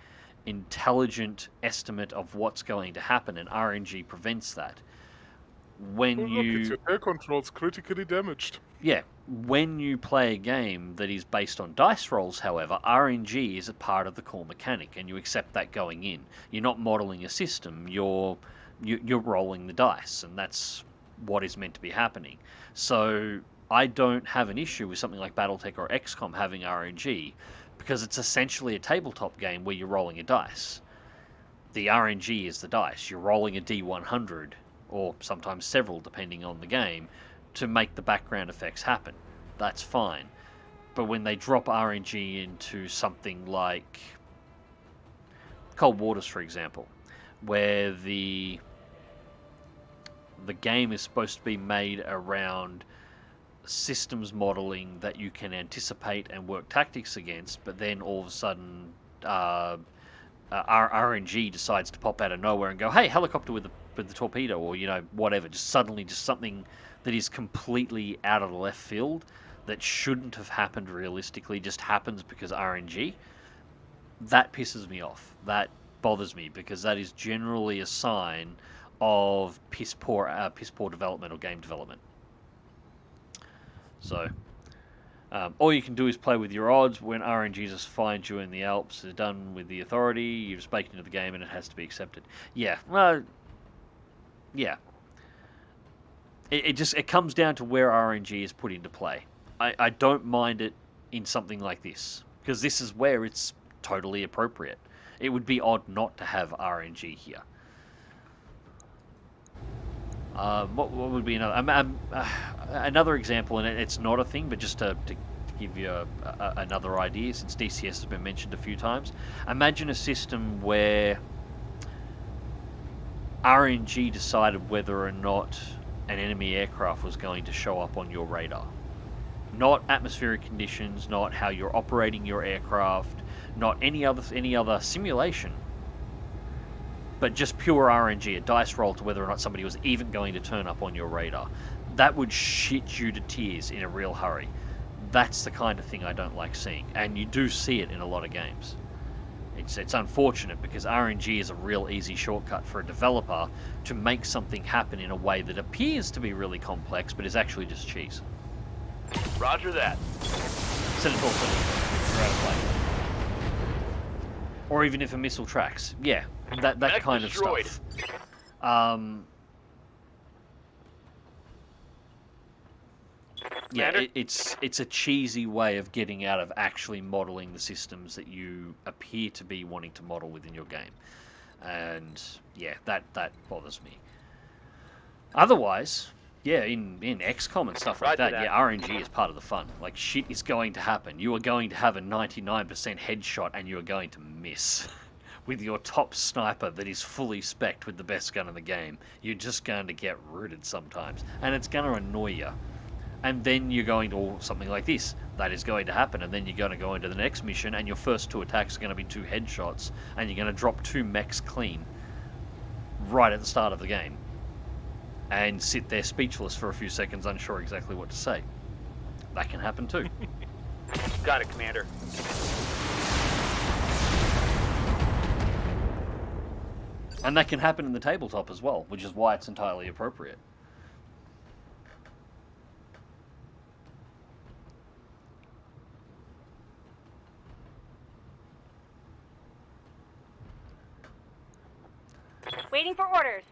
intelligent estimate of what's going to happen, and RNG prevents that. When Look, it's your air controls critically damaged. Yeah, when you play a game that is based on dice rolls, however, RNG is a part of the core mechanic, and you accept that going in. You're not modeling a system, you're rolling the dice, and that's what is meant to be happening. So I don't have an issue with something like Battletech or XCOM having RNG, because it's essentially a tabletop game where you're rolling a dice. The RNG is the dice. You're rolling a D100, or sometimes several depending on the game, to make the background effects happen. That's fine. But when they drop RNG into something like Cold Waters, for example, where the game is supposed to be made around systems modeling that you can anticipate and work tactics against, but then all of a sudden RNG decides to pop out of nowhere and go, hey, helicopter with the torpedo, or whatever, just suddenly just something that is completely out of the left field that shouldn't have happened realistically, just happens because RNG. That pisses me off. That bothers me, because that is generally a sign of piss poor development or game development. So all you can do is play with your odds. When RNG just finds you in the Alps, is done with the authority, you're just baked into the game and it has to be accepted. Yeah, well, yeah. It comes down to where RNG is put into play. I don't mind it in something like this, because this is where it's totally appropriate. It would be odd not to have RNG here. What would be another example, and it's not a thing, but just to give you another idea, since DCS has been mentioned a few times. Imagine a system where RNG decided whether or not an enemy aircraft was going to show up on your radar. Not atmospheric conditions, not how you're operating your aircraft, not any other simulation, but just pure RNG, a dice roll to whether or not somebody was even going to turn up on your radar. That would shit you to tears in a real hurry. That's the kind of thing I don't like seeing, and you do see it in a lot of games. It's unfortunate, because RNG is a real easy shortcut for a developer to make something happen in a way that appears to be really complex, but is actually just cheese. Roger that. Send it all to you're out of play. Or even if a missile tracks. Yeah, that kind of stuff. Yeah, it's a cheesy way of getting out of actually modeling the systems that you appear to be wanting to model within your game. And yeah, that bothers me. Otherwise, yeah, in XCOM and stuff like that, yeah, RNG is part of the fun. Like, shit is going to happen. You are going to have a 99% headshot and you are going to miss with your top sniper that is fully spec'd with the best gun in the game, you're just going to get rooted sometimes. And it's going to annoy you. And then you're going to something like this. That is going to happen. And then you're going to go into the next mission and your first 2 attacks are going to be 2 headshots. And you're going to drop 2 mechs clean right at the start of the game. And sit there speechless for a few seconds, unsure exactly what to say. That can happen too. Got it, Commander. And that can happen in the tabletop as well, which is why it's entirely appropriate. Waiting for orders.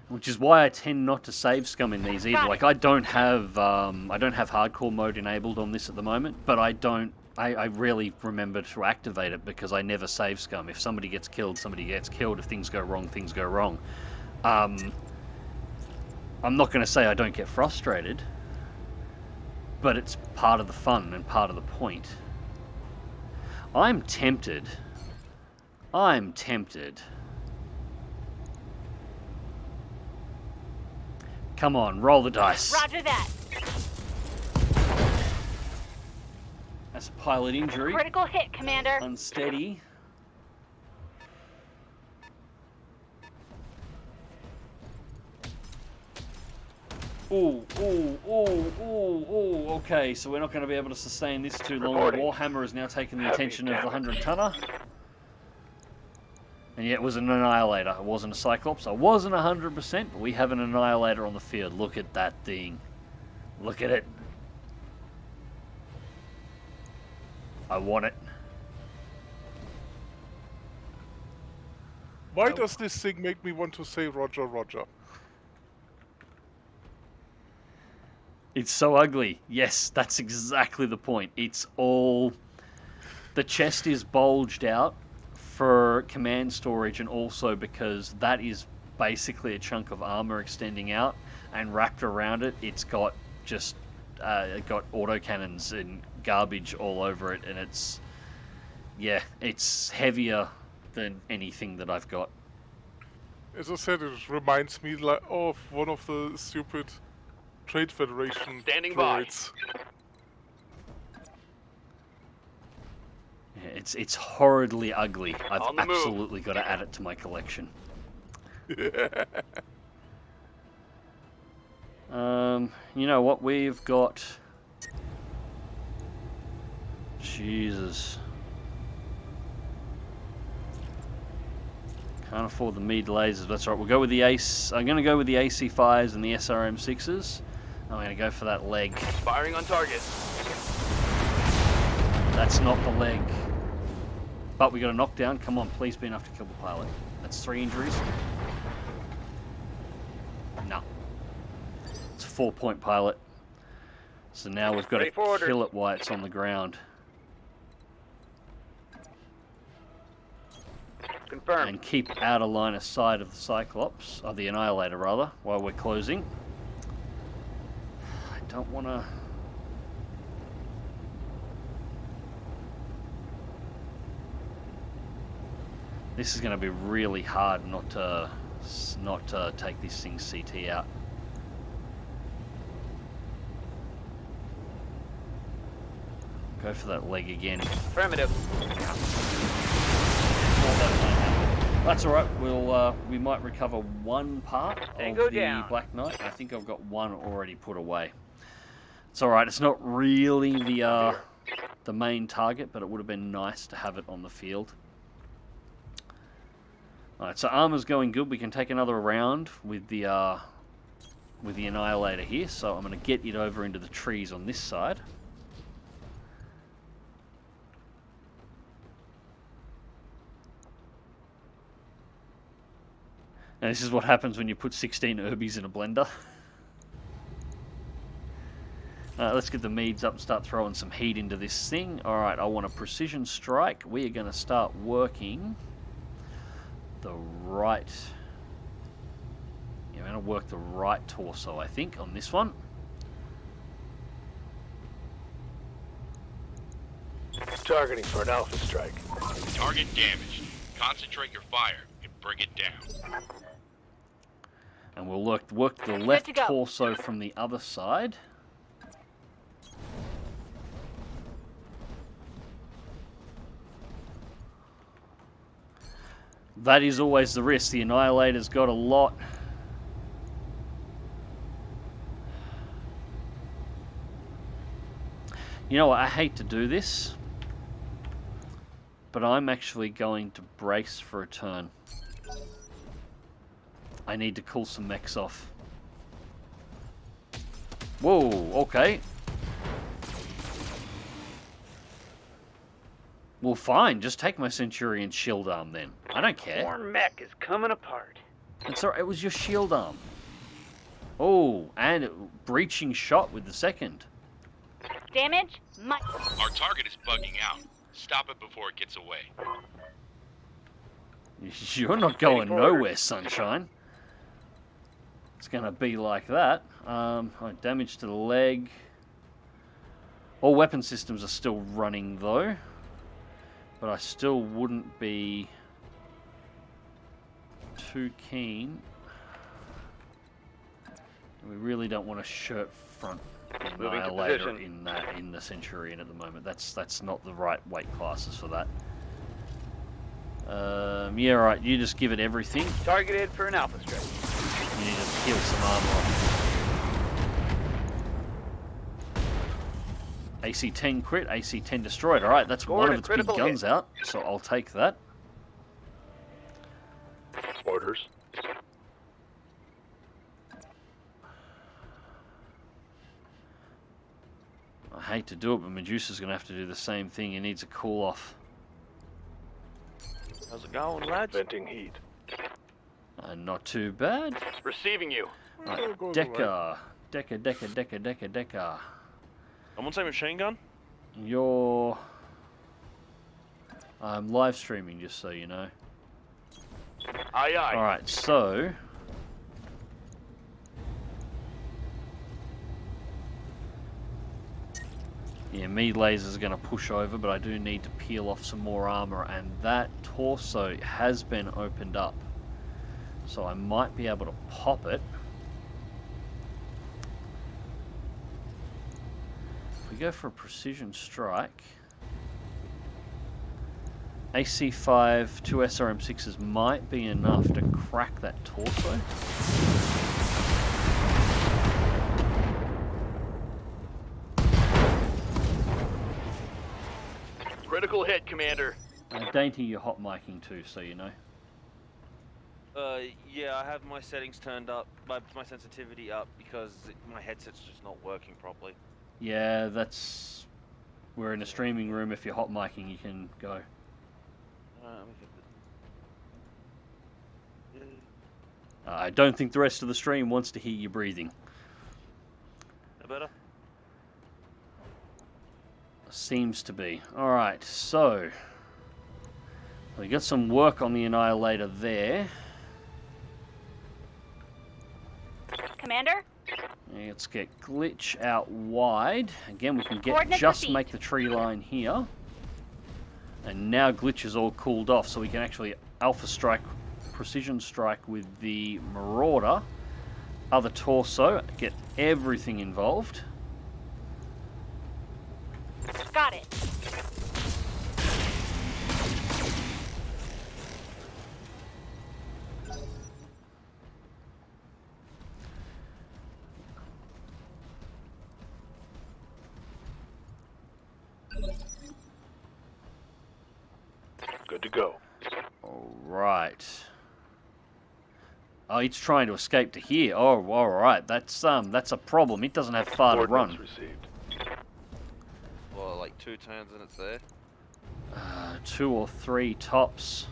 Which is why I tend not to save scum in these either. Like I don't have hardcore mode enabled on this at the moment, but I rarely remember to activate it because I never save scum. If somebody gets killed, somebody gets killed. If things go wrong, things go wrong. I'm not going to say I don't get frustrated, but it's part of the fun and part of the point. I'm tempted. Come on, roll the dice. Roger that. That's a pilot injury. Critical hit, Commander. Unsteady. Ooh. Okay, so we're not going to be able to sustain this too long. Reporting. Warhammer has now taken the attention of the 100-tonner. And yet it was an Annihilator. It wasn't a Cyclops. I wasn't 100%, but we have an Annihilator on the field. Look at that thing. Look at it. I want it. Why does this thing make me want to say Roger, Roger? It's so ugly. Yes, that's exactly the point. It's all... The chest is bulged out for command storage, and also because that is basically a chunk of armor extending out, and wrapped around it, it's got just got autocannons and garbage all over it, and it's heavier than anything that I've got. As I said, it reminds me of one of the stupid Trade Federation Standing by. droids. It's horridly ugly. I've On the move. absolutely got to add it to my collection. You know what? We've got... Jesus. Can't afford the meat lasers. That's right. We'll go with the Ace. I'm going to go with the AC5s and the SRM6s. I'm going to go for that leg. Firing on target. That's not the leg. But we got a knockdown. Come on, please be enough to kill the pilot. That's 3 injuries. No. It's a 4-point pilot. So now we've got to kill it while it's on the ground. Confirmed. And keep out of line of sight of the Cyclops, of the Annihilator rather, while we're closing. I don't want to... This is going to be really hard not to take this thing's CT out. Go for that leg again. Affirmative. That's all right. We might recover one part of Tango the down. Black Knight. I think I've got one already put away. It's all right. It's not really the main target, but it would have been nice to have it on the field. All right, so armor's going good. We can take another round with the Annihilator here. So I'm going to get it over into the trees on this side. And this is what happens when you put 16 Urbies in a blender. Let's get the meads up and start throwing some heat into this thing. All right, I want a precision strike. We are going to start working the right... Yeah, I'm going to work the right torso, I think, on this one. Targeting for an alpha strike. Target damaged. Concentrate your fire and bring it down. And we'll work the left torso from the other side. That is always the risk. The Annihilator's got a lot. You know what? I hate to do this, but I'm actually going to brace for a turn. I need to cool some mechs off. Whoa, okay. Well, fine. Just take my Centurion shield arm then. I don't care. Our mech is coming apart. It's alright. It was your shield arm. Oh, and breaching shot with the second. Damage? Our target is bugging out. Stop it before it gets away. You're not going nowhere, sunshine. It's going to be like that. Damage to the leg. All weapon systems are still running, though. But I still wouldn't be too keen. We really don't want a shirt front Annihilator in the Centurion at the moment. That's not the right weight classes for that. Yeah, right. You just give it everything. Targeted for an alpha strike. You need to peel some armor off. AC-10 crit, AC-10 destroyed. All right, that's one of its big guns out, so I'll take that. Orders. I hate to do it, but Medusa's going to have to do the same thing. He needs a cool off. How's it going, lads? Venting heat. Not too bad. Receiving you. Right, Decker. Someone say machine gun? I'm live streaming, just so you know. Aye, aye. Alright, so... Yeah, me laser's going to push over, but I do need to peel off some more armor, and that torso has been opened up. So I might be able to pop it. If we go for a precision strike... AC5, 2 SRM6s might be enough to crack that torso. Critical hit, Commander. Dainty, you're hot micing too, so you know. Yeah, I have my settings turned up, my sensitivity up, because my headset's just not working properly. Yeah, we're in a streaming room. If you're hot micing, you can go. I don't think the rest of the stream wants to hear you breathing. No better? Seems to be. Alright, so... we got some work on the Annihilator there. Commander? Let's get Glitch out wide. Again, we can make the tree line here. And now Glitch is all cooled off, so we can actually Alpha Strike, Precision Strike with the Marauder. Other torso, get everything involved. Got it. Good to go. All right. Oh, it's trying to escape to here. Oh, all right. That's a problem. It doesn't have far to run. Received. Well, like 2 turns and it's there. 2 or 3 tops.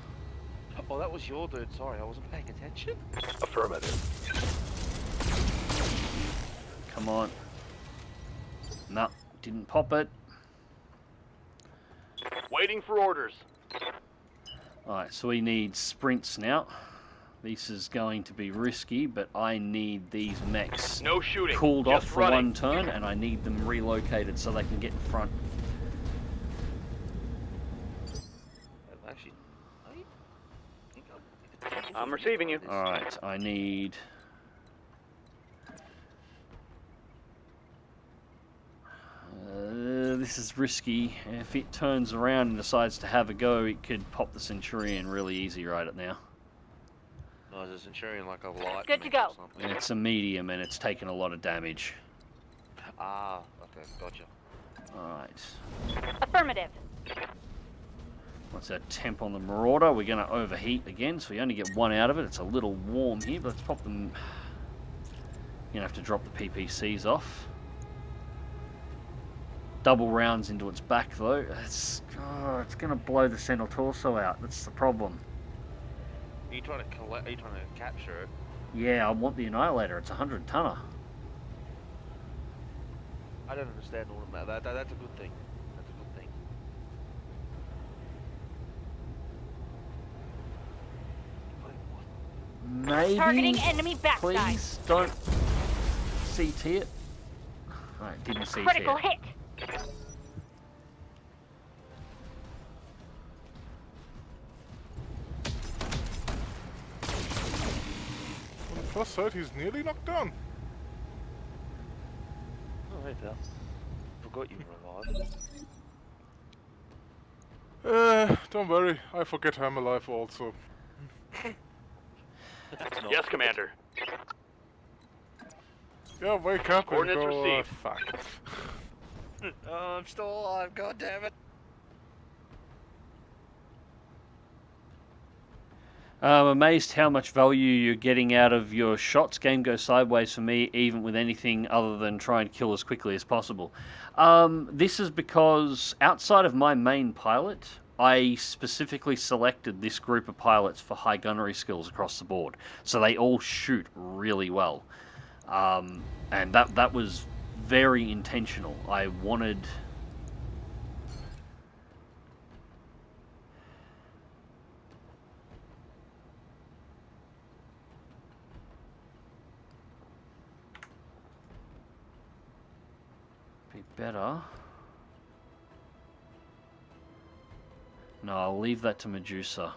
Oh, that was your dude. Sorry, I wasn't paying attention. Affirmative. Come on. No, didn't pop it. Waiting for orders. Alright, so we need sprints now. This is going to be risky, but I need these mechs cooled off for one turn, and I need them relocated so they can get in front. Actually, I'm receiving you. Alright, I need... this is risky. If it turns around and decides to have a go, it could pop the Centurion really easy right at now. No, is the Centurion like a light? Good to go. It's a medium and it's taken a lot of damage. Ah, okay, gotcha. Alright. Affirmative. What's our temp on the Marauder? We're going to overheat again, so we only get one out of it. It's a little warm here, but let's pop them... You're going to have to drop the PPCs off. Double rounds into its back, though. It's going to blow the Sentinel torso out. That's the problem. Are you trying to collect? Are you trying to capture it? Yeah, I want the Annihilator. It's a 100-tonner. I don't understand all of that. That's a good thing. That's a good thing. Maybe. Targeting enemy backside. Please don't CT it. Alright, didn't CT Critical it. hit. On the plus side, he's nearly knocked down. Oh, hey, pal. Forgot you were alive. Don't worry, I forget I'm alive also. Yes, Commander. Yeah, wake up and Coordinates go, received. fuck. Oh, I'm still alive, god damn it. I'm amazed how much value you're getting out of your shots. Game goes sideways for me, even with anything other than try and kill as quickly as possible. This is because outside of my main pilot, I specifically selected this group of pilots for high gunnery skills across the board. So they all shoot really well. And that was very intentional. I wanted... be better. No, I'll leave that to Medusa.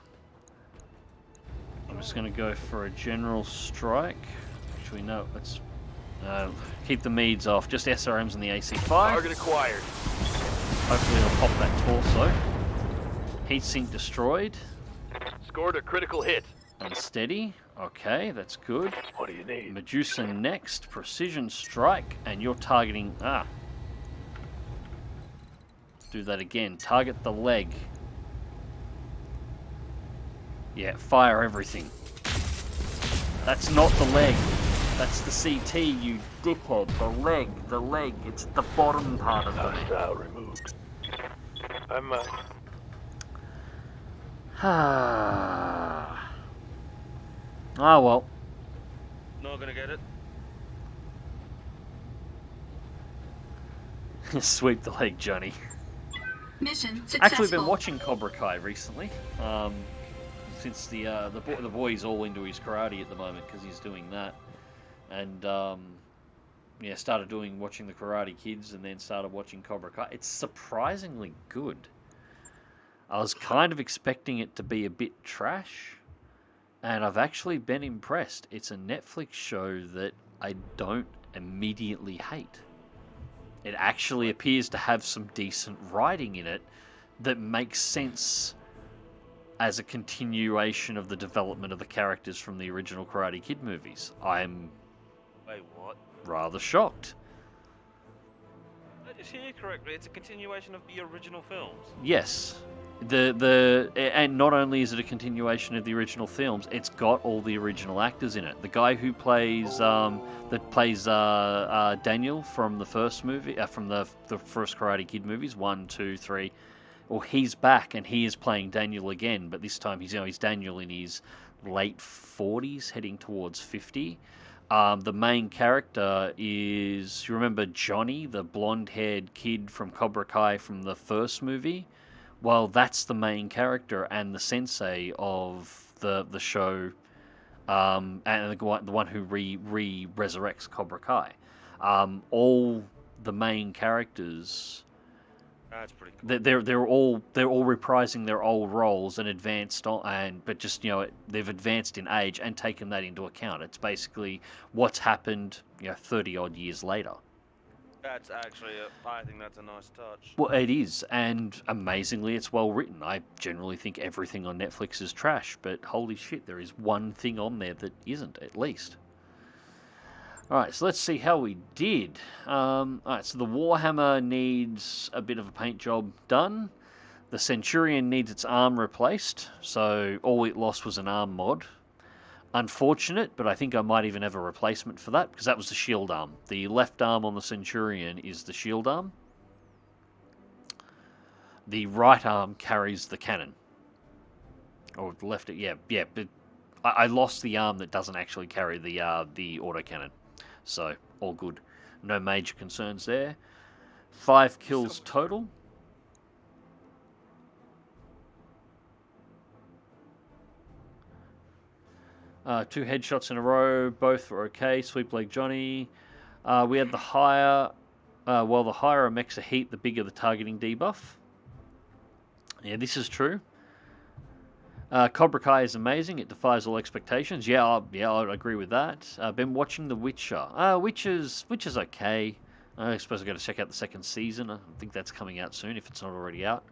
I'm just going to go for a general strike. Actually, no, let's keep the Meads off. Just SRMs and the AC-5. Target acquired. Hopefully it'll pop that torso. Heatsink destroyed. Scored a critical hit. Unsteady. Okay, that's good. What do you need? Medusa next. Precision strike. And you're targeting... Do that again. Target the leg. Yeah, fire everything. That's not the leg. That's the CT, you dickhead. The leg. It's the bottom part of the Hostile removed. I'm Ah, well. Not gonna get it. Sweep the leg, Johnny. Mission successful. Actually, been watching Cobra Kai recently. Since the boy's all into his karate at the moment because he's doing that, and yeah, started watching the Karate Kids and then started watching Cobra Kai. It's surprisingly good. I was kind of expecting it to be a bit trash, and I've actually been impressed. It's a Netflix show that I don't immediately hate. It actually appears to have some decent writing in it that makes sense as a continuation of the development of the characters from the original Karate Kid movies. I'm Wait, what? rather shocked. Did you hear correctly? It's a continuation of the original films. Yes. And not only is it a continuation of the original films, it's got all the original actors in it. The guy who plays Daniel from the first movie, from the first Karate Kid movies, 1, 2, 3. Well, he's back and he is playing Daniel again, but this time he's Daniel in his late 40s, heading towards 50. The main character is, you remember Johnny, the blonde-haired kid from Cobra Kai from the first movie? Well, that's the main character and the sensei of the show, and the one who resurrects Cobra Kai. All the main characters That's pretty cool. They're all reprising their old roles and advanced but just they've advanced in age and taken that into account. It's basically what's happened 30 odd years later. That's actually I think that's a nice touch. Well, it is, and amazingly, it's well written. I generally think everything on Netflix is trash, but holy shit, there is one thing on there that isn't, at least. Alright, so let's see how we did. Alright, so the Warhammer needs a bit of a paint job done. The Centurion needs its arm replaced, so all it lost was an arm mod. Unfortunate, but I think I might even have a replacement for that, because that was the shield arm. The left arm on the Centurion is the shield arm. The right arm carries the cannon. Or the left, yeah, but I lost the arm that doesn't actually carry the autocannon. So, all good. No major concerns there. 5 kills total. Two headshots in a row, both were okay. Sweep leg Johnny. We had the higher, the higher a mech's a heat, the bigger the targeting debuff. Yeah, this is true. Cobra Kai is amazing. It defies all expectations. Yeah, I agree with that. Been watching The Witcher. Witcher's okay. I suppose I've got to check out the second season. I think that's coming out soon, if it's not already out.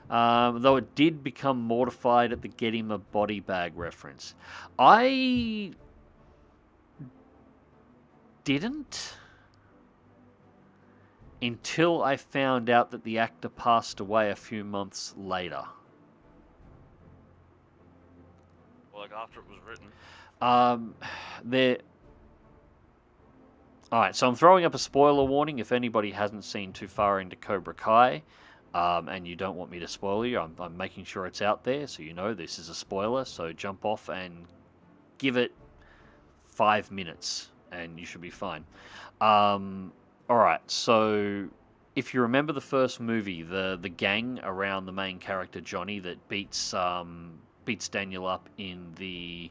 Though it did become mortified at the get him a body bag reference. I didn't until I found out that the actor passed away a few months later. Well, like after it was written. Alright, so I'm throwing up a spoiler warning if anybody hasn't seen too far into Cobra Kai. And you don't want me to spoil you, I'm making sure it's out there, so you know this is a spoiler, so jump off and give it 5 minutes, and you should be fine. Alright, so if you remember the first movie, the gang around the main character Johnny that beats Daniel up in the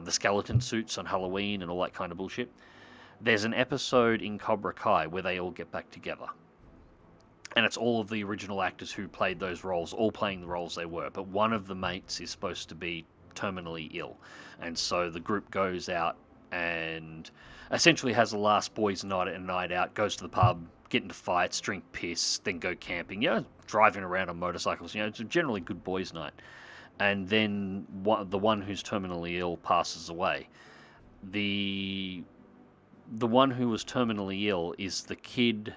skeleton suits on Halloween and all that kind of bullshit, there's an episode in Cobra Kai where they all get back together. And it's all of the original actors who played those roles, all playing the roles they were. But one of the mates is supposed to be terminally ill. And so the group goes out and essentially has the last boys' night out, goes to the pub, get into fights, drink piss, then go camping. Driving around on motorcycles. It's a generally good boys' night. And then the one who's terminally ill passes away. The one who was terminally ill is the kid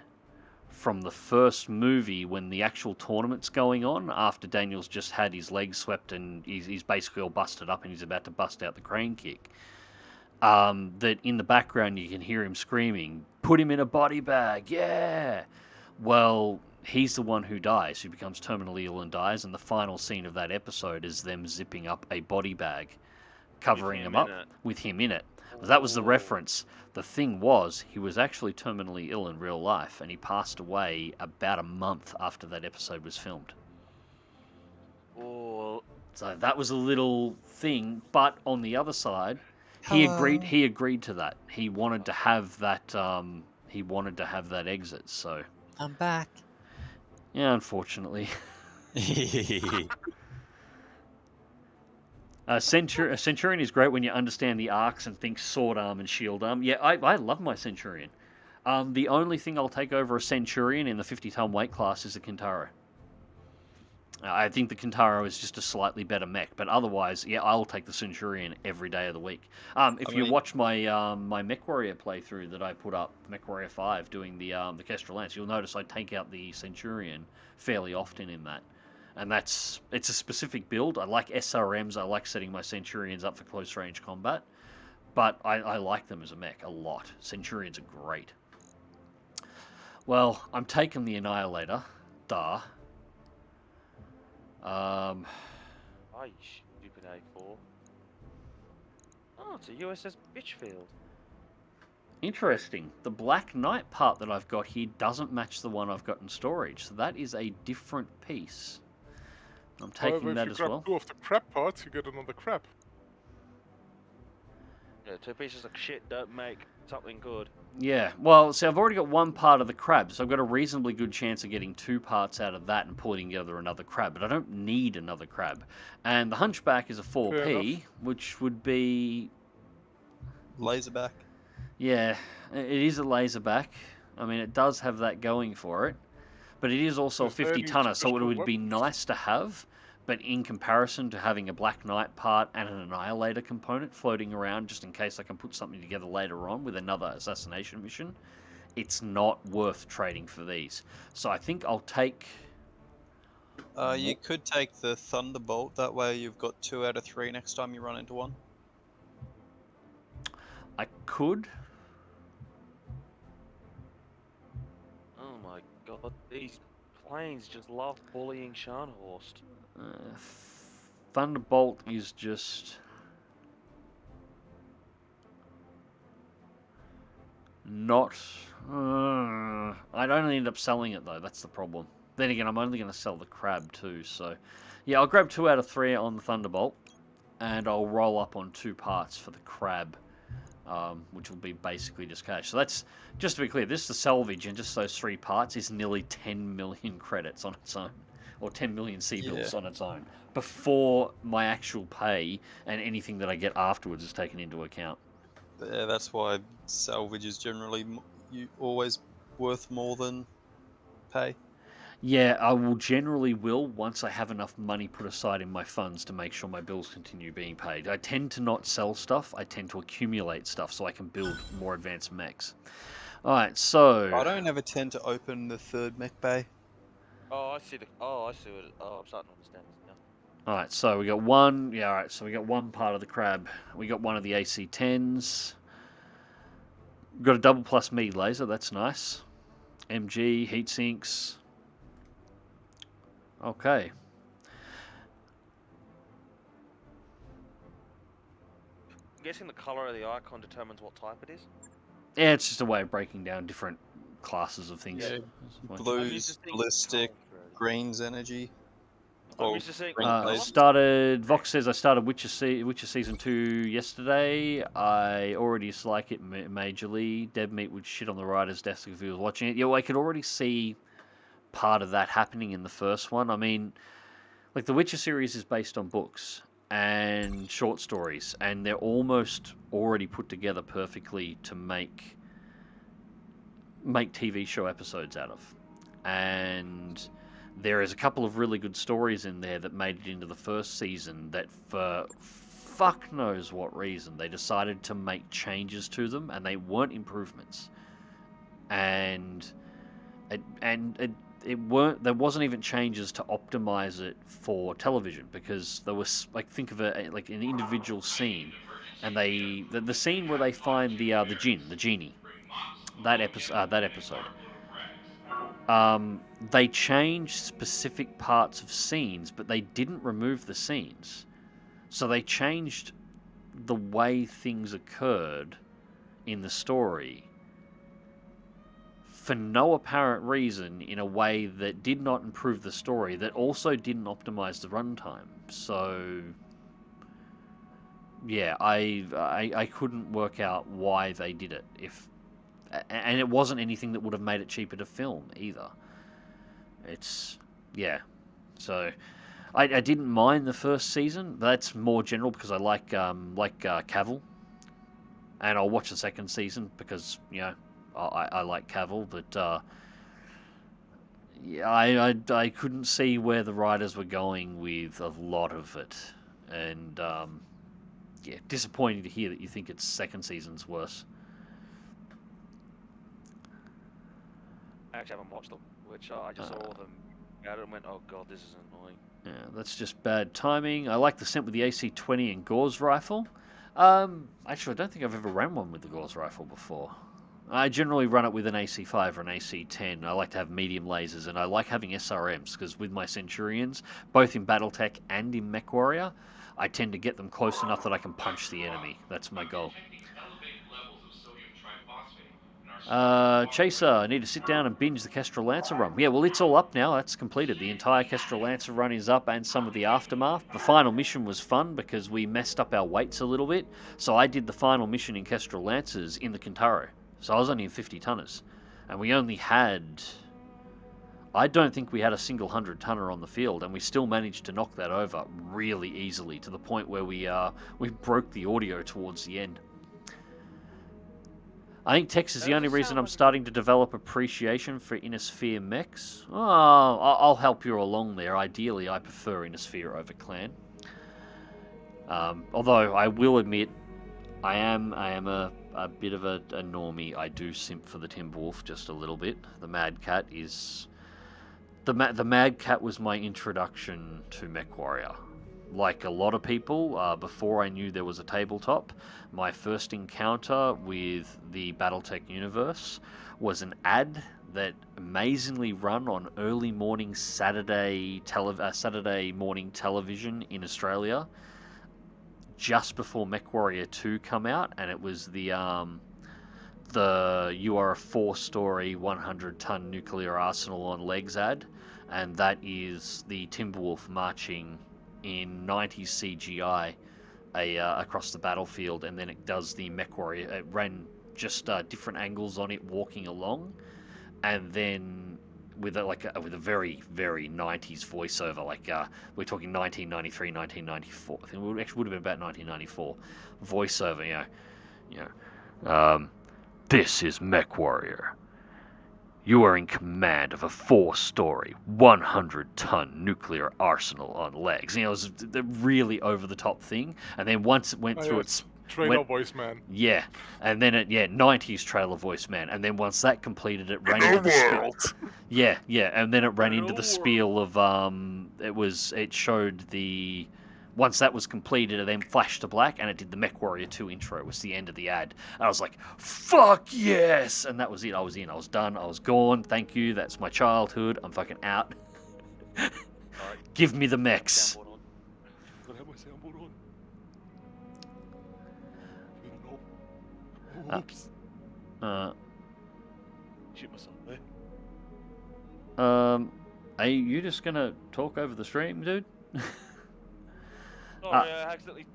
from the first movie when the actual tournament's going on, after Daniel's just had his legs swept and he's basically all busted up and he's about to bust out the crane kick. That in the background you can hear him screaming, "Put him in a body bag, yeah!" Well, he's the one who dies, who becomes terminally ill and dies, and the final scene of that episode is them zipping up a body bag, covering him up with him in it. That was the reference. The thing was, he was actually terminally ill in real life, and he passed away about a month after that episode was filmed. Oh. So that was a little thing, but on the other side, he agreed to that. He wanted to have that exit, so I'm back. Yeah, unfortunately. Centurion is great when you understand the arcs and think sword arm and shield arm. Yeah, I love my Centurion. The only thing I'll take over a Centurion in the 50-ton weight class is the Kintaro. I think the Kintaro is just a slightly better mech, but otherwise, yeah, I'll take the Centurion every day of the week. If you watch my my Mech Warrior playthrough that I put up, Mech Warrior 5, doing the Kestrel Lance, you'll notice I take out the Centurion fairly often in that. And it's a specific build. I like SRMs. I like setting my Centurions up for close range combat. But I like them as a mech a lot. Centurions are great. Well, I'm taking the Annihilator. Duh. Oh, you stupid A4. Oh, it's a USS Bitchfield. Interesting. The Black Knight part that I've got here doesn't match the one I've got in storage. So that is a different piece. I'm taking that as well. If you grab 2 of the crap parts, you get another crap. Yeah, Yeah, 2 pieces of shit don't make something good. Yeah, well, see, I've already got one part of the crab, so I've got a reasonably good chance of getting 2 parts out of that and pulling together another crab, but I don't need another crab. And the Hunchback is a 4P, which would be... Laserback. Yeah, it is a laserback. I mean, it does have that going for it, but it is also a Is there any 50-tonner, so it special would be weapons? nice to have, but in comparison to having a Black Knight part and an Annihilator component floating around just in case I can put something together later on with another assassination mission, it's not worth trading for these. So I think I'll take... You could take the Thunderbolt. That way you've got 2 out of 3 next time you run into one. I could. Oh my god, these planes just love bullying Scharnhorst. Thunderbolt is just... not... I'd only end up selling it, though. That's the problem. Then again, I'm only going to sell the crab, too. So, yeah, I'll grab 2 out of 3 on the Thunderbolt. And I'll roll up on 2 parts for the crab. Which will be basically just cash. So that's, just to be clear, this, the salvage, and just those 3 parts is nearly 10 million credits on its own. Or 10 million C-bills on its own. Before my actual pay and anything that I get afterwards is taken into account. Yeah, that's why salvage is generally always worth more than pay. Yeah, I will generally once I have enough money put aside in my funds to make sure my bills continue being paid. I tend to not sell stuff. I tend to accumulate stuff so I can build more advanced mechs. Alright, so... I don't ever tend to open the 3rd mech bay. Oh, I see what... Oh, I'm starting to understand this now. Alright, so we got one... Yeah, alright, so we got one part of the crab. We got one of the AC-10s. Got a double plus me laser, that's nice. MG, heat sinks... Okay. I'm guessing the color of the icon determines what type it is? Yeah, it's just a way of breaking down different classes of things. Yeah. Blues, ballistic, greens, energy. Vox says I started Witcher Season 2 yesterday. I already dislike it majorly. Deb Meat would shit on the writer's desk if he was watching it. Yeah, well, I could already see part of that happening in the first one. I mean, like, the Witcher series is based on books and short stories, and they're almost already put together perfectly to make TV show episodes out of. And there is a couple of really good stories in there that made it into the first season that, for fuck knows what reason, they decided to make changes to them, and they weren't improvements. And there wasn't even changes to optimize it for television, because there was, like, think of it like an individual scene, and the scene where they find the genie, that episode. They changed specific parts of scenes, but they didn't remove the scenes. So they changed the way things occurred in the story for no apparent reason, in a way that did not improve the story, that also didn't optimize the runtime. So, yeah, I couldn't work out why they did it. And it wasn't anything that would have made it cheaper to film either. Yeah. So, I didn't mind the first season. But that's more general because I like Cavill, and I'll watch the second season because, you know, I like Cavill, but yeah, I couldn't see where the writers were going with a lot of it, and yeah, disappointing to hear that you think its second season's worse. I actually haven't watched them, which I just saw them at it and went, oh god, this is annoying. Yeah, that's just bad timing. I like the scent with the AC-20 and Gauze rifle. Actually, I don't think I've ever ran one with the Gauze rifle before. I generally run it with an AC-5 or an AC-10. I like to have medium lasers, and I like having SRMs, because with my Centurions, both in Battletech and in MechWarrior, I tend to get them close enough that I can punch the enemy. That's my goal. Chaser, I need to sit down and binge the Kestrel Lancer run. Yeah, well, it's all up now. That's completed. The entire Kestrel Lancer run is up and some of the aftermath. The final mission was fun because we messed up our weights a little bit. So I did the final mission in Kestrel Lancers in the Kintaro. So I was only in 50 tonners. And we only had... I don't think we had a single 100-tonner on the field, and we still managed to knock that over really easily to the point where we broke the audio towards the end. I think Tex is the only reason I'm starting to develop appreciation for Innisphere mechs. Oh, I'll help you along there. Ideally, I prefer Innisphere over Clan. Although I will admit, I am a bit of a normie. I do simp for the Timberwolf just a little bit. The Mad Cat is... The Mad Cat was my introduction to MechWarrior. Like a lot of people, before I knew there was a tabletop, my first encounter with the Battletech universe was an ad that amazingly run on early morning Saturday morning television in Australia, just before MechWarrior 2 come out, and it was the "You are a 4-story, 100-ton nuclear arsenal on legs" ad, and that is the Timberwolf marching in 90s CGI across the battlefield, and then it does the MechWarrior. It ran just different angles on it walking along, and then with a very, very 90s voiceover, like we're talking 1993, 1994. I think it actually would have been about 1994 voiceover. This is MechWarrior. You are in command of a 4-story, 100-ton nuclear arsenal on legs. It was a really over-the-top thing. And then once it went through its... Trailer voice man. Yeah. And then 90s trailer voice man. And then once that completed, it ran into the spiel. Yeah. And then it ran into the spiel of... It showed the... Once that was completed, it then flashed to black, and it did the MechWarrior 2 intro. It was the end of the ad. And I was like, fuck yes! And that was it. I was in. I was done. I was gone. Thank you. That's my childhood. I'm fucking out. Give me the mechs. Oops. Shoot myself there. Are you just going to talk over the stream, dude? Sorry, I accidentally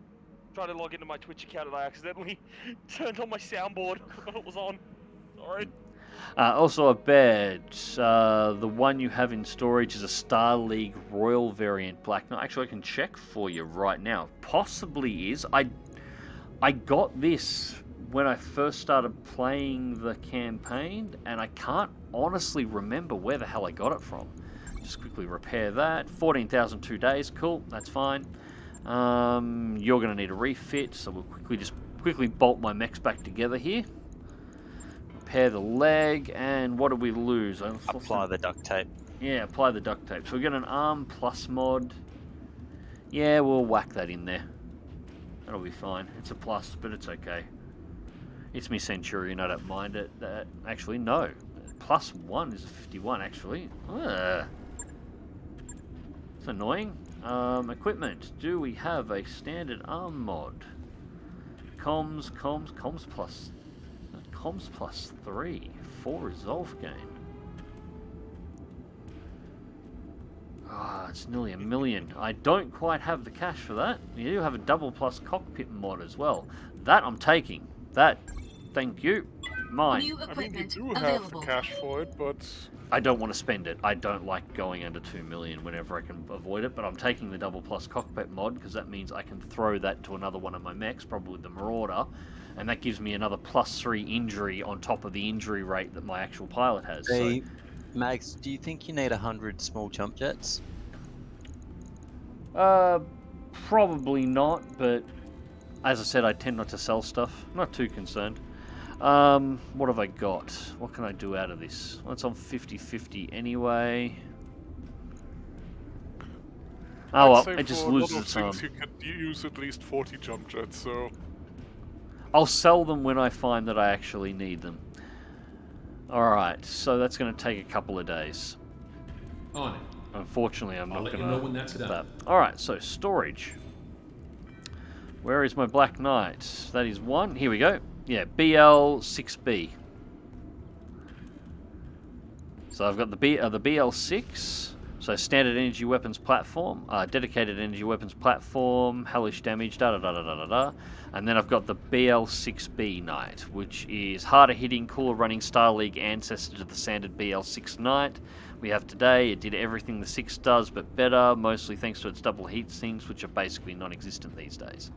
tried to log into my Twitch account and I accidentally turned on my soundboard when it was on. Sorry. Also, a bed. The one you have in storage is a Star League Royal variant Black Knight. Actually, I can check for you right now. Possibly is. I got this when I first started playing the campaign, and I can't honestly remember where the hell I got it from. Just quickly repair that. 14,002 days. Cool. That's fine. You're going to need a refit, so we'll quickly bolt my mechs back together here. Repair the leg, and what do we lose? Apply the duct tape. Yeah, apply the duct tape. So we got an arm plus mod. Yeah, we'll whack that in there. That'll be fine. It's a plus, but it's okay. It's me Centurion, I don't mind it. Actually, no. +1 is a 51, actually. It's annoying. Equipment. Do we have a standard arm mod? Comms plus 3. 4 resolve gain. It's nearly 1 million. I don't quite have the cash for that. You do have a double plus cockpit mod as well. That I'm taking. That, thank you. Mine. New I mean, you equipment do have available. the cash for it, but... I don't want to spend it. I don't like going under 2 million whenever I can avoid it, but I'm taking the double plus cockpit mod because that means I can throw that to another one of my mechs, probably the Marauder, and that gives me another +3 injury on top of the injury rate that my actual pilot has. Hey, Mags, do you think you need 100 small jump jets? Probably not, but as I said, I tend not to sell stuff. I'm not too concerned. What have I got? What can I do out of this? Well, it's on 50-50 anyway. Oh well, it just loses its arm. You could use at least 40 jump jets, so... I'll sell them when I find that I actually need them. Alright, so that's going to take a couple of days. On it. Unfortunately, I'm not going to know when that's get done. that. Alright, so storage. Where is my Black Knight? That is one. Here we go. Yeah, BL6B. So I've got the BL6, so standard energy weapons platform, dedicated energy weapons platform, hellish damage, and then I've got the BL6B Knight, which is harder hitting, cooler running Star League ancestor to the standard BL6 Knight we have today. It did everything the 6 does, but better, mostly thanks to its double heat sinks, which are basically non-existent these days.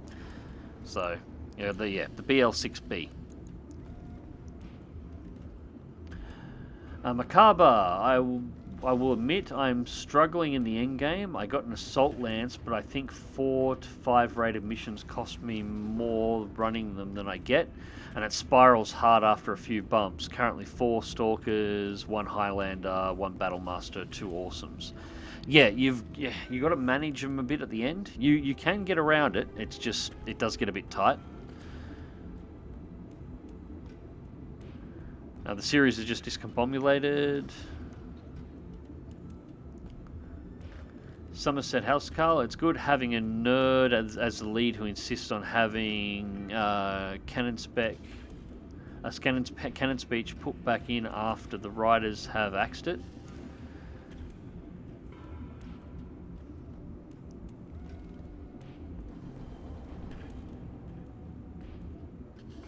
So, the BL6B. Macabre, I will admit I'm struggling in the end game. I got an assault lance, but I think 4 to 5 rated missions cost me more running them than I get, and it spirals hard after a few bumps. Currently 4 stalkers, 1 Highlander, 1 Battlemaster, 2 awesomes. Yeah, you got to manage them a bit at the end. You can get around it. It's just it does get a bit tight. The series is just discombobulated. Somerset House Carl, it's good having a nerd as the lead who insists on having cannon speech put back in after the writers have axed it.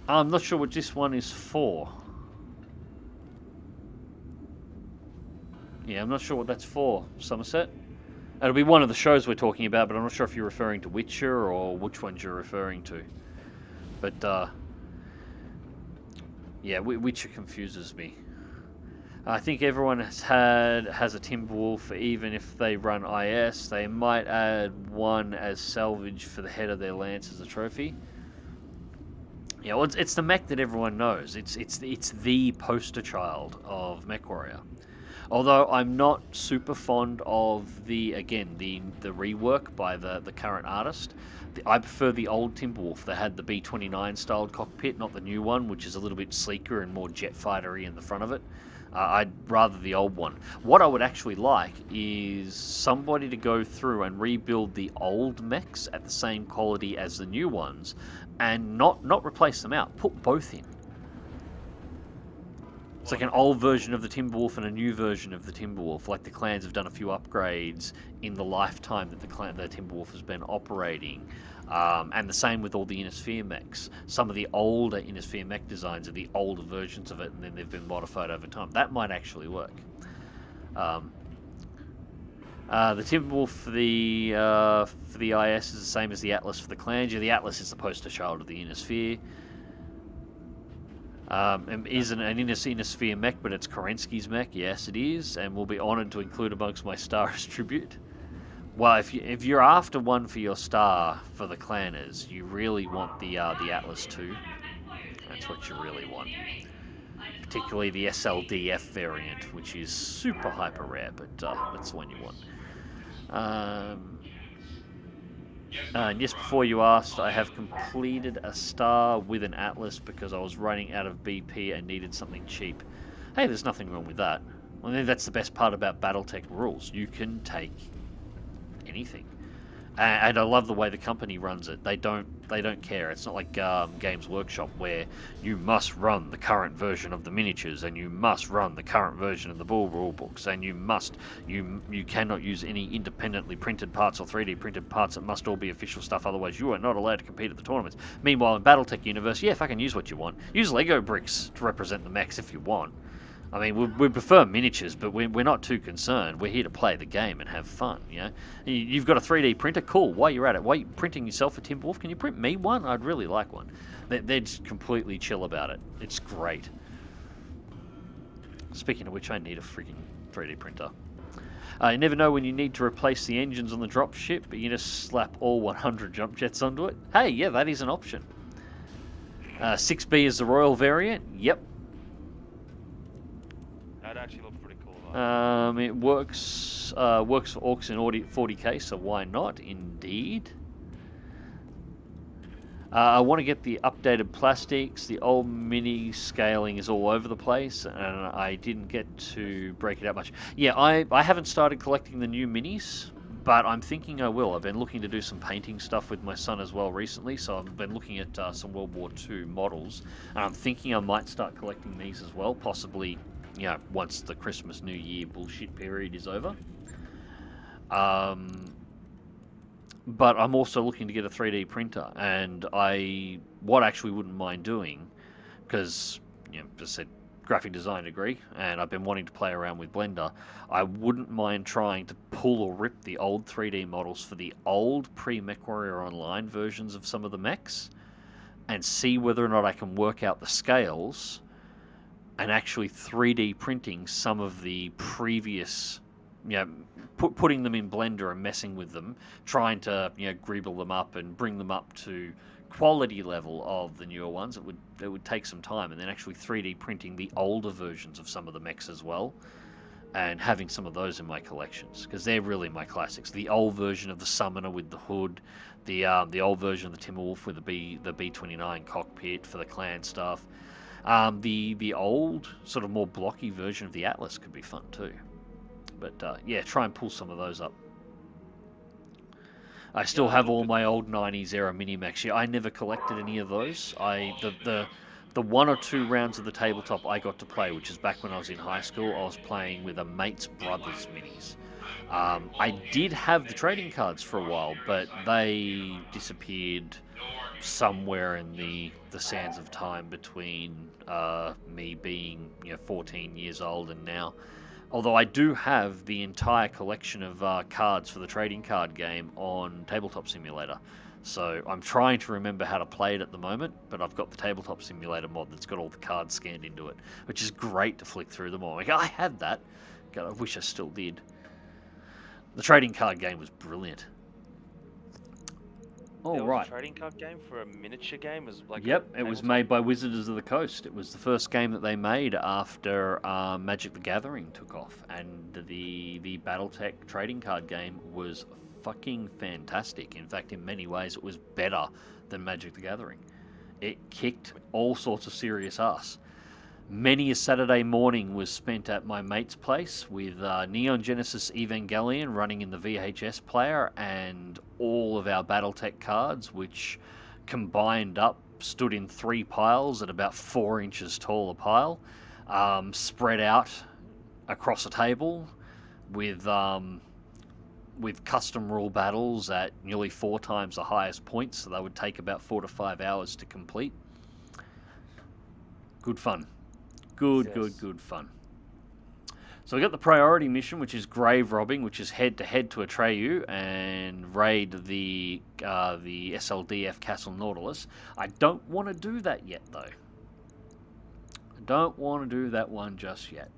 I'm not sure what this one is for. Yeah, I'm not sure what that's for, Somerset. It'll be one of the shows we're talking about, but I'm not sure if you're referring to Witcher or which ones you're referring to. But, yeah, Witcher confuses me. I think everyone has a Timberwolf, even if they run IS. They might add one as salvage for the head of their lance as a trophy. Yeah, well, it's the mech that everyone knows. It's the poster child of MechWarrior. Although I'm not super fond of the rework by the current artist. I prefer the old Timberwolf that had the B-29 styled cockpit, not the new one, which is a little bit sleeker and more jet fightery in the front of it. I'd rather the old one. What I would actually like is somebody to go through and rebuild the old mechs at the same quality as the new ones, and not replace them out. Put both in. It's like an old version of the Timberwolf and a new version of the Timberwolf. Like the clans have done a few upgrades in the lifetime that the Timberwolf has been operating. And the same with all the Innisphere mechs. Some of the older Innisphere mech designs are the older versions of it, and then they've been modified over time. That might actually work. The Timberwolf for the IS is the same as the Atlas for the clans. Yeah, the Atlas is the poster child of the Innisphere. Isn't an Innisphere mech, but it's Kerensky's mech. Yes, it is, and will be honoured to include amongst my star as tribute. Well, if you're after one for your star for the clanners, you really want the Atlas 2. That's what you really want. Particularly the SLDF variant, which is super hyper rare, but that's the one you want. And yes, before you asked, I have completed a star with an Atlas because I was running out of BP and needed something cheap. Hey, there's nothing wrong with that. I think that's the best part about Battletech rules. You can take anything. And I love the way the company runs it. They don't care. It's not like Games Workshop where you must run the current version of the miniatures and you must run the current version of the Bull rulebooks and you cannot use any independently printed parts or 3D printed parts. It must all be official stuff, otherwise you are not allowed to compete at the tournaments. Meanwhile, in Battletech universe, yeah, fucking use what you want. Use Lego bricks to represent the mechs if you want. I mean, we prefer miniatures, but we're not too concerned. We're here to play the game and have fun, you know? You've got a 3D printer? Cool. While you're at it, while you're printing yourself a Timberwolf, can you print me one? I'd really like one. They're just completely chill about it. It's great. Speaking of which, I need a freaking 3D printer. You never know when you need to replace the engines on the dropship, but you just slap all 100 jump jets onto it. Hey, yeah, that is an option. 6B is the Royal variant. Yep. That actually looks pretty cool. It works for orcs in 40k, so why not? Indeed. I want to get the updated plastics. The old mini scaling is all over the place, and I didn't get to break it out much. Yeah, I haven't started collecting the new minis, but I'm thinking I will. I've been looking to do some painting stuff with my son as well recently, so I've been looking at some World War II models, and I'm thinking I might start collecting these as well, possibly you know, once the Christmas New Year bullshit period is over. But I'm also looking to get a 3D printer, and what I actually wouldn't mind doing, because, you know, as I said, graphic design degree, and I've been wanting to play around with Blender, I wouldn't mind trying to pull or rip the old 3D models for the old pre-MechWarrior Online versions of some of the mechs, and see whether or not I can work out the scales, and actually 3D printing some of the previous, you know, putting them in Blender and messing with them, trying to, you know, greeble them up and bring them up to quality level of the newer ones. It would take some time, and then actually 3D printing the older versions of some of the mechs as well, and having some of those in my collections, because they're really my classics. The old version of the Summoner with the hood, the old version of the Timberwolf with the B-29 cockpit for the clan stuff. The old, sort of more blocky version of the Atlas could be fun too. But yeah, try and pull some of those up. I still have all my old 90s era mini-mechs. Yeah, I never collected any of those. The 1 or 2 rounds of the tabletop I got to play, which is back when I was in high school, I was playing with a mate's brother's minis. I did have the trading cards for a while, but they disappeared somewhere in the sands of time between me being, you know, 14 years old and now. Although I do have the entire collection of cards for the trading card game on Tabletop Simulator. So I'm trying to remember how to play it at the moment, but I've got the Tabletop Simulator mod that's got all the cards scanned into it, which is great to flick through them all. Like, I had that. God, I wish I still did. The trading card game was brilliant. There Oh, was right. a trading card game for a miniature game? Yep, it was made by Wizards of the Coast. It was the first game that they made after Magic the Gathering took off, and the Battletech trading card game was fucking fantastic. In fact, in many ways, it was better than Magic the Gathering. It kicked all sorts of serious ass. Many a Saturday morning was spent at my mate's place with Neon Genesis Evangelion running in the VHS player and all of our Battletech cards, which combined up stood in 3 piles at about 4 inches tall a pile, spread out across a table with custom rule battles at nearly 4 times the highest points, so they would take about 4 to 5 hours to complete. Good fun. Good fun. So we got the priority mission, which is grave robbing, which is head to head to Atreyu and raid the SLDF Castle Nautilus. I don't want to do that yet, though. I don't want to do that one just yet.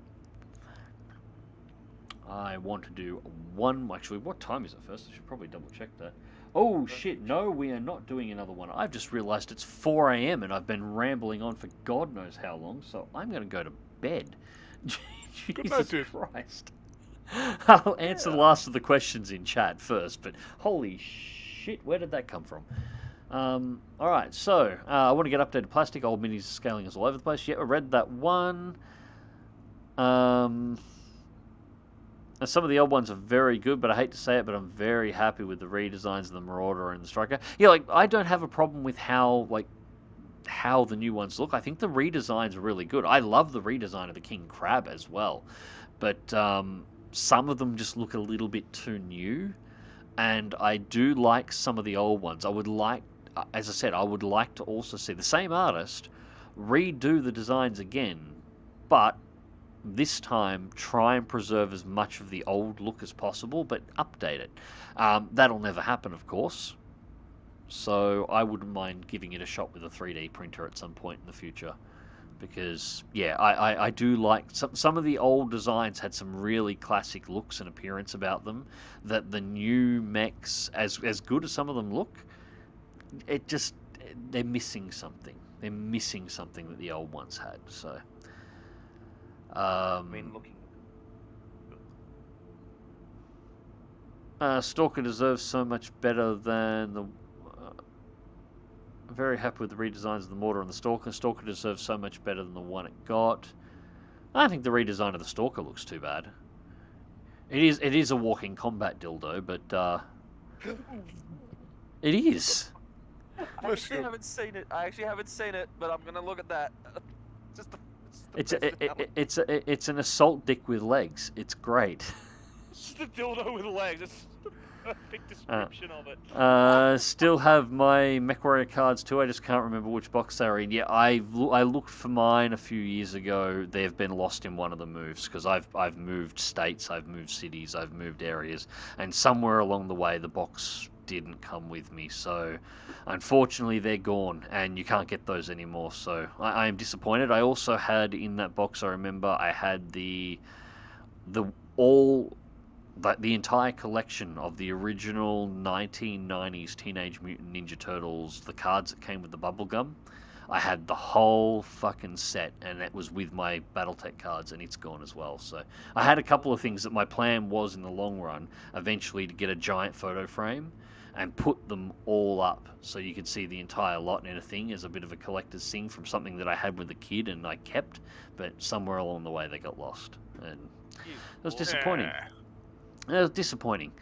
I want to do one. Actually, what time is it first? I should probably double check that. Oh shit, no, we are not doing another one. I've just realised it's 4 AM and I've been rambling on for God knows how long, so I'm going to go to bed. Jesus Christ. I'll answer the last of the questions in chat first, but holy shit, where did that come from? Alright, so, I want to get updated plastic. Old minis scaling us all over the place. Yeah, I read that one. Some of the old ones are very good, but I hate to say it, but I'm very happy with the redesigns of the Marauder and the Striker. Yeah, like, I don't have a problem with how the new ones look. I think the redesigns are really good. I love the redesign of the King Crab as well. But some of them just look a little bit too new. And I do like some of the old ones. I would like, as I said, I would like to also see the same artist redo the designs again, but this time try and preserve as much of the old look as possible, but update it. That'll never happen, of course. So I wouldn't mind giving it a shot with a 3D printer at some point in the future. Because, yeah, I do like... Some of the old designs had some really classic looks and appearance about them, that the new mechs, as good as some of them look, it just... they're missing something. They're missing something that the old ones had, so... I mean, looking... Stalker deserves so much better than the... I'm very happy with the redesigns of the Mortar and the Stalker. Stalker deserves so much better than the one it got. I don't think the redesign of the Stalker looks too bad. It is a walking combat dildo, but it is. I actually haven't seen it. but I'm gonna look at that. Just It's an assault dick with legs. It's great. It's just a dildo with legs. It's the perfect description of it. Still have my MechWarrior cards too. I just can't remember which box they're in. Yeah, I looked for mine a few years ago. They've been lost in one of the moves because I've moved states, I've moved cities, I've moved areas, and somewhere along the way the box didn't come with me. So unfortunately they're gone, and you can't get those anymore. So I am disappointed. I also had in that box, I remember I had the entire collection of the original 1990s Teenage Mutant Ninja Turtles, the cards that came with the bubblegum. I had the whole fucking set, and that was with my Battletech cards, and it's gone as well. So I had a couple of things that my plan was in the long run, eventually to get a giant photo frame and put them all up so you could see the entire lot in a thing as a bit of a collector's thing from something that I had with a kid and I kept, but somewhere along the way they got lost. And it was disappointing. It was disappointing.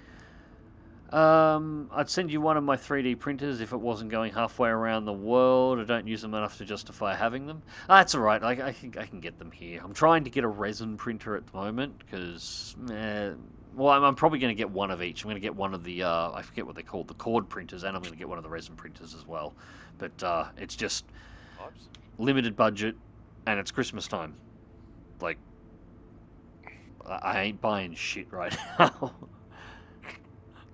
I'd send you one of my 3D printers if it wasn't going halfway around the world. I don't use them enough to justify having them. That's alright, I can get them here. I'm trying to get a resin printer at the moment, because, well, I'm probably going to get one of each. I'm going to get one of the, I forget what they're called, the cord printers, and I'm going to get one of the resin printers as well. But it's just limited budget, and it's Christmas time. Like, I ain't buying shit right now.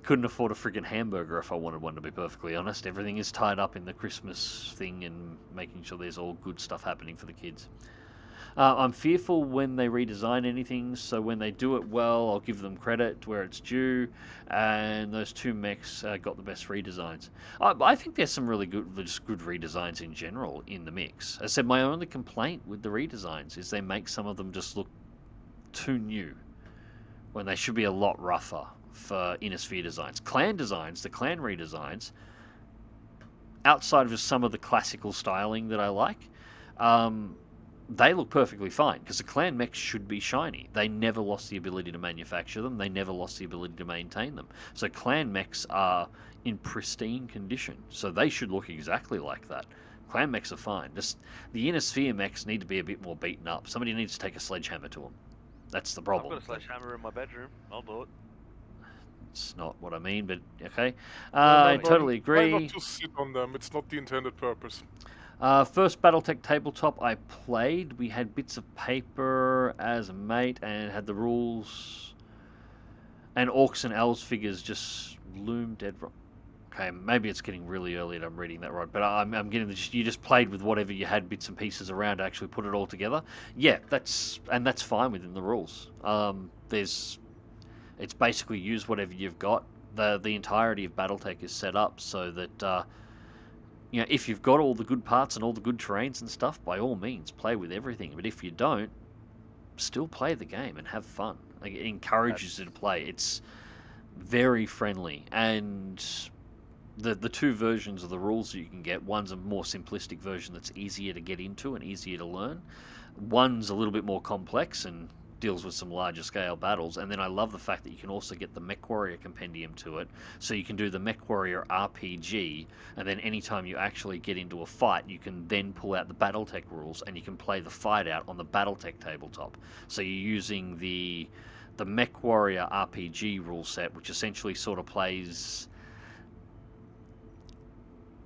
Couldn't afford a friggin' hamburger if I wanted one, to be perfectly honest. Everything is tied up in the Christmas thing and making sure there's all good stuff happening for the kids. I'm fearful when they redesign anything, so when they do it well, I'll give them credit where it's due, and those two mechs got the best redesigns. I think there's some really good redesigns in general in the mix. As I said, my only complaint with the redesigns is they make some of them just look too new, when they should be a lot rougher for Inner Sphere designs. Clan designs, the clan redesigns, outside of just some of the classical styling that I like, they look perfectly fine, because the clan mechs should be shiny. They never lost the ability to manufacture them, they never lost the ability to maintain them. So clan mechs are in pristine condition, so they should look exactly like that. Clan mechs are fine. Just the Inner Sphere mechs need to be a bit more beaten up. Somebody needs to take a sledgehammer to them. That's the problem. I've got a sledgehammer in my bedroom. I'll do it. It's not what I mean, but okay. I totally agree. Why not just sit on them? It's not the intended purpose. First Battletech tabletop I played, we had bits of paper as a mate and had the rules. And Orcs and Elves figures just loomed dead wrong. Okay, maybe it's getting really early and I'm reading that right, but I'm getting you just played with whatever you had bits and pieces around to actually put it all together. Yeah, that's fine within the rules. It's basically use whatever you've got. The entirety of Battletech is set up so that if you've got all the good parts and all the good terrains and stuff, by all means play with everything. But if you don't, still play the game and have fun. Like, it encourages you to play. It's very friendly, and the two versions of the rules that you can get, one's a more simplistic version that's easier to get into and easier to learn. One's a little bit more complex and deals with some larger scale battles, and then I love the fact that you can also get the MechWarrior compendium to it, so you can do the MechWarrior RPG, and then anytime you actually get into a fight, you can then pull out the Battletech rules and you can play the fight out on the Battletech tabletop. So you're using the MechWarrior RPG rule set, which essentially sort of plays...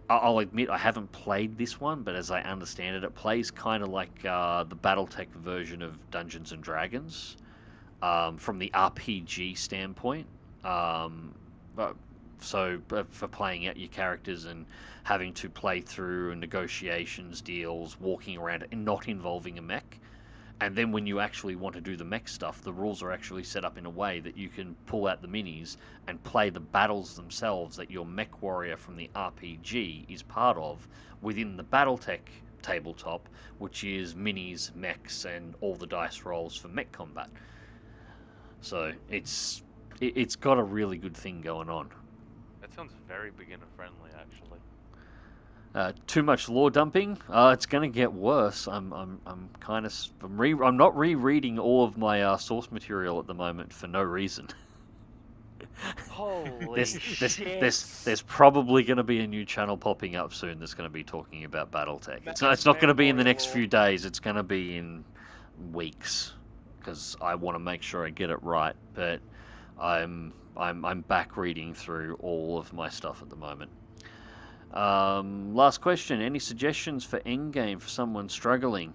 I'll admit I haven't played this one, but as I understand it, it plays kind of like the Battletech version of Dungeons and Dragons, from the RPG standpoint. So for playing out your characters and having to play through negotiations, deals, walking around and not involving a mech. And then when you actually want to do the mech stuff, the rules are actually set up in a way that you can pull out the minis and play the battles themselves that your mech warrior from the RPG is part of within the Battletech tabletop, which is minis, mechs, and all the dice rolls for mech combat. So it's got a really good thing going on. That sounds very beginner friendly, actually. Too much lore dumping. It's going to get worse. I'm not rereading all of my source material at the moment for no reason. Holy shit! There's probably going to be a new channel popping up soon that's going to be talking about Battletech. It's not going to be in the next few days. It's going to be in weeks because I want to make sure I get it right. But I'm back reading through all of my stuff at the moment. Last question. Any suggestions for endgame for someone struggling?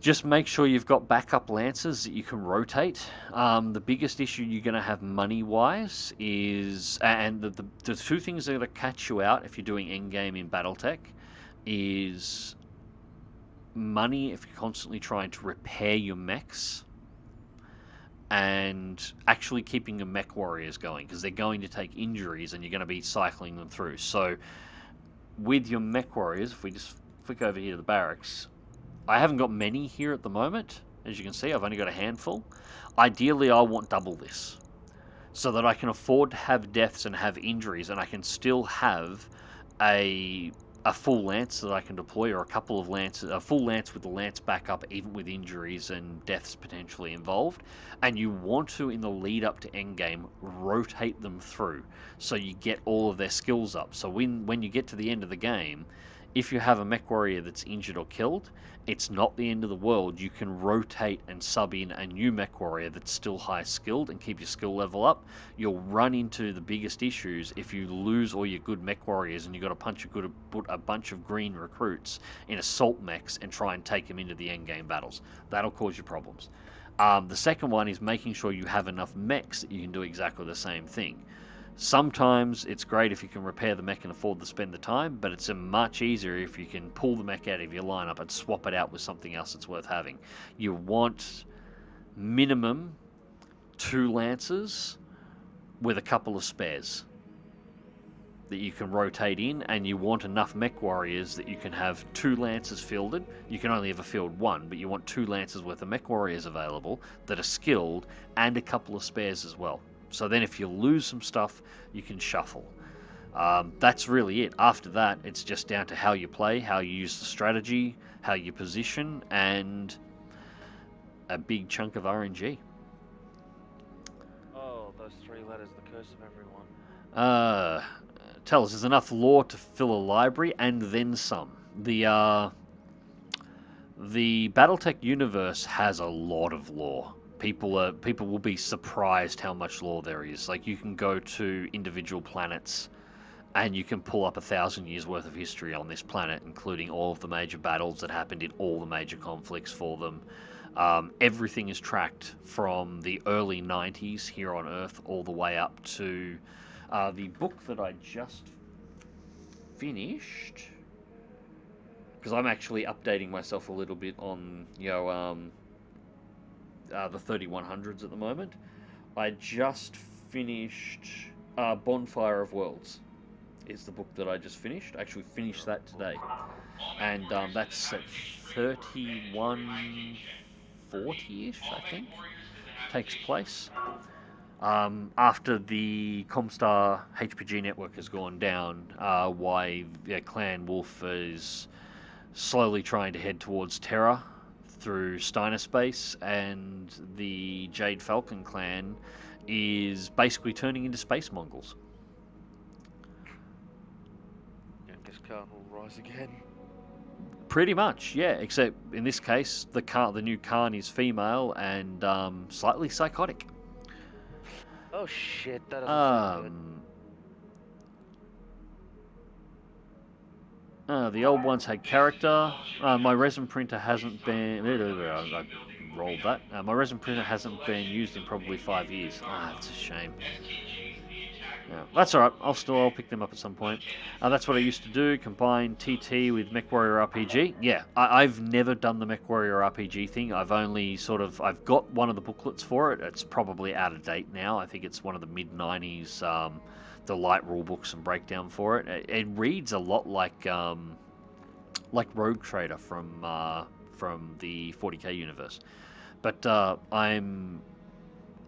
Just make sure you've got backup lancers that you can rotate. The biggest issue you're going to have money-wise is... And the two things that are going to catch you out if you're doing endgame in Battletech is money if you're constantly trying to repair your mechs and actually keeping your mech warriors going, because they're going to take injuries and you're going to be cycling them through. So with your mech warriors, if we just flick over here to the barracks... I haven't got many here at the moment. As you can see, I've only got a handful. Ideally, I want double this, so that I can afford to have deaths and have injuries, and I can still have a full lance that I can deploy, or a couple of lances, a full lance with the lance backup, even with injuries and deaths potentially involved. And you want to, in the lead up to endgame, rotate them through, so you get all of their skills up. So when you get to the end of the game, if you have a mech warrior that's injured or killed, it's not the end of the world. You can rotate and sub in a new mech warrior that's still high skilled and keep your skill level up. You'll run into the biggest issues if you lose all your good mech warriors and you've got to put a bunch of green recruits in assault mechs and try and take them into the endgame battles. That'll cause you problems. The second one is making sure you have enough mechs that you can do exactly the same thing. Sometimes it's great if you can repair the mech and afford to spend the time, but it's much easier if you can pull the mech out of your lineup and swap it out with something else that's worth having. You want minimum 2 lancers with a couple of spares that you can rotate in, and you want enough mech warriors that you can have 2 lancers fielded. You can only ever field 1, but you want 2 lancers worth of mech warriors available that are skilled, and a couple of spares as well. So then if you lose some stuff, you can shuffle. That's really it. After that, it's just down to how you play, how you use the strategy, how you position, and a big chunk of RNG. Oh, those 3 letters, the curse of everyone. Tell us, there's enough lore to fill a library, and then some. The Battletech universe has a lot of lore. People will be surprised how much lore there is. Like, you can go to individual planets and you can pull up 1,000 years worth of history on this planet, including all of the major battles that happened in all the major conflicts for them. Everything is tracked from the early 90s here on Earth all the way up to the book that I just finished, because I'm actually updating myself a little bit on, the 3100s at the moment. I just finished Bonfire of Worlds is the book that I just finished. I actually finished that today. And that's at 3140-ish, I think, takes place. After the Comstar HPG network has gone down, why Clan Wolf is slowly trying to head towards Terra through Steiner Space, and the Jade Falcon clan is basically turning into space Mongols. Genghis Khan will rise again. Pretty much, yeah. Except in this case, the new Khan is female and slightly psychotic. Oh shit, that doesn't sound good. The old ones had character. My resin printer hasn't been... I rolled that. My resin printer hasn't been used in probably 5 years. That's a shame. Yeah, that's alright. I'll pick them up at some point. That's what I used to do. Combine TT with MechWarrior RPG. Yeah, I've never done the MechWarrior RPG thing. I've got one of the booklets for it. It's probably out of date now. I think it's one of the mid-90s... the light rule books and breakdown for it. It reads a lot like Rogue Trader from the 40k universe, but I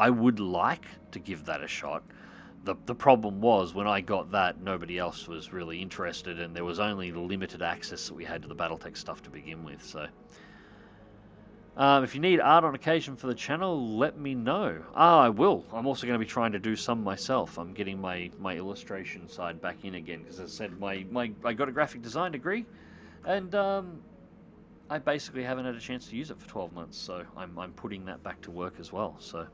would like to give that a shot. The problem was when I got that, nobody else was really interested, and there was only the limited access that we had to the Battletech stuff to begin with. So. If you need art on occasion for the channel, let me know. I will. I'm also going to be trying to do some myself. I'm getting my illustration side back in again, because as I said, I got a graphic design degree, and I basically haven't had a chance to use it for 12 months, so I'm putting that back to work as well. So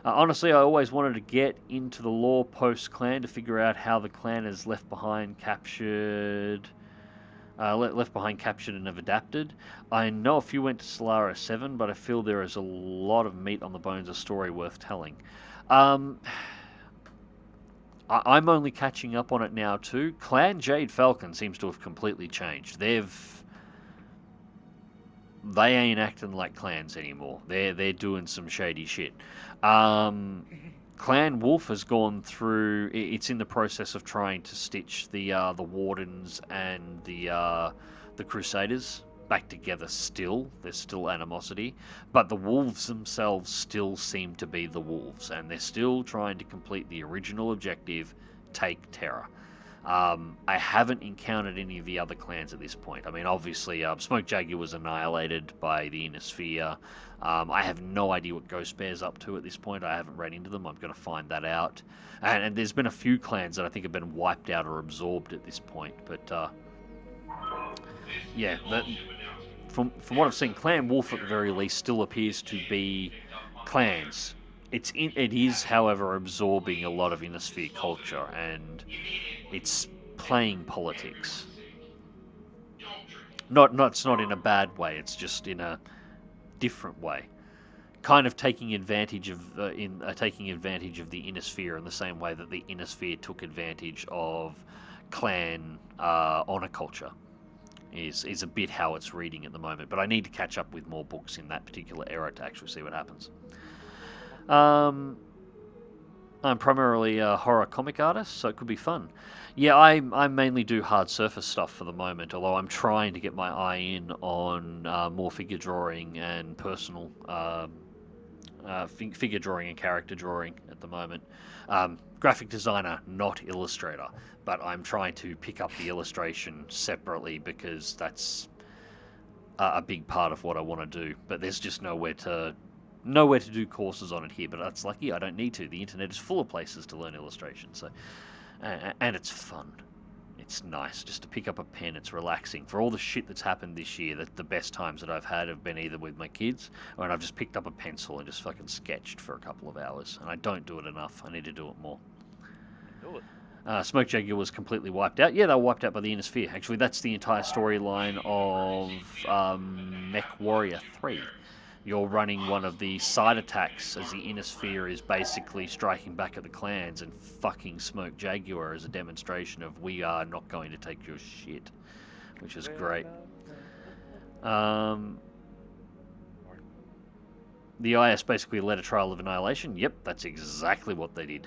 honestly, I always wanted to get into the lore post-clan to figure out how the clan is left behind captured and have adapted. I know a few went to Solara 7, but I feel there is a lot of meat on the bones of story worth telling. I'm only catching up on it now too. Clan Jade Falcon seems to have completely changed. They ain't acting like clans anymore. They're doing some shady shit. Clan Wolf has gone through. It's in the process of trying to stitch the Wardens and the Crusaders back together. Still, there's still animosity, but the Wolves themselves still seem to be the Wolves, and they're still trying to complete the original objective: take Terra. I haven't encountered any of the other clans at this point. I mean, obviously, Smoke Jaguar was annihilated by the Inner Sphere. I have no idea what Ghost Bear's up to at this point. I haven't ran into them. I'm going to find that out. And there's been a few clans that I think have been wiped out or absorbed at this point. But, yeah, from what I've seen, Clan Wolf at the very least still appears to be clans. It is, however, absorbing a lot of Inner Sphere culture, and it's playing politics. It's not in a bad way. It's just in a different way, kind of taking advantage of the Inner Sphere in the same way that the Inner Sphere took advantage of clan honor culture. Is a bit how it's reading at the moment. But I need to catch up with more books in that particular era to actually see what happens. I'm primarily a horror comic artist, so it could be fun. Yeah, I mainly do hard surface stuff for the moment, although I'm trying to get my eye in on more figure drawing and personal figure drawing and character drawing at the moment. Graphic designer, not illustrator, but I'm trying to pick up the illustration separately because that's a big part of what I want to do. But there's just nowhere to do courses on it here. But that's lucky, I don't need to. The internet is full of places to learn illustration. So, and it's fun. It's nice just to pick up a pen. It's relaxing. For all the shit that's happened this year, the best times that I've had have been either with my kids or when I've just picked up a pencil and just fucking sketched for a couple of hours. And I don't do it enough. I need to do it more. Do it. Smoke Jaguar was completely wiped out. Yeah, they were wiped out by the Inner Sphere. Actually, that's the entire storyline of Mech Warrior 3. You're running one of the side attacks as the Inner Sphere is basically striking back at the clans and fucking Smoke Jaguar as a demonstration of we are not going to take your shit, which is great. The IS basically led a trial of annihilation. Yep, that's exactly what they did.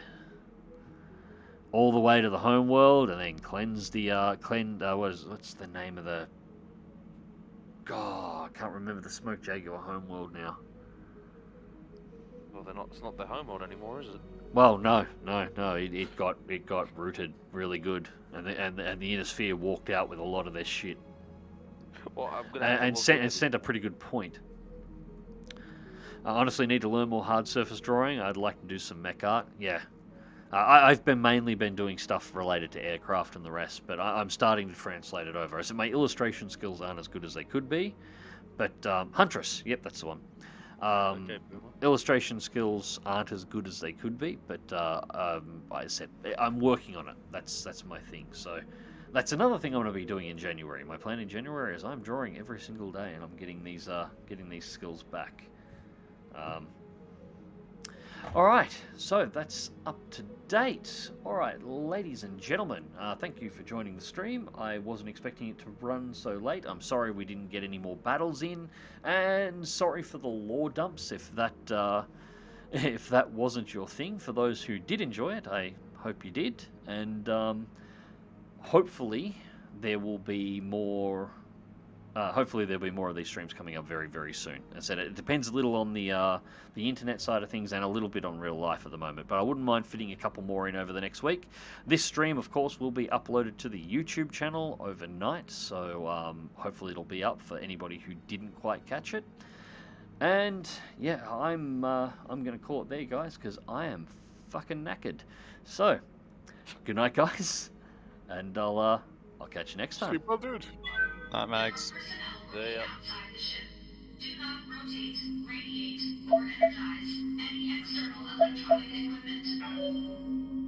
All the way to the home world and then cleanse the what's the name of the... God, I can't remember the Smoke Jaguar homeworld now. Well, it's not their homeworld anymore, is it? Well, no. It got rooted really good, and the Inner Sphere walked out with a lot of their shit. Well, and sent a pretty good point. I honestly need to learn more hard surface drawing. I'd like to do some mech art. Yeah. I've mainly been doing stuff related to aircraft and the rest, but I'm starting to translate it over. I said my illustration skills aren't as good as they could be, but Huntress, yep, that's the one. Illustration skills aren't as good as they could be, but I said I'm working on it. That's my thing. So that's another thing I'm going to be doing in January. My plan in January is I'm drawing every single day, and I'm getting these skills back. Alright, so that's up to date. Alright, ladies and gentlemen, thank you for joining the stream. I wasn't expecting it to run so late. I'm sorry we didn't get any more battles in, and sorry for the lore dumps if that wasn't your thing. For those who did enjoy it, I hope you did, and hopefully there will be more... hopefully there'll be more of these streams coming up very, very soon. As I said, it depends a little on the internet side of things and a little bit on real life at the moment, but I wouldn't mind fitting a couple more in over the next week. This stream, of course, will be uploaded to the YouTube channel overnight, so hopefully it'll be up for anybody who didn't quite catch it. And yeah, I'm going to call it there, guys, because I am fucking knackered. So, good night, guys, and I'll catch you next time. Sleep well, dude. Night, Mags. See ya. Outside the ship. Do not rotate.